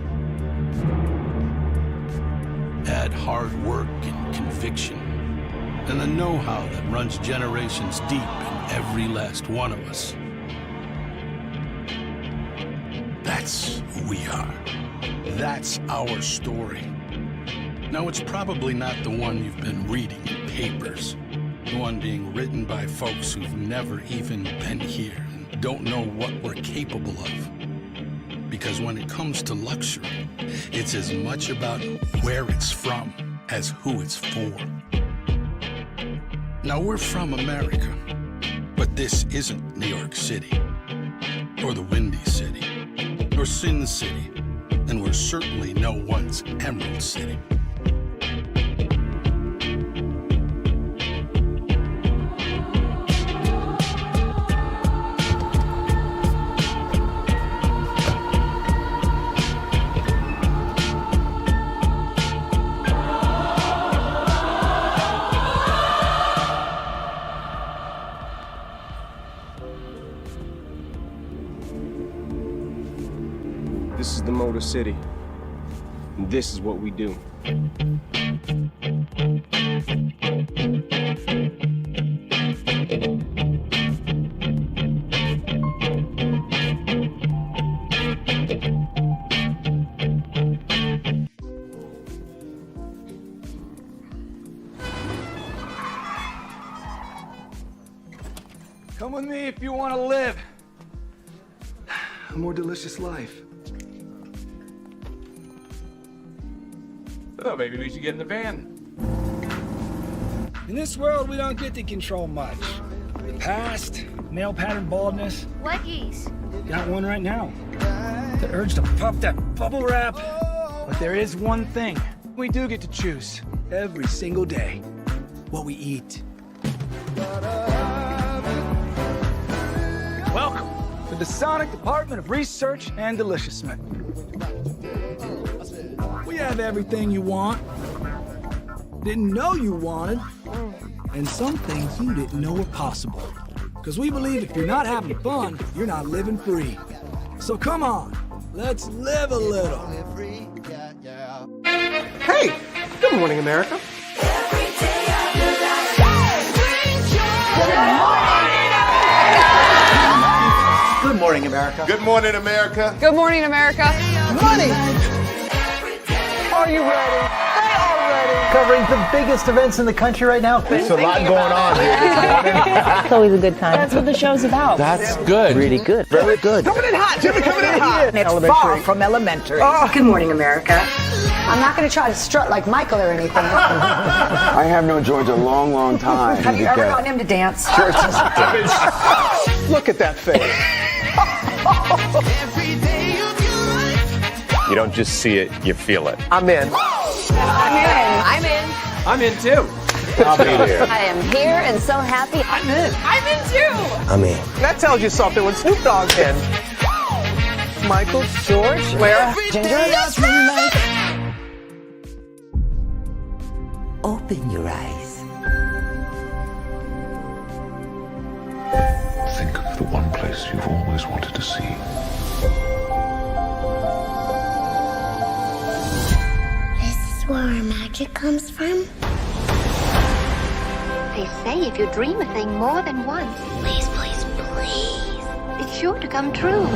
Add hard work and conviction, and the know-how that runs generations deep in every last one of us. That's who we are. That's our story. Now, it's probably not the one you've been reading in papers. The one being written by folks who've never even been here and don't know what we're capable of. Because when it comes to luxury, it's as much about where it's from as who it's for. Now, we're from America, but this isn't New York City, or the Windy City, or Sin City, and we're certainly no one's Emerald City. This is the Motor City, and this is what we do. Come with me if you want to live a more delicious life. Oh, maybe we should get in the van. In this world, we don't get to control much. The past, male pattern baldness. What geese? Got one right now. The urge to pop that bubble wrap. But there is one thing we do get to choose every single day: what we eat. Welcome to the Sonic Department of Research and Deliciousment. We have everything you want, didn't know you wanted, and some things you didn't know were possible. Because we believe if you're not having fun, you're not living free. So come on, let's live a little. Hey, good morning, America. Good morning, America. Good morning, America. Good morning, America. Money! Are you ready? They are ready. Covering the biggest events in the country right now. There's a lot going on here. It's always a good time. That's what the show's about. That's good. Really good. Very good. Coming in hot, Jimmy, coming in hot. It's far from elementary. Good morning, America. I'm not going to try to strut like Michael or anything. I have known George a long, long time. Have you ever gotten him to dance? Look at that face. You don't just see it, you feel it. I'm in. I'm in. I'm in too. I'll be there. I am here and so happy. I'm in. I'm in too. I'm in. That tells you something when Snoop Dogg's in. Michael, George, where? Ginger. Open your eyes. Think of the one place you've always wanted to see. magic comes from? They say if you dream a thing more than once, Please, please, please. it's sure to come true.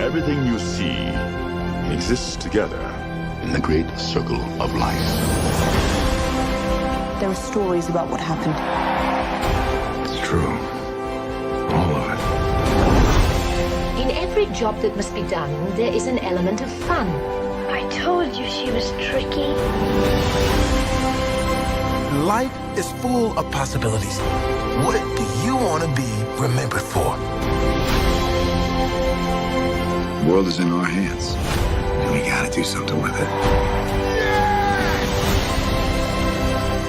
Everything you see exists together in the great circle of life. There are stories about what happened. It's true. All of it. In every job that must be done, there is an element of fun. I told you she was tricky. Life is full of possibilities. What do you want to be remembered for? The world is in our hands, and we gotta do something with it.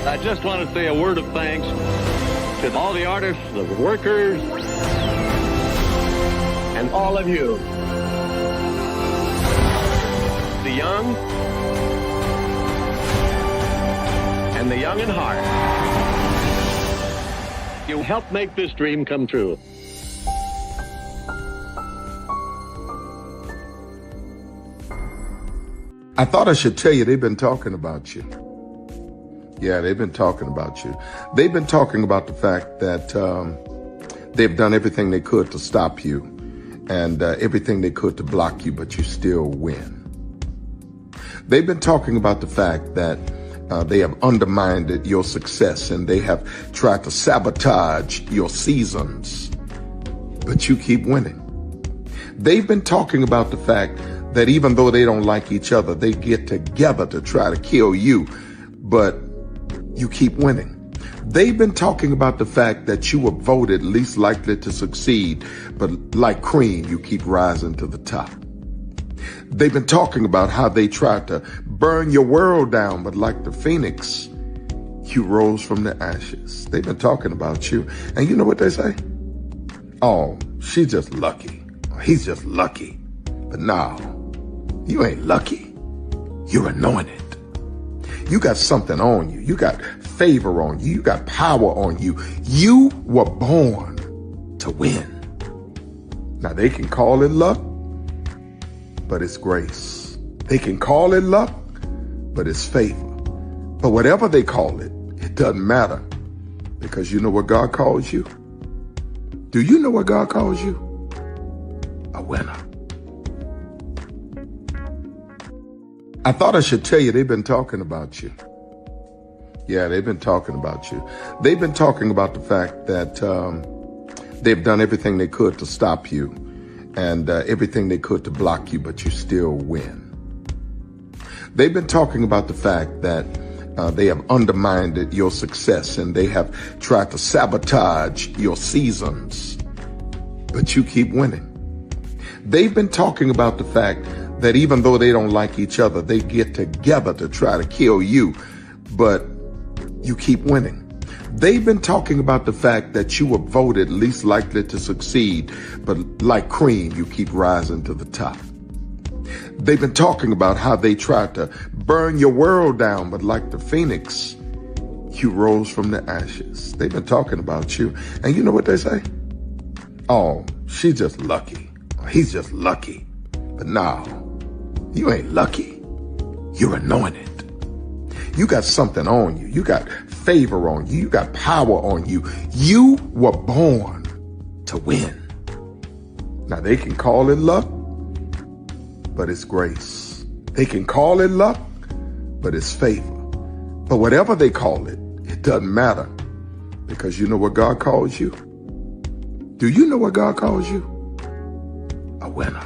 I just want to say a word of thanks to all the artists, the workers, and all of you. The young and the young in heart. You helped make this dream come true. I thought I should tell you they've been talking about you. Yeah, they've been talking about you. They've been talking about the fact that they've done everything they could to stop you and everything they could to block you, but you still win. They've been talking about the fact that they have undermined your success and they have tried to sabotage your seasons, but you keep winning. They've been talking about the fact that even though they don't like each other, they get together to try to kill you, but you keep winning. They've been talking about the fact that you were voted least likely to succeed, but like cream, you keep rising to the top. They've been talking about how they tried to burn your world down, but like the phoenix, you rose from the ashes. They've been talking about you. And you know what they say? Oh, she's just lucky. He's just lucky. But no, you ain't lucky. You're anointed. You got something on you. You got favor on you. You got power on you. You were born to win. Now they can call it luck, but it's grace. They can call it luck, but it's favor. But whatever they call it, it doesn't matter, because you know what God calls you? Do you know what God calls you? A winner. I thought I should tell you they've been talking about you. Yeah, they've been talking about you. They've been talking about the fact that they've done everything they could to stop you and everything they could to block you, but you still win. They've been talking about the fact that they have undermined your success and they have tried to sabotage your seasons, but you keep winning. They've been talking about the fact that even though they don't like each other, they get together to try to kill you, but you keep winning. They've been talking about the fact that you were voted least likely to succeed, but like cream, you keep rising to the top. They've been talking about how they tried to burn your world down, but like the phoenix, you rose from the ashes. They've been talking about you. And you know what they say? Oh, she's just lucky. He's just lucky. But no, you ain't lucky. You're anointed. You got something on you. You got favor on you. You got power on you. You were born to win. Now they can call it luck, but it's grace. They can call it luck, but it's favor. But whatever they call it, it doesn't matter, because you know what God calls you? Do you know what God calls you? A winner.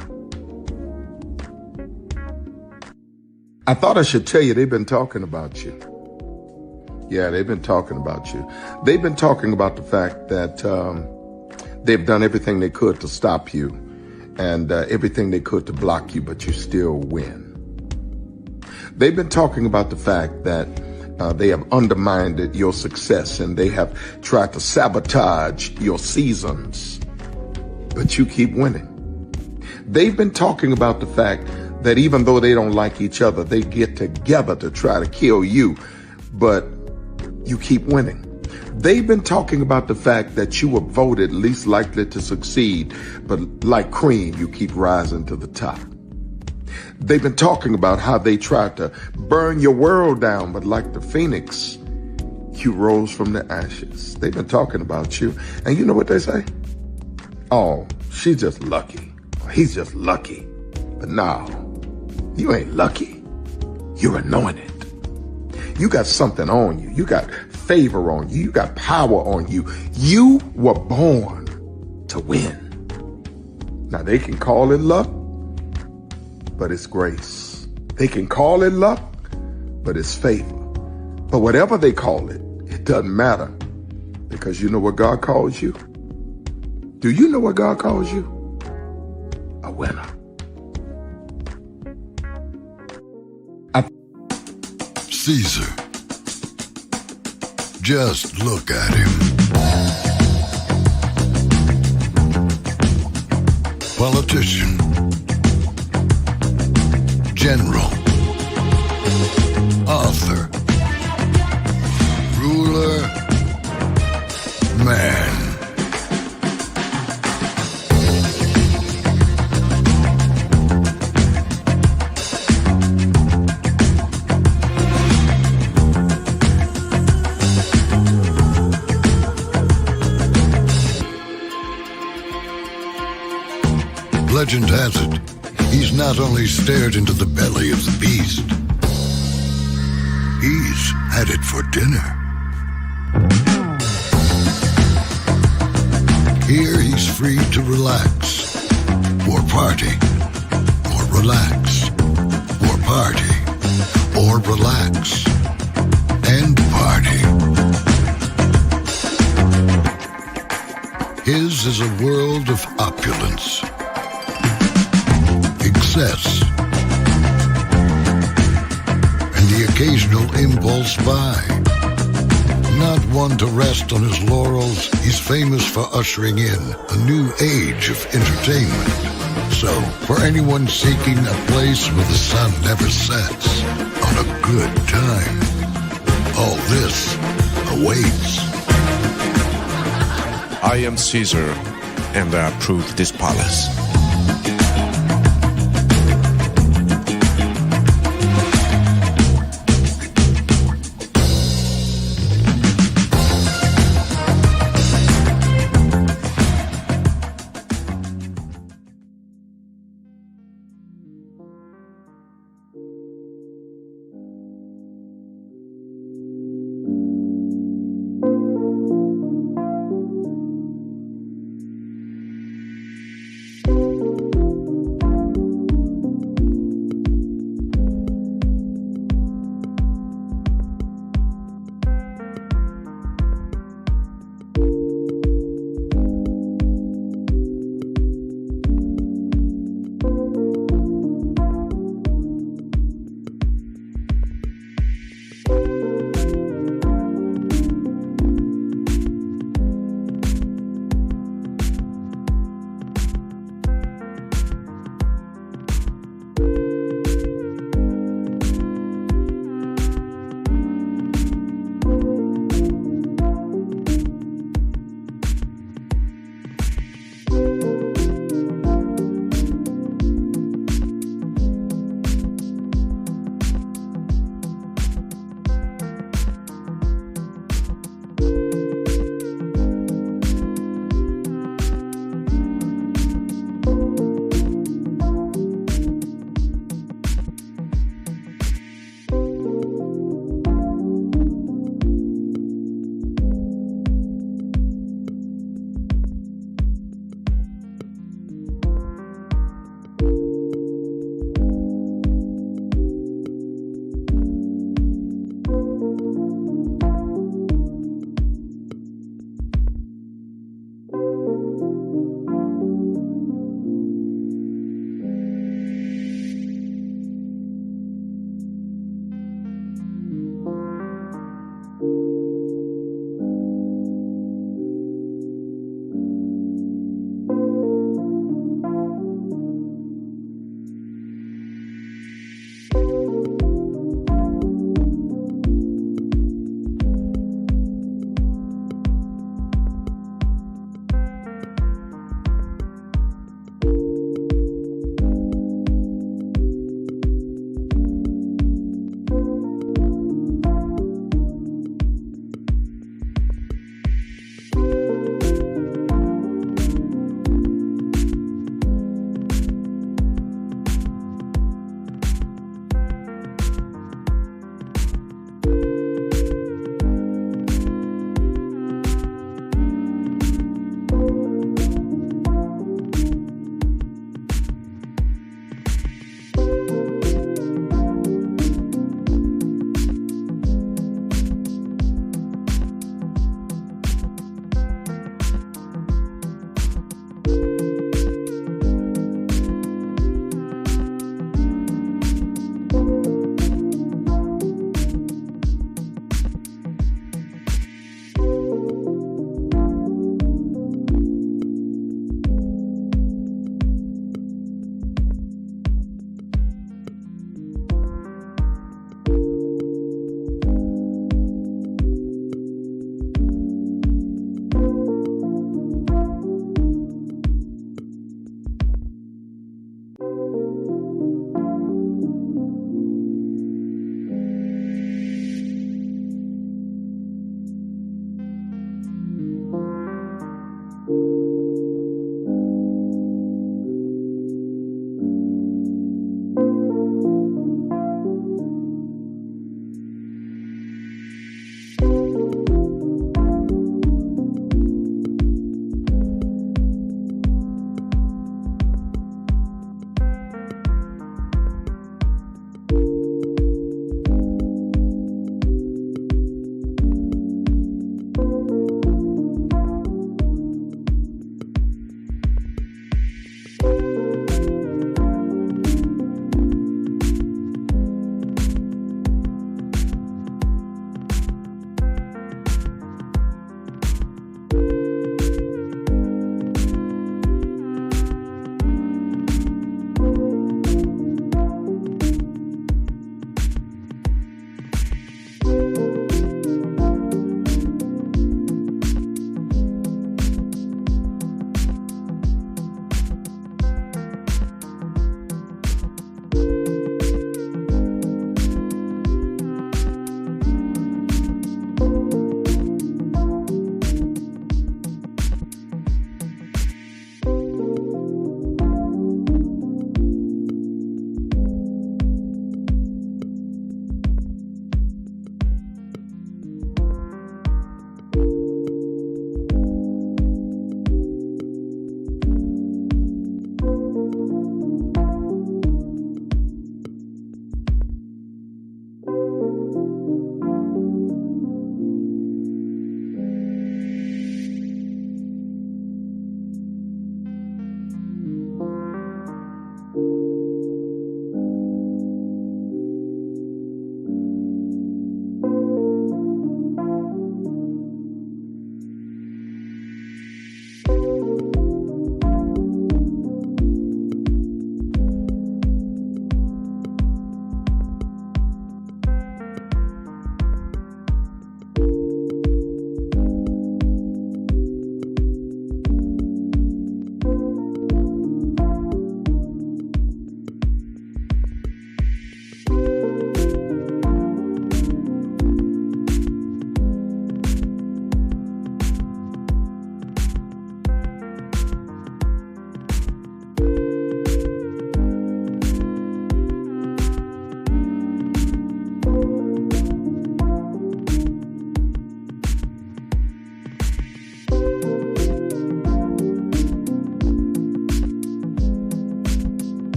I thought I should tell you they've been talking about you. Yeah, they've been talking about you. They've been talking about the fact that they've done everything they could to stop you and everything they could to block you, but you still win. They've been talking about the fact that they have undermined your success and they have tried to sabotage your seasons, but you keep winning. They've been talking about the fact that even though they don't like each other, they get together to try to kill you, but you keep winning. They've been talking about the fact that you were voted least likely to succeed, but like cream, you keep rising to the top. They've been talking about how they tried to burn your world down, but like the phoenix, you rose from the ashes. They've been talking about you. And you know what they say? Oh, she's just lucky. He's just lucky. But no, you ain't lucky. You're anointed. You got something on you. You got favor on you. You got power on you. You were born to win. Now, they can call it luck, but it's grace. They can call it luck, but it's favor. But whatever they call it, it doesn't matter, because you know what God calls you? Do you know what God calls you? A winner. Caesar. Just look at him. Politician. General. Author. Ruler. Man. Legend has it, he's not only stared into the belly of the beast, he's had it for dinner. Here he's free to relax, or party, or relax, or party, or relax, and party. His is a world of opulence, excess, and the occasional impulse buy. Not one to rest on his laurels, he's famous for ushering in a new age of entertainment. So, for anyone seeking a place where the sun never sets on a good time, all this awaits. I am Caesar, and I approve this palace.